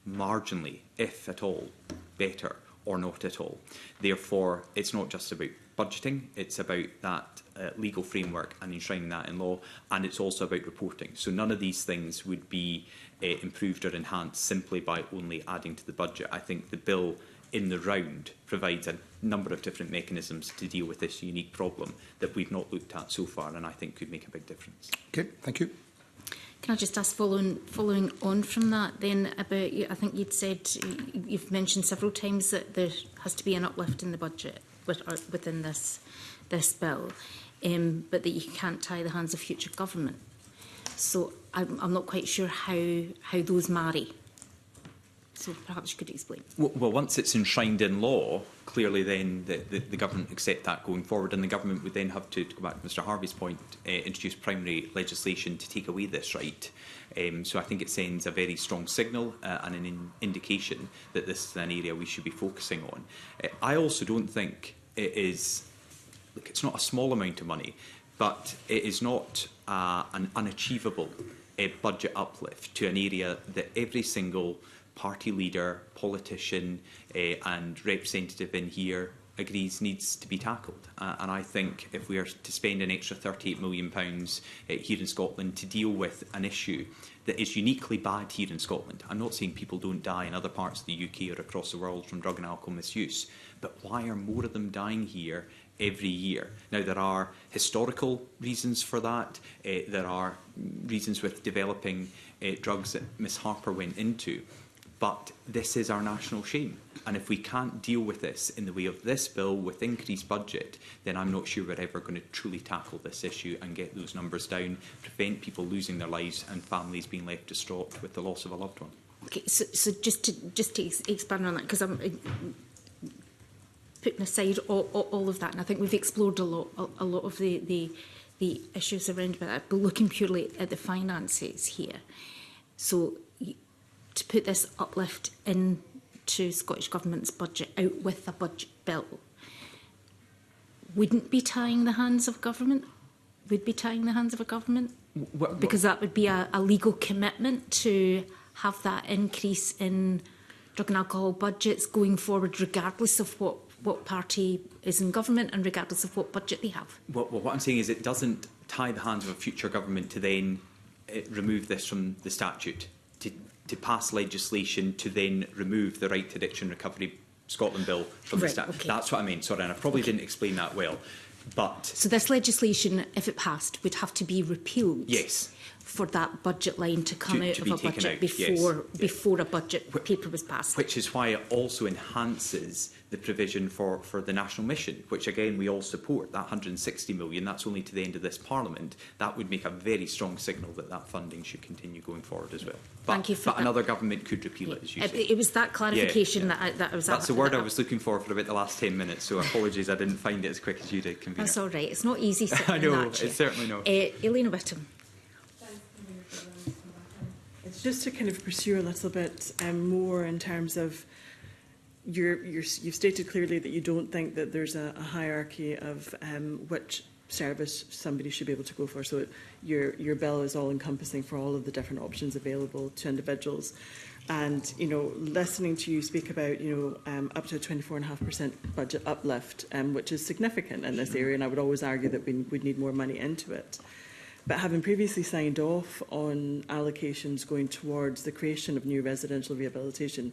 marginally, if at all, better or not at all. Therefore, it's not just about budgeting, it's about that legal framework and enshrining that in law, and it's also about reporting. So none of these things would be improved or enhanced simply by only adding to the budget. I think the bill in the round provides a number of different mechanisms to deal with this unique problem that we've not looked at so far, and I think could make a big difference. Okay, thank you. Can I just ask, following on from that then, about, I think you'd said, you've mentioned several times that there has to be an uplift in the budget within this bill, but that you can't tie the hands of future government. So I'm not quite sure how those marry. So perhaps you could explain. Well, once it's enshrined in law, clearly then the government accept that going forward, and the government would then have to go back to Mr Harvey's point, introduce primary legislation to take away this right. So I think it sends a very strong signal and an indication that this is an area we should be focusing on. I also don't think it is, look, it's not a small amount of money, but it is not an unachievable budget uplift to an area that every single party leader, politician and representative in here agrees needs to be tackled. And I think if we are to spend an extra £38 million here in Scotland to deal with an issue that is uniquely bad here in Scotland, I'm not saying people don't die in other parts of the UK or across the world from drug and alcohol misuse, but why are more of them dying here every year? Now, there are historical reasons for that. There are reasons with developing drugs that Ms Harper went into. But this is our national shame. And if we can't deal with this in the way of this bill with increased budget, then I'm not sure we're ever going to truly tackle this issue and get those numbers down, prevent people losing their lives and families being left distraught with the loss of a loved one. Okay, so just to expand on that, because I'm putting aside all of that, and I think we've explored a lot of the issues around that, but looking purely at the finances here. So to put this uplift into Scottish Government's budget out with a budget bill wouldn't be tying the hands of government? Would be tying the hands of a government? Because that would be a legal commitment to have that increase in drug and alcohol budgets going forward, regardless of what party is in government and regardless of what budget they have. Well, what I'm saying is it doesn't tie the hands of a future government to then remove this from the statute, to pass legislation to then remove the Right to Addiction Recovery Scotland Bill from the statute. Okay. That's what I mean, sorry, and I probably didn't explain that well. But so this legislation, if it passed, would have to be repealed? Yes. For that budget line to come out of a budget before a budget paper was passed. Which is why it also enhances the provision for the national mission, which again we all support. That 160 million, that's only to the end of this Parliament. That would make a very strong signal that that funding should continue going forward as well. But, Thank you for that. Another government could repeal it, as you say. It was that clarification that I was. That's the word I was looking for about the last 10 minutes. So apologies, I didn't find it as quick as you did, Convener. That's all right. It's not easy. I know, it's certainly not. Elena Whittam. It's just to kind of pursue a little bit more in terms of you've stated clearly that you don't think that there's a hierarchy of which service somebody should be able to go for. So your bill is all encompassing for all of the different options available to individuals. And, you know, listening to you speak about, you know, up to a 24.5% budget uplift, which is significant in this area, and I would always argue that we'd need more money into it. But having previously signed off on allocations going towards the creation of new residential rehabilitation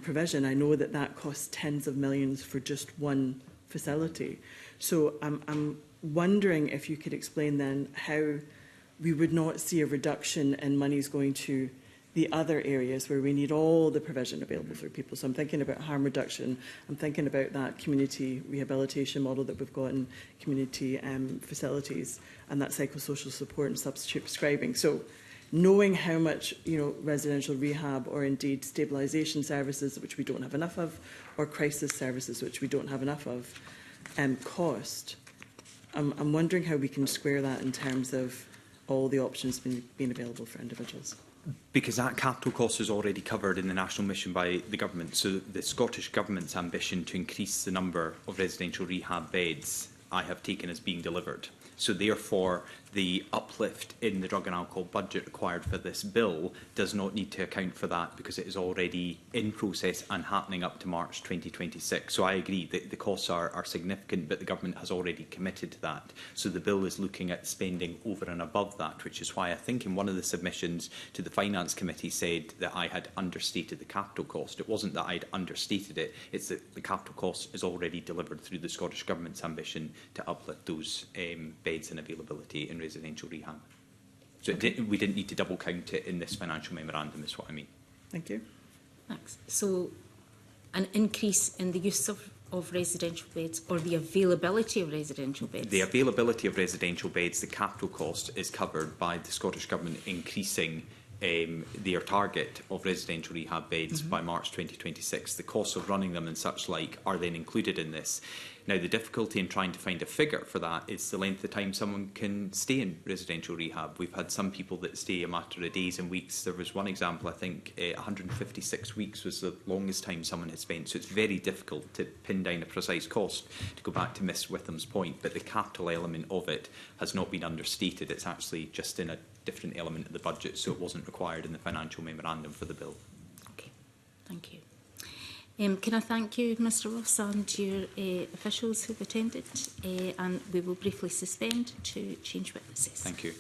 provision, I know that that costs tens of millions for just one facility. So I'm wondering if you could explain then how we would not see a reduction in monies going to the other areas where we need all the provision available for people. So I'm thinking about harm reduction, I'm thinking about that community rehabilitation model that we've got in community facilities, and that psychosocial support and substitute prescribing. So knowing how much residential rehab or indeed stabilisation services, which we don't have enough of, or crisis services, which we don't have enough of, cost. I'm wondering how we can square that in terms of all the options being available for individuals. Because that capital cost is already covered in the national mission by the government. So the Scottish Government's ambition to increase the number of residential rehab beds I have taken as being delivered. So therefore, the uplift in the drug and alcohol budget required for this bill does not need to account for that, because it is already in process and happening up to March 2026. So I agree that the costs are significant, but the government has already committed to that. So the bill is looking at spending over and above that, which is why I think in one of the submissions to the Finance Committee said that I had understated the capital cost. It wasn't that I'd understated it, it's that the capital cost is already delivered through the Scottish Government's ambition to uplift those beds and availability in residential rehab. So we didn't need to double count it in this financial memorandum, is what I mean. Thank you. Thanks. So an increase in the use of residential beds, or the availability of residential beds? The availability of residential beds, the capital cost is covered by the Scottish Government increasing their target of residential rehab beds by March 2026. The costs of running them and such like are then included in this. Now, the difficulty in trying to find a figure for that is the length of time someone can stay in residential rehab. We've had some people that stay a matter of days and weeks. There was one example, I think 156 weeks was the longest time someone had spent. So it's very difficult to pin down a precise cost, to go back to Ms Witham's point. But the capital element of it has not been understated. It's actually just in a different element of the budget, so it wasn't required in the financial memorandum for the bill. Okay, thank you. Can I thank you, Mr Ross, and your officials who have attended, and we will briefly suspend to change witnesses. Thank you.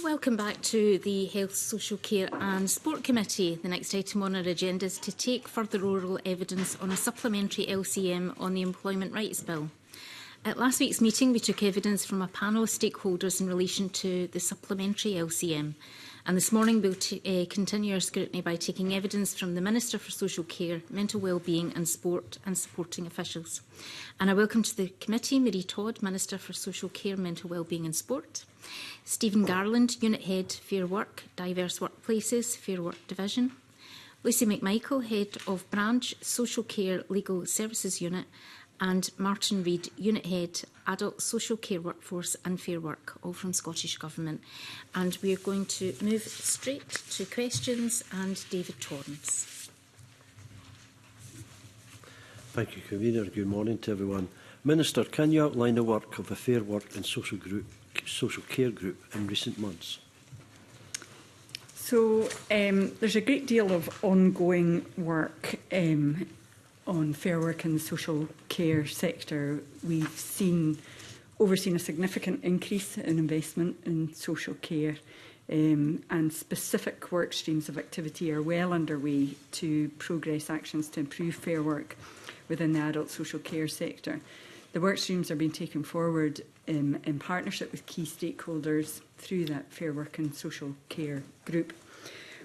Welcome back to the Health, Social Care and Sport Committee. The next item on our agenda is to take further oral evidence on a supplementary LCM on the Employment Rights Bill. At last week's meeting, we took evidence from a panel of stakeholders in relation to the supplementary LCM. And this morning we'll continue our scrutiny by taking evidence from the Minister for Social Care, Mental Wellbeing and Sport and supporting officials. And I welcome to the committee Marie Todd, Minister for Social Care, Mental Wellbeing and Sport, Stephen Garland, Unit Head, Fair Work, Diverse Workplaces, Fair Work Division, Lucy McMichael, Head of Branch, Social Care Legal Services Unit, and Martin Reid, Unit Head, Adult Social Care Workforce and Fair Work, all from Scottish Government. And we are going to move straight to questions, and David Torrance. Thank you, Convener. Good morning to everyone. Minister, can you outline the work of the Fair Work and Social Care Group in recent months? So there's a great deal of ongoing work on fair work in the social care sector. We've overseen a significant increase in investment in social care, and specific work streams of activity are well underway to progress actions to improve fair work within the adult social care sector. The work streams are being taken forward in partnership with key stakeholders through that Fair Work and Social Care Group.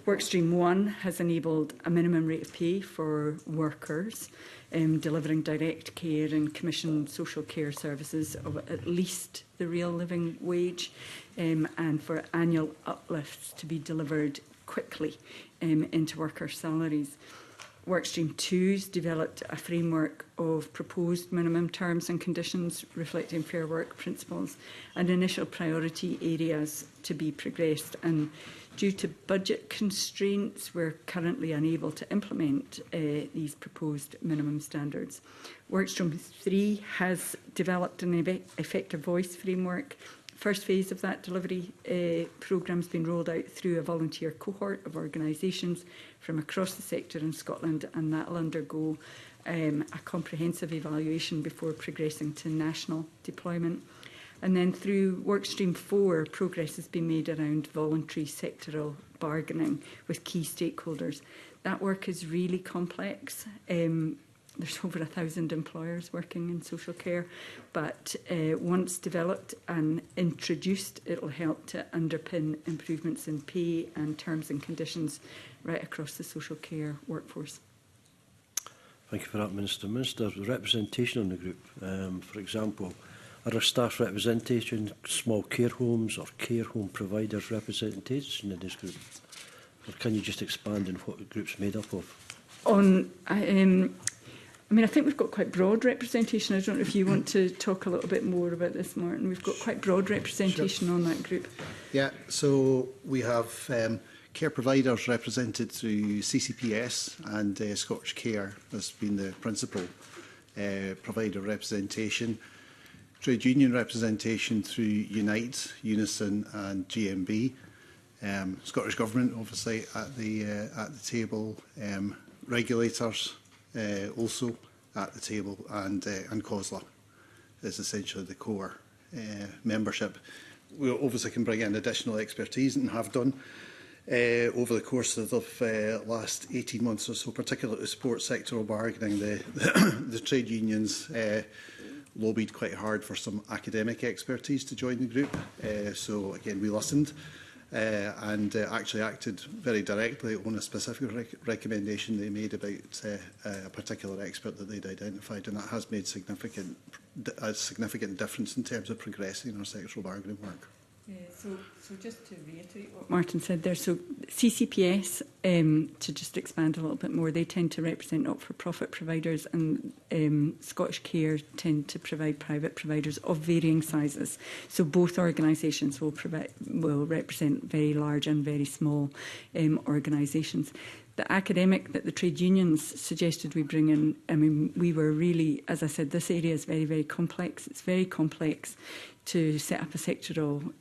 Workstream 1 has enabled a minimum rate of pay for workers delivering direct care and commissioned social care services of at least the real living wage, and for annual uplifts to be delivered quickly into worker salaries. Workstream 2 has developed a framework of proposed minimum terms and conditions reflecting fair work principles and initial priority areas to be progressed. And due to budget constraints, we're currently unable to implement these proposed minimum standards. Workstream 3 has developed an effective voice framework. First phase of that delivery programme has been rolled out through a volunteer cohort of organisations from across the sector in Scotland, and that will undergo a comprehensive evaluation before progressing to national deployment. And then through Workstream 4, progress has been made around voluntary sectoral bargaining with key stakeholders. That work is really complex. There's over 1,000 employers working in social care, but once developed and introduced, it will help to underpin improvements in pay and terms and conditions right across the social care workforce. Thank you for that, Minister. Minister, representation on the group, for example, are there staff representation, small care homes or care home providers representation in this group? Or can you just expand on what the group's made up of? I think we've got quite broad representation. I don't know if you want to talk a little bit more about this, Martin. We've got quite broad representation on that group. Yeah, so we have care providers represented through CCPS, and Scottish Care has been the principal provider representation. Trade union representation through Unite, Unison and GMB. Scottish Government obviously at the table. Regulators also at the table, and COSLA is essentially the core membership. We obviously can bring in additional expertise and have done over the course of the last 18 months or so, particularly the sports sectoral bargaining. The trade unions lobbied quite hard for some academic expertise to join the group. So again, we listened and actually acted very directly on a specific recommendation they made about a particular expert that they'd identified, and that has made a significant difference in terms of progressing our sectoral bargaining work. Yeah, so just to reiterate what Martin said there, so CCPS, to just expand a little bit more, they tend to represent not-for-profit providers, and Scottish Care tend to provide private providers of varying sizes. So both organisations will represent very large and very small organisations. The academic that the trade unions suggested we bring in, we were really, as I said, this area is very, very complex. It's very complex to set up a sectoral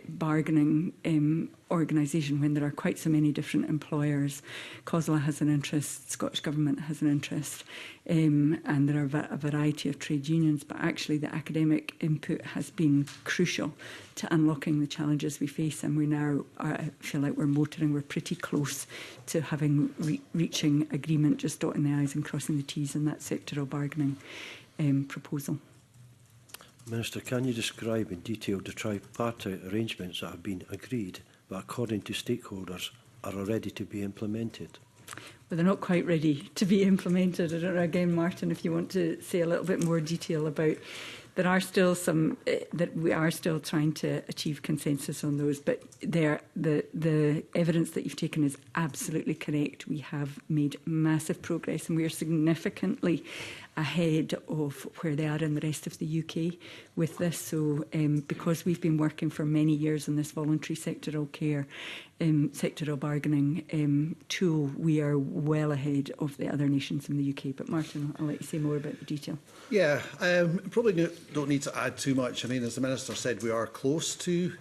bargaining organisation when there are quite so many different employers. COSLA has an interest, Scottish Government has an interest, and there are a variety of trade unions, but actually the academic input has been crucial to unlocking the challenges we face, and we now feel like we're motoring, we're pretty close to reaching agreement, just dotting the I's and crossing the T's in that sectoral bargaining proposal. Minister, can you describe in detail the tripartite arrangements that have been agreed, but according to stakeholders are ready to be implemented? Well, they're not quite ready to be implemented. I don't know, again, Martin, if you want to say a little bit more detail about. There are still some that we are still trying to achieve consensus on those, but the evidence that you've taken is absolutely correct. We have made massive progress, and we are significantly ahead of where they are in the rest of the UK with this. So because we've been working for many years on this voluntary sectoral care, sectoral bargaining tool, we are well ahead of the other nations in the UK. But Martin, I'll let you say more about the detail. Yeah, probably don't need to add too much. I mean, as the Minister said, we are close to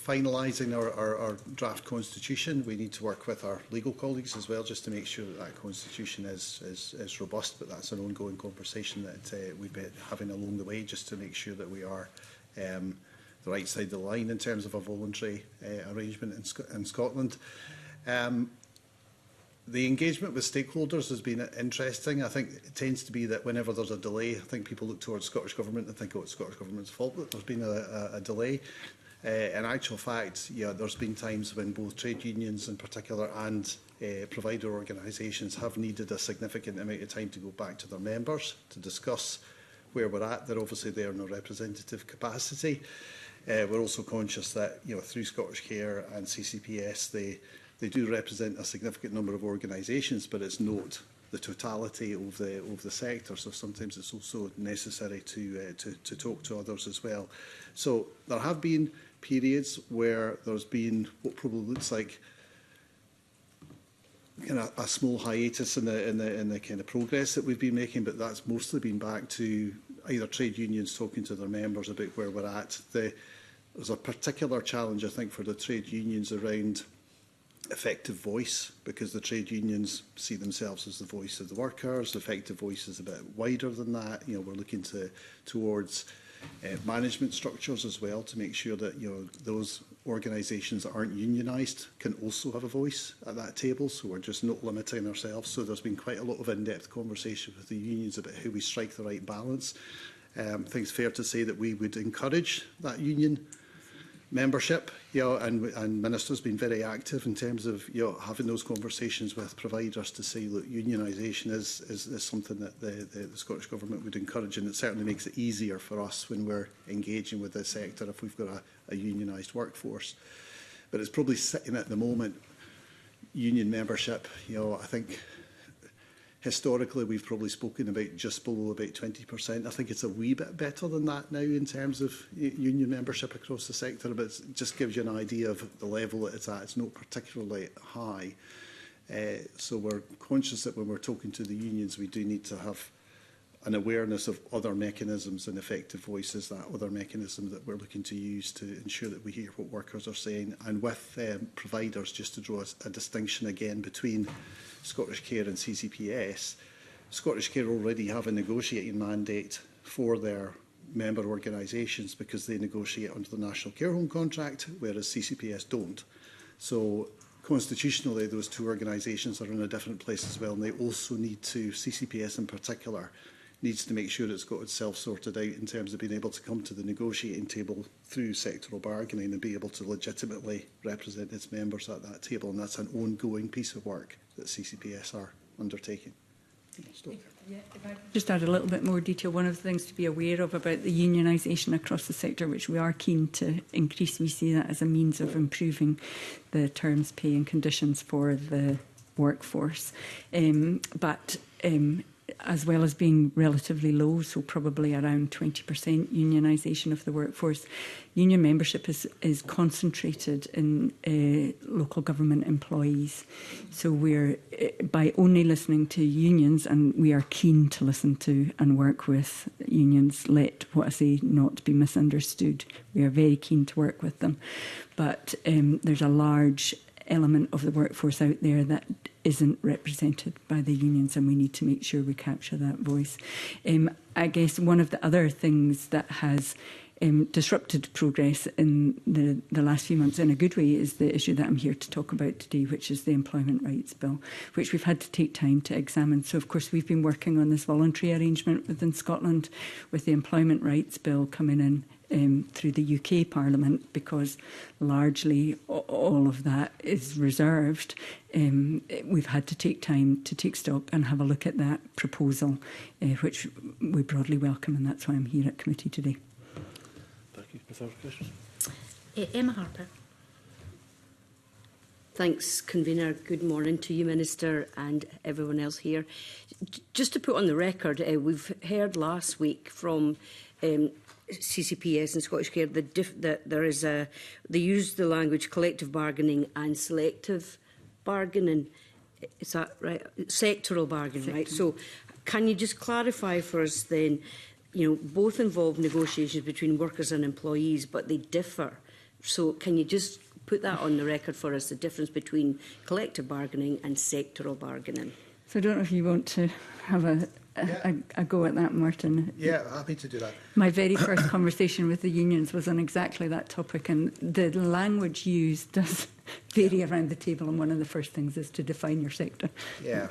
finalising our draft constitution. We need to work with our legal colleagues as well, just to make sure that that constitution is robust. But that's an ongoing conversation that we've been having along the way, just to make sure that we are the right side of the line in terms of a voluntary arrangement in Scotland. The engagement with stakeholders has been interesting. I think it tends to be that whenever there's a delay, I think people look towards Scottish Government and think, oh, it's Scottish Government's fault that there's been a delay. In actual fact, yeah, there's been times when both trade unions in particular and provider organisations have needed a significant amount of time to go back to their members to discuss where we're at. They're obviously there in a representative capacity. We're also conscious that, you know, through Scottish Care and CCPS, they do represent a significant number of organisations, but it's not the totality of the sector. So sometimes it's also necessary to talk to others as well. So there have been periods where there's been what probably looks like kind of a small hiatus in the kind of progress that we've been making, but that's mostly been back to either trade unions talking to their members about where we're at. There's a particular challenge, I think, for the trade unions around effective voice, because the trade unions see themselves as the voice of the workers. Effective voice is a bit wider than that. You know, we're looking towards management structures as well to make sure that, you know, those organisations that aren't unionised can also have a voice at that table. So we're just not limiting ourselves. So there's been quite a lot of in-depth conversation with the unions about how we strike the right balance. I think it's fair to say that we would encourage that union membership, you know, and Minister's been very active in terms of, you know, having those conversations with providers to say, look, unionisation is something that the Scottish Government would encourage, and it certainly makes it easier for us when we're engaging with the sector if we've got a unionised workforce. But it's probably sitting at the moment, union membership, you know, I think historically we've probably spoken about just below about 20%. I think it's a wee bit better than that now in terms of union membership across the sector, but it just gives you an idea of the level that it's at. It's not particularly high. So we're conscious that when we're talking to the unions, we do need to have an awareness of other mechanisms, and effective voice is that other mechanism that we're looking to use to ensure that we hear what workers are saying. And with providers, just to draw a distinction again between Scottish Care and CCPS, Scottish Care already have a negotiating mandate for their member organisations because they negotiate under the National Care Home Contract, whereas CCPS don't. So constitutionally, those two organisations are in a different place as well, and they also need to, CCPS in particular, needs to make sure it's got itself sorted out in terms of being able to come to the negotiating table through sectoral bargaining and be able to legitimately represent its members at that table. And that's an ongoing piece of work that CCPS are undertaking. Just add a little bit more detail. One of the things to be aware of about the unionisation across the sector, which we are keen to increase, we see that as a means of improving the terms, pay and conditions for the workforce. as well as being relatively low, so probably around 20% unionisation of the workforce, union membership is concentrated in local government employees. So we're, by only listening to unions, and we are keen to listen to and work with unions, let what I say not be misunderstood. We are very keen to work with them. But there's a large element of the workforce out there that isn't represented by the unions, and we need to make sure we capture that voice. I guess one of the other things that has disrupted progress in the last few months in a good way is the issue that I'm here to talk about today, which is the Employment Rights Bill, which we've had to take time to examine. So, of course, we've been working on this voluntary arrangement within Scotland with the Employment Rights Bill coming in through the UK Parliament, because largely all of that is reserved. We've had to take time to take stock and have a look at that proposal, which we broadly welcome, and that's why I'm here at committee today. Thank you. Further questions? Emma Harper. Thanks, Convener. Good morning to you, Minister, and everyone else here. Just to put on the record, we've heard last week from CCPS and Scottish Care that there is they use the language collective bargaining and selective bargaining. Is that right? Sectoral bargaining, right? So can you just clarify for us then, you know, both involve negotiations between workers and employees, but they differ. So can you just put that on the record for us, the difference between collective bargaining and sectoral bargaining? So I don't know if you want to have a go at that, Martin. Yeah, happy to do that. My very first conversation with the unions was on exactly that topic, and the language used does vary around the table, and one of the first things is to define your sector. Yeah.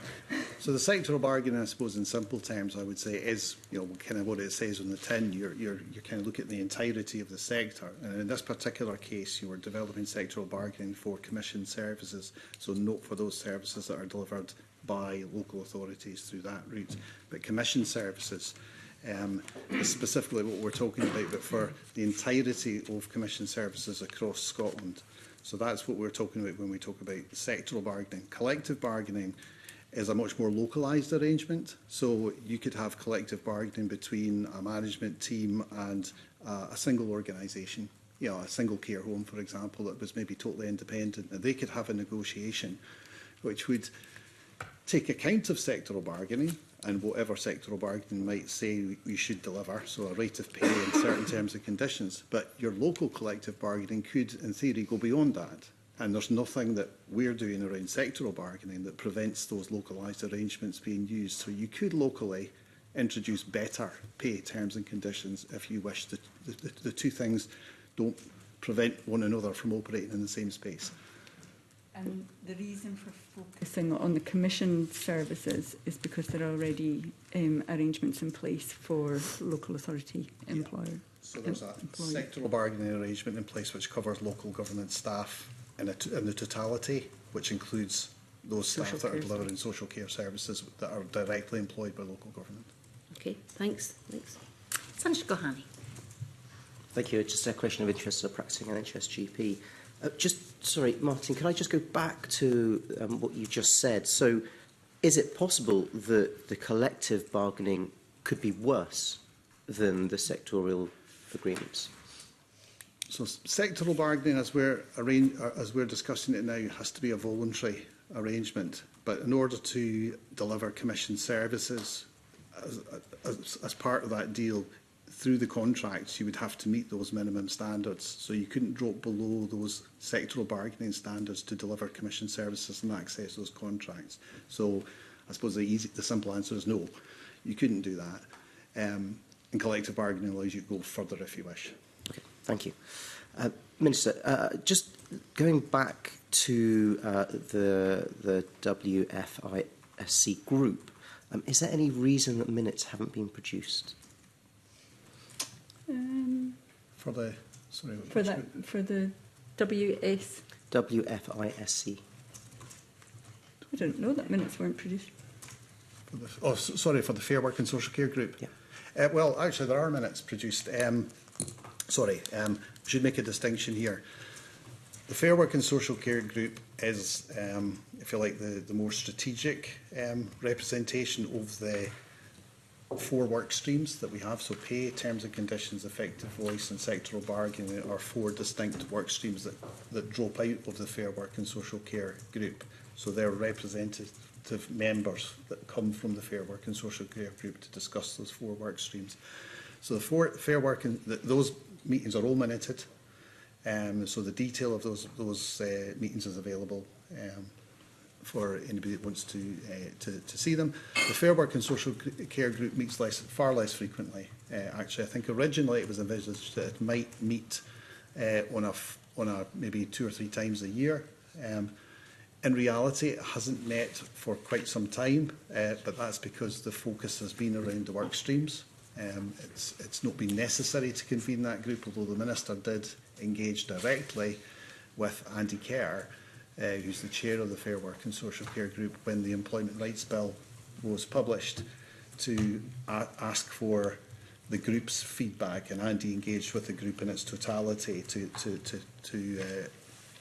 So the sectoral bargaining, I suppose, in simple terms, I would say, is, you know, kind of what it says on the tin. You're kind of looking at the entirety of the sector, and in this particular case, you were developing sectoral bargaining for commissioned services. So note for those services that are delivered by local authorities through that route. But commission services is specifically what we're talking about, but for the entirety of commission services across Scotland. So that's what we're talking about when we talk about sectoral bargaining. Collective bargaining is a much more localised arrangement. So you could have collective bargaining between a management team and a single organisation. You know, a single care home, for example, that was maybe totally independent. And they could have a negotiation which would take account of sectoral bargaining and whatever sectoral bargaining might say we should deliver, so a rate of pay and certain terms and conditions. But your local collective bargaining could, in theory, go beyond that. And there's nothing that we're doing around sectoral bargaining that prevents those localised arrangements being used. So you could locally introduce better pay terms and conditions if you wish. The two things don't prevent one another from operating in the same space. And the reason for focusing on the commission services is because there are already arrangements in place for local authority employers. So there's a sectoral bargaining arrangement in place which covers local government staff in the totality, which includes those staff that are delivering social care services that are directly employed by local government. Okay, thanks. Sanj Gohani. Thank you. Just a question of interest as a practising NHS GP. Sorry, Martin, can I just go back to what you just said? So, is it possible that the collective bargaining could be worse than the sectorial agreements? So, sectoral bargaining, as we're discussing it now, has to be a voluntary arrangement. But in order to deliver commission services as part of that deal, through the contracts, you would have to meet those minimum standards. So you couldn't drop below those sectoral bargaining standards to deliver commission services and access those contracts. So I suppose the simple answer is no. You couldn't do that. And collective bargaining allows you to go further if you wish. Okay, thank you. Minister, just going back to the WFISC group, is there any reason that minutes haven't been produced? For the WFISC. I don't know that minutes weren't produced. For the Fair Work and Social Care Group. Yeah. Well, actually, there are minutes produced. We should make a distinction here. The Fair Work and Social Care Group is, if you like, the more strategic representation of the 4 work streams that we have. So pay, terms and conditions, effective voice and sectoral bargaining are 4 distinct work streams that drop out of the Fair Work and Social Care group. So they're representative members that come from the Fair Work and Social Care group to discuss those 4 work streams. So the Fair Work and those meetings are all minuted. So the detail of those meetings is available for anybody that wants to see them. The Fair Work and Social Care group meets far less frequently. Actually, I think originally it was envisaged that it might meet on a maybe 2 or 3 times a year. In reality, it hasn't met for quite some time, but that's because the focus has been around the work streams. It's not been necessary to convene that group, although the Minister did engage directly with Andy Kerr, who's the chair of the Fair Work and Social Care group, when the Employment Rights Bill was published, to ask for the group's feedback, and Andy engaged with the group in its totality to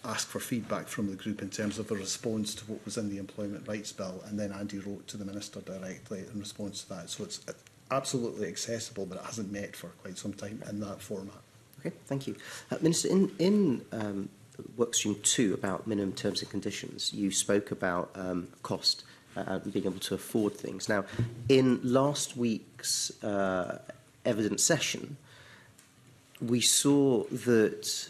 ask for feedback from the group in terms of a response to what was in the Employment Rights Bill, and then Andy wrote to the Minister directly in response to that. So it's absolutely accessible, but it hasn't met for quite some time in that format. Okay, thank you. Minister, in Workstream 2 about minimum terms and conditions, you spoke about cost and being able to afford things. Now, in last week's evidence session, we saw that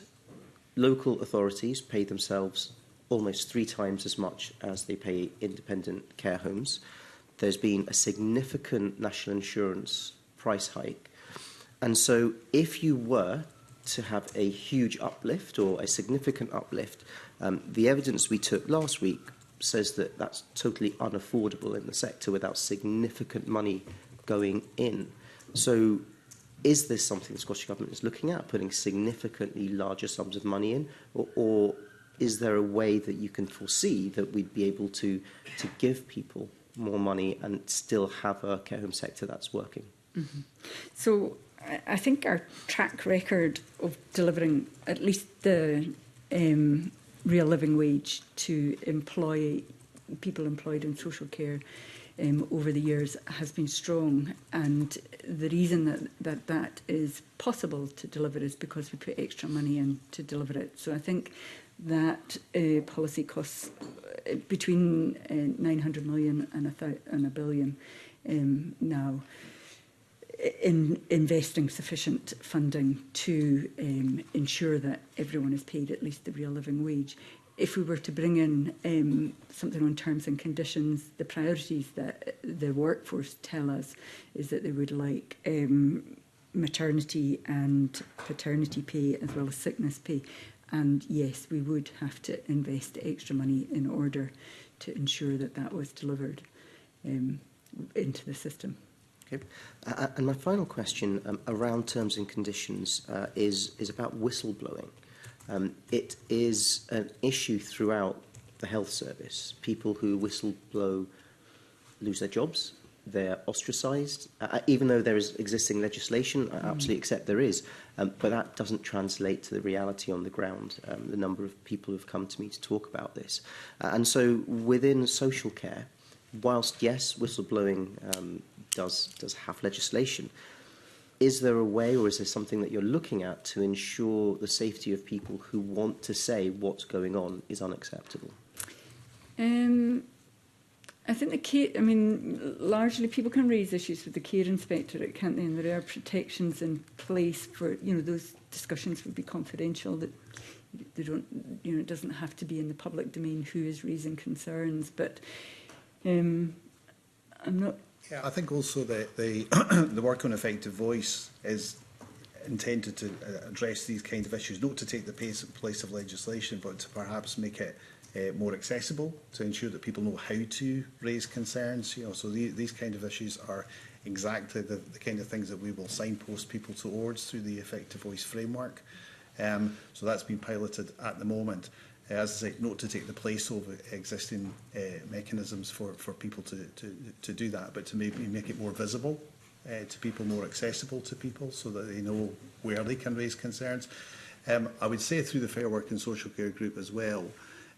local authorities pay themselves almost 3 times as much as they pay independent care homes. There's been a significant national insurance price hike. And so if you were to have a huge uplift or a significant uplift, the evidence we took last week says that that's totally unaffordable in the sector without significant money going in. So is this something the Scottish Government is looking at, putting significantly larger sums of money in, or is there a way that you can foresee that we'd be able to give people more money and still have a care home sector that's working? Mm-hmm. So I think our track record of delivering at least the real living wage to employ people employed in social care over the years has been strong, and the reason that is possible to deliver is because we put extra money in to deliver it. So I think that policy costs between 900 million and a billion now, in investing sufficient funding to ensure that everyone is paid at least the real living wage. If we were to bring in something on terms and conditions, the priorities that the workforce tell us is that they would like maternity and paternity pay as well as sickness pay. And yes, we would have to invest extra money in order to ensure that that was delivered into the system. Okay. And my final question around terms and conditions is about whistleblowing. It is an issue throughout the health service. People who whistleblow lose their jobs. They're ostracised. Even though there is existing legislation, I absolutely accept there is, but that doesn't translate to the reality on the ground. The number of people who have come to me to talk about this. And so within social care, whilst, yes, whistleblowing does have legislation, is there a way, or is there something that you're looking at to ensure the safety of people who want to say what's going on is unacceptable? I think largely people can raise issues with the care inspectorate, can't they? And there are protections in place for, those discussions would be confidential, that they don't, it doesn't have to be in the public domain who is raising concerns. But I'm not. Yeah, I think also that the work on effective voice is intended to address these kind of issues, not to take the place of legislation, but to perhaps make it more accessible, to ensure that people know how to raise concerns. So these kind of issues are exactly the kind of things that we will signpost people towards through the effective voice framework. So that's been piloted at the moment. As I say, not to take the place of existing mechanisms for people to do that, but to maybe make it more visible to people, more accessible to people, so that they know where they can raise concerns. I would say through the Fair Work and Social Care group as well,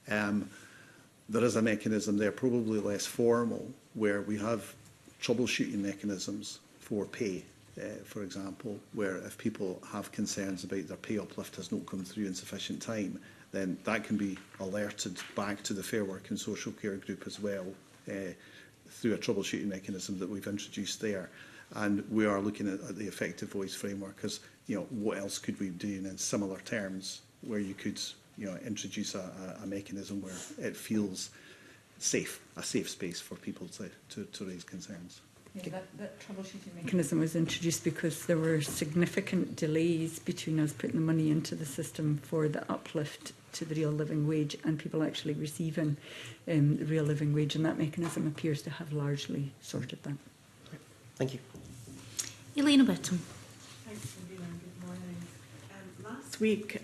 there is a mechanism there, probably less formal, where we have troubleshooting mechanisms for pay, for example, where if people have concerns about their pay uplift has not come through in sufficient time, then that can be alerted back to the Fair Work and Social Care Group as well, through a troubleshooting mechanism that we've introduced there. And we are looking at the effective voice framework as, what else could we do in similar terms where you could, introduce a mechanism where it feels safe, a safe space for people to raise concerns. Yeah, that troubleshooting mechanism was introduced because there were significant delays between us putting the money into the system for the uplift to the real living wage and people actually receiving the real living wage, and that mechanism appears to have largely sorted that. Thank you. Elena Whittam. Thanks, Sabina, and good morning. Last week,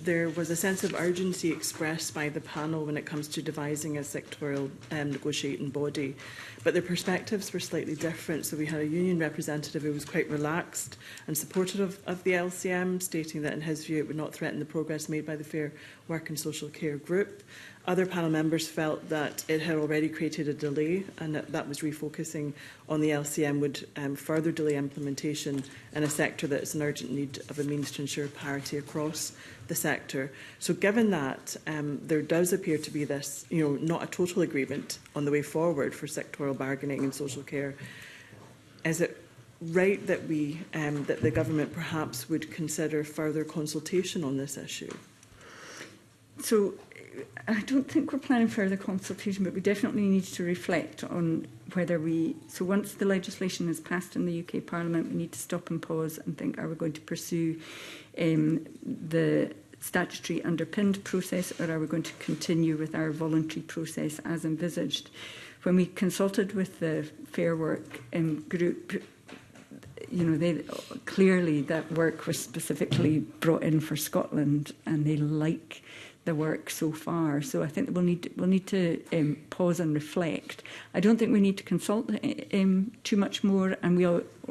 there was a sense of urgency expressed by the panel when it comes to devising a sectoral negotiating body, but the perspectives were slightly different. So we had a union representative who was quite relaxed and supportive of the LCM, stating that in his view it would not threaten the progress made by the Fair Work and Social Care Group. Other panel members felt that it had already created a delay and that was refocusing on the LCM would further delay implementation in a sector that is in urgent need of a means to ensure parity across the sector. So given that, there does appear to be this, not a total agreement on the way forward for sectoral bargaining and social care, is it right that that the government perhaps would consider further consultation on this issue? So I don't think we're planning further consultation, but we definitely need to reflect on whether so once the legislation is passed in the UK Parliament, we need to stop and pause and think, are we going to pursue the statutory underpinned process, or are we going to continue with our voluntary process as envisaged? When we consulted with the Fair Work group, they clearly that work was specifically brought in for Scotland, and they like the work so far. So I think we'll need to pause and reflect. I don't think we need to consult too much more, and we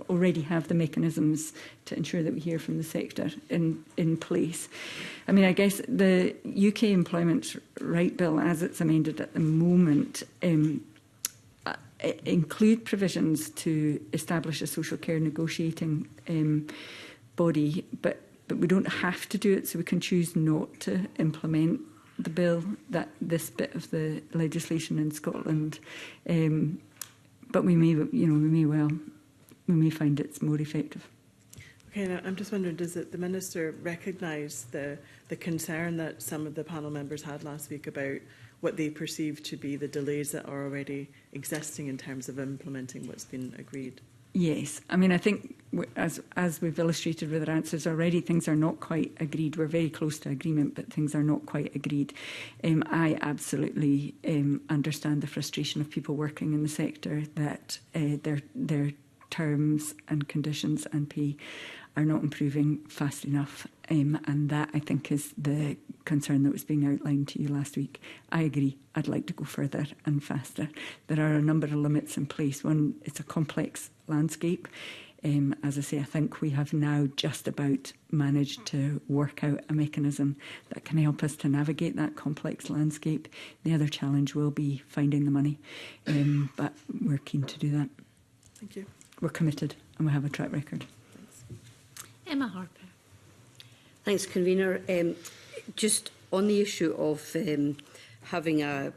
already have the mechanisms to ensure that we hear from the sector in place. I mean, I guess the UK Employment Right Bill, as it's amended at the moment, include provisions to establish a social care negotiating body, but we don't have to do it, so we can choose not to implement the bill, this bit of the legislation in Scotland. But we may find it's more effective. Okay, now I'm just wondering, does the Minister recognise the concern that some of the panel members had last week about what they perceive to be the delays that are already existing in terms of implementing what's been agreed? Yes. I mean, I think as we've illustrated with our answers already, things are not quite agreed. We're very close to agreement, but things are not quite agreed. I absolutely understand the frustration of people working in the sector that their terms and conditions and pay are not improving fast enough. And that, I think, is the concern that was being outlined to you last week. I agree. I'd like to go further and faster. There are a number of limits in place. One, it's a complex landscape. As I say, I think we have now just about managed to work out a mechanism that can help us to navigate that complex landscape. The other challenge will be finding the money, but we're keen to do that. Thank you. We're committed and we have a track record. Thanks. Emma Harper. Thanks, Convener. Just on the issue of having a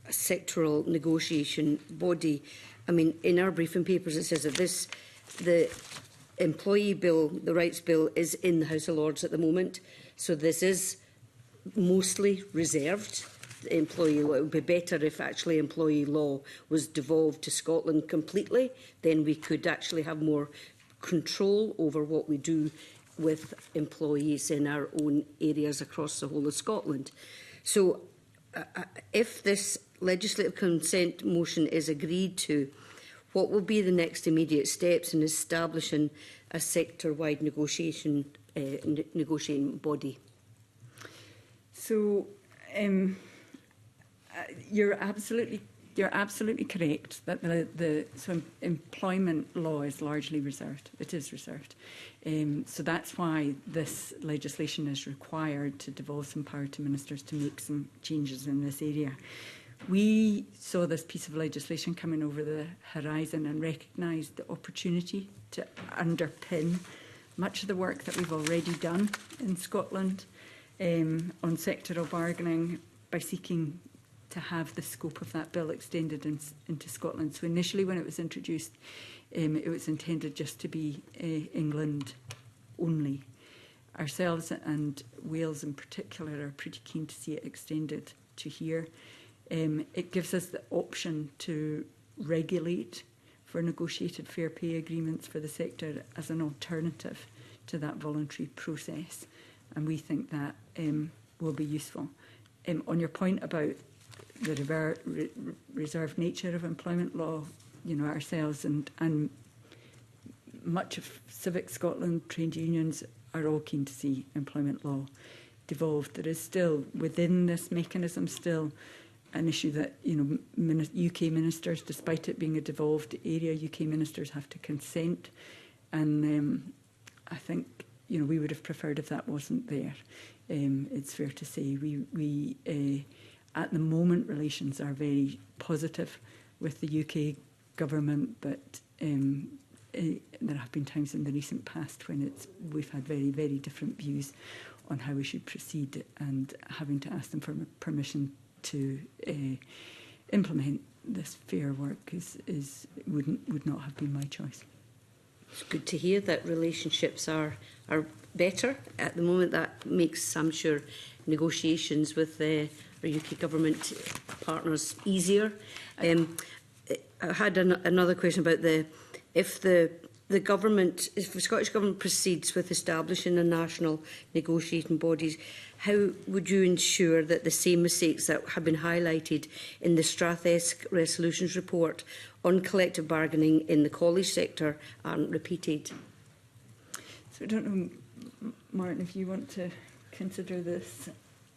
sectoral negotiation body, I mean, in our briefing papers it says that the employee bill, the rights bill, is in the House of Lords at the moment. So this is mostly reserved. Employee law. It would be better if actually employee law was devolved to Scotland completely. Then we could actually have more control over what we do with employees in our own areas across the whole of Scotland. So if this legislative consent motion is agreed to, what will be the next immediate steps in establishing a sector-wide negotiating body? So you're absolutely correct that the employment law is largely reserved. It is reserved. So that's why this legislation is required to devolve some power to ministers to make some changes in this area. We saw this piece of legislation coming over the horizon and recognised the opportunity to underpin much of the work that we've already done in Scotland on sectoral bargaining by seeking to have the scope of that bill extended into Scotland. So initially when it was introduced, it was intended just to be England only. Ourselves and Wales in particular are pretty keen to see it extended to here. It gives us the option to regulate for negotiated fair pay agreements for the sector as an alternative to that voluntary process. And we think that will be useful. On your point about the reserved nature of employment law, you know, ourselves and much of Civic Scotland, trade unions are all keen to see employment law devolved. There is still, within this mechanism, still an issue that, you know, UK ministers, despite it being a devolved area, UK ministers have to consent. And I think, you know, we would have preferred if that wasn't there. It's fair to say we at the moment, relations are very positive with the UK government, but there have been times in the recent past when we've had very, very different views on how we should proceed, and having to ask them for permission to implement this fair work would not have been my choice. It's good to hear that relationships are better at the moment. That makes, I'm sure, negotiations with our UK government partners easier. I had another question about if the Scottish Government proceeds with establishing a national negotiating bodies, how would you ensure that the same mistakes that have been highlighted in the Strathesc Resolutions report on collective bargaining in the college sector aren't repeated? So I don't know, Martin, if you want to consider this.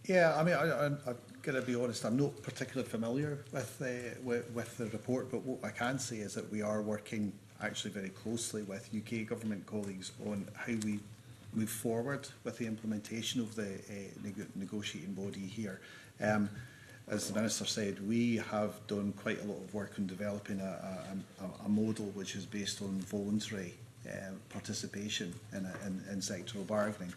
Yeah, I mean, I've got to be honest, I'm not particularly familiar with the report, but what I can say is that we are working actually very closely with UK government colleagues on how we move forward with the implementation of the negotiating body here. As the Minister said, we have done quite a lot of work on developing a model which is based on voluntary participation in sectoral bargaining.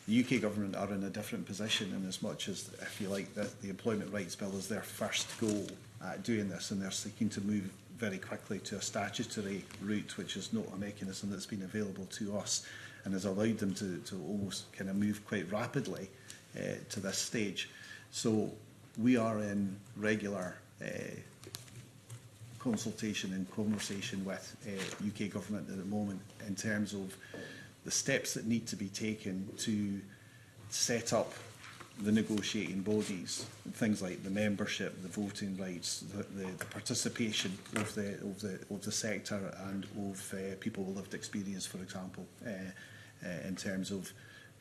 The UK government are in a different position in as much as, if you like, that the Employment Rights Bill is their first goal at doing this, and they're seeking to move very quickly to a statutory route, which is not a mechanism that's been available to us and has allowed them to almost kind of move quite rapidly to this stage. So we are in regular consultation and conversation with UK government at the moment in terms of the steps that need to be taken to set up the negotiating bodies, things like the membership, the voting rights, the participation of the sector and of people with lived experience, for example, in terms of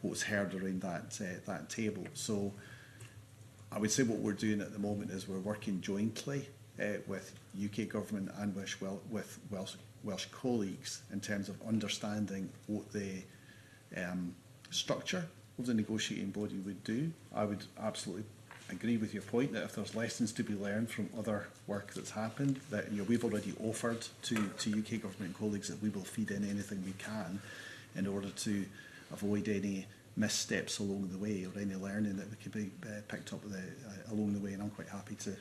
what's heard around that table. So I would say what we're doing at the moment is we're working jointly with UK government and with Welsh colleagues in terms of understanding what the structure of the negotiating body would do. I would absolutely agree with your point that if there's lessons to be learned from other work that's happened, that we've already offered to UK government colleagues that we will feed in anything we can in order to avoid any missteps along the way or any learning that could be picked up along the way. And I'm quite happy to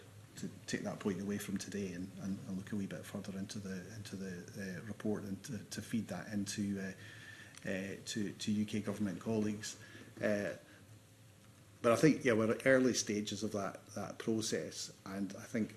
take that point away from today and look a wee bit further into the report and to feed that into to UK government colleagues. But I think, we're at early stages of that process, and I think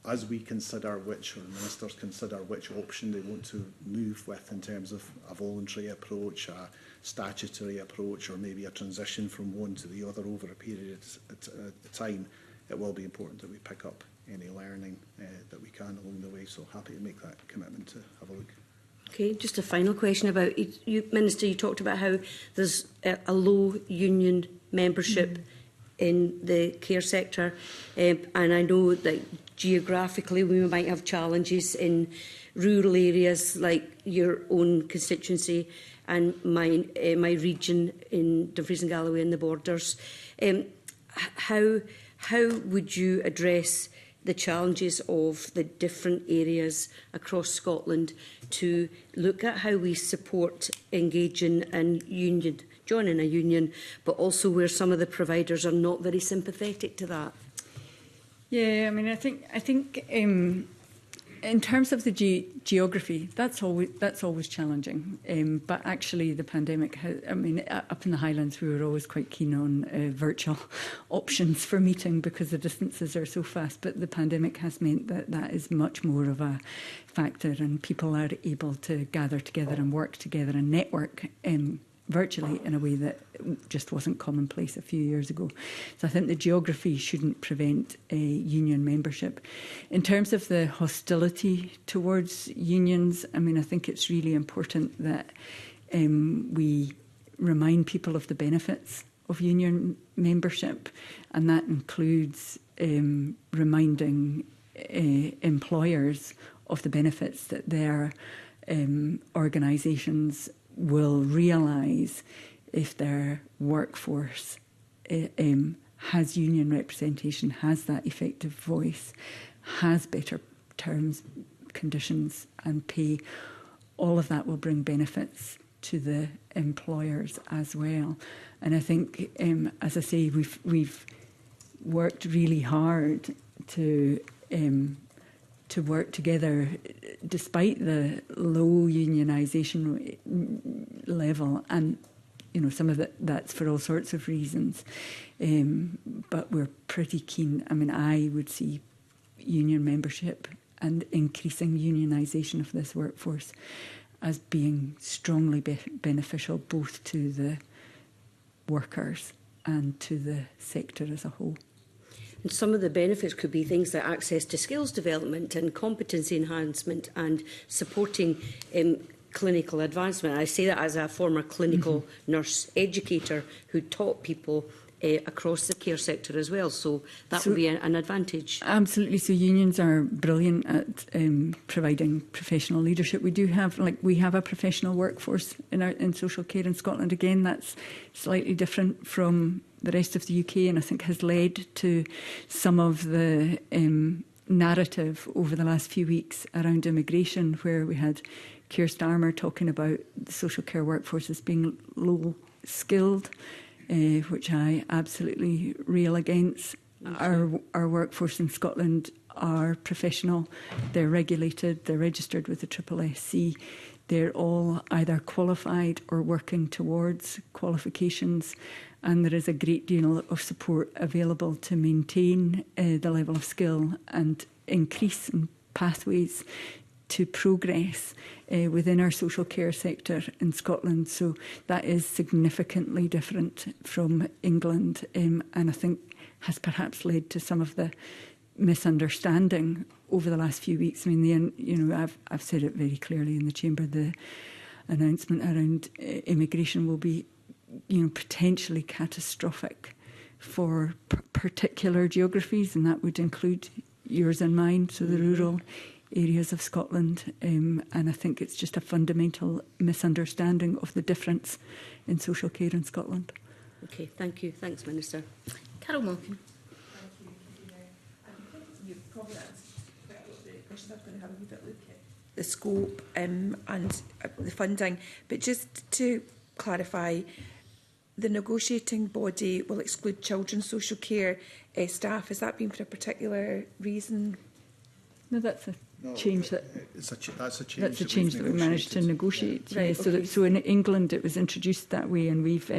as we consider which, or ministers consider which option they want to move with in terms of a voluntary approach, a statutory approach, or maybe a transition from one to the other over a period of time, it will be important that we pick up any learning that we can along the way. So happy to make that commitment to have a look. Okay, just a final question about you, Minister. You talked about how there's a low union membership in the care sector, and I know that geographically we might have challenges in rural areas like your own constituency and my region in Dumfries and Galloway and the borders. how would you address the challenges of the different areas across Scotland to look at how we support engaging and joining a union, but also where some of the providers are not very sympathetic to that? Yeah, I mean, I think in terms of the geography, that's always challenging. But actually, the pandemic has, I mean, up in the Highlands, we were always quite keen on virtual options for meeting because the distances are so fast. But the pandemic has meant that that is much more of a factor, and people are able to gather together and work together and network virtually in a way that just wasn't commonplace a few years ago. So I think the geography shouldn't prevent union membership. In terms of the hostility towards unions, I mean, I think it's really important that we remind people of the benefits of union membership, and that includes reminding employers of the benefits that their organisations will realise if their workforce has union representation, has that effective voice, has better terms, conditions and pay. All of that will bring benefits to the employers as well. And I think, as I say, we've worked really hard to work together despite the low unionisation level, and some of that's for all sorts of reasons, but we're pretty keen. I mean, I would see union membership and increasing unionisation of this workforce as being strongly beneficial both to the workers and to the sector as a whole. And some of the benefits could be things like access to skills development and competency enhancement and supporting clinical advancement. I say that as a former clinical nurse educator who taught people across the care sector as well. So that would be an advantage. Absolutely. So unions are brilliant at providing professional leadership. We have a professional workforce in social care in Scotland. Again, that's slightly different from the rest of the UK, and I think has led to some of the narrative over the last few weeks around immigration, where we had Keir Starmer talking about the social care workforce as being low skilled, which I absolutely rail against. Our workforce in Scotland are professional, they're regulated, they're registered with the SSSC. They're all either qualified or working towards qualifications, and there is a great deal of support available to maintain the level of skill and increase in pathways to progress within our social care sector in Scotland. So that is significantly different from England, and I think has perhaps led to some of the misunderstanding over the last few weeks. I mean, I've said it very clearly in the Chamber. The announcement around immigration will be, potentially catastrophic for particular geographies, and that would include yours and mine, so the rural areas of Scotland. And I think it's just a fundamental misunderstanding of the difference in social care in Scotland. Okay, thank you. Thanks, Minister. Carol Malkin. You've probably answered the question I was going to have a wee bit look at the scope and the funding, but just to clarify, the negotiating body will exclude children's social care staff. Has that been for a particular reason? No, that's a change that that's a change. That's a change that we managed to negotiate. Right, okay. So in England it was introduced that way, and we've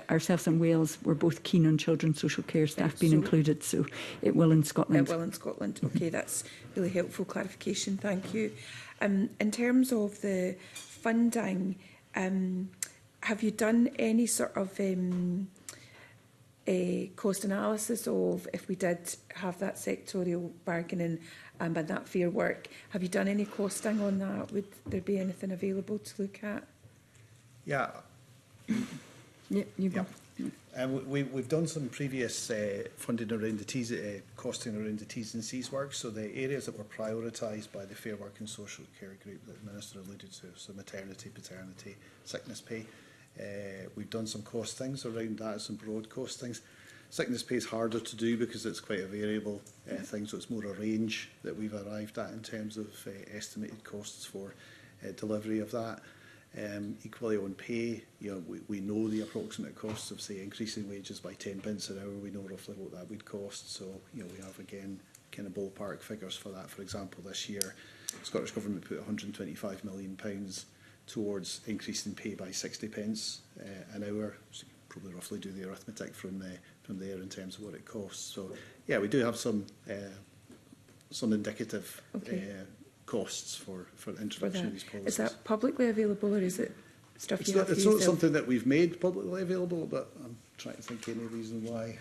ourselves and Wales were both keen on children's social care staff being included. So it will in Scotland. It will in Scotland. Okay, that's really helpful clarification. Thank you. In terms of the funding, have you done any sort of a cost analysis of if we did have that sectorial bargaining and that fair work? Have you done any costing on that? Would there be anything available to look at? Yeah. Yeah, you go. We've done some previous funding around the T's, costing around the T's and C's work. So the areas that were prioritised by the Fair Work and Social Care group that the Minister alluded to, so maternity, paternity, sickness pay, we've done some costings around that, some broad costings. Sickness pay is harder to do because it's quite a variable thing, so it's more a range that we've arrived at in terms of estimated costs for delivery of that. Equally on pay, we know the approximate costs of, say, increasing wages by 10 pence an hour. We know roughly what that would cost. So, we have, again, kind of ballpark figures for that. For example, this year, the Scottish Government put £125 million towards increasing pay by 60 pence an hour. So you can probably roughly do the arithmetic from there in terms of what it costs. So, yeah, we do have some indicative costs for the introduction of these policies. Is that publicly available, or is it stuff it's you not, have It's to not use something that we've made publicly available, but I'm trying to think of any reason why.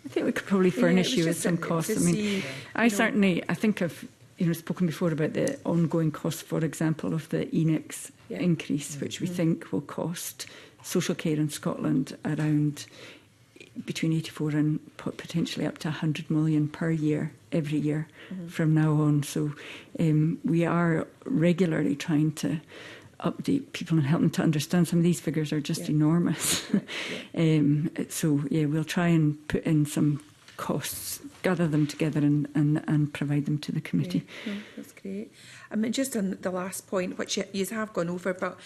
I think we could probably furnish you with some costs. I mean, I think I've spoken before about the ongoing cost, for example, of the ENIX increase, which we think will cost social care in Scotland around between 84 and potentially up to 100 million per year, every year from now on. So we are regularly trying to update people and help them to understand some of these figures are just enormous. So, we'll try and put in some costs, gather them together and provide them to the committee. Yeah, that's great. I mean, just on the last point, which you have gone over, but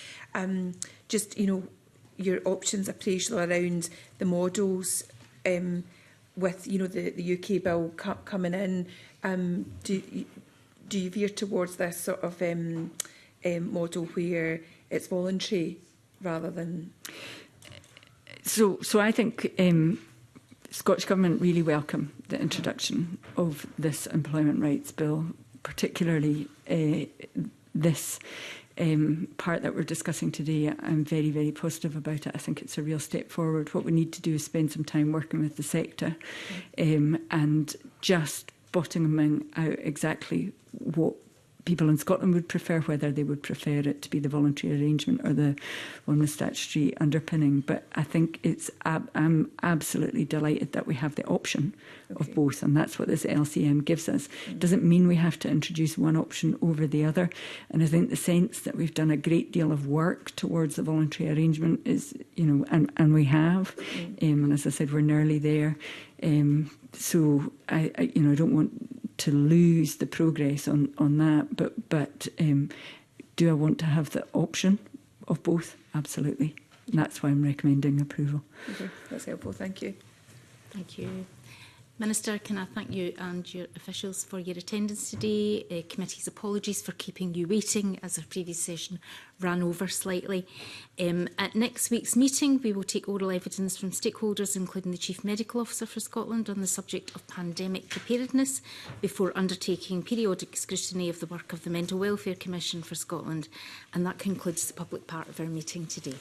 just, your options appraisal around the models with, the UK bill coming in, do you veer towards this sort of model where it's voluntary rather than... So I think Scottish Government really welcome the introduction of this Employment Rights Bill, particularly this part that we're discussing today. I'm very, very positive about it. I think it's a real step forward. What we need to do is spend some time working with the sector and just bottoming out exactly what people in Scotland would prefer, whether they would prefer it to be the voluntary arrangement or the one with statutory underpinning. But I think I'm absolutely delighted that we have the option of both, and that's what this LCM gives us. It doesn't mean we have to introduce one option over the other. And I think the sense that we've done a great deal of work towards the voluntary arrangement is, and we have. And as I said, we're nearly there. So I don't want to lose the progress on that, but do I want to have the option of both? Absolutely. And that's why I'm recommending approval. Okay, that's helpful. Thank you. Thank you. Minister, can I thank you and your officials for your attendance today. Committee's apologies for keeping you waiting as our previous session ran over slightly. At next week's meeting, we will take oral evidence from stakeholders, including the Chief Medical Officer for Scotland, on the subject of pandemic preparedness before undertaking periodic scrutiny of the work of the Mental Welfare Commission for Scotland. And that concludes the public part of our meeting today.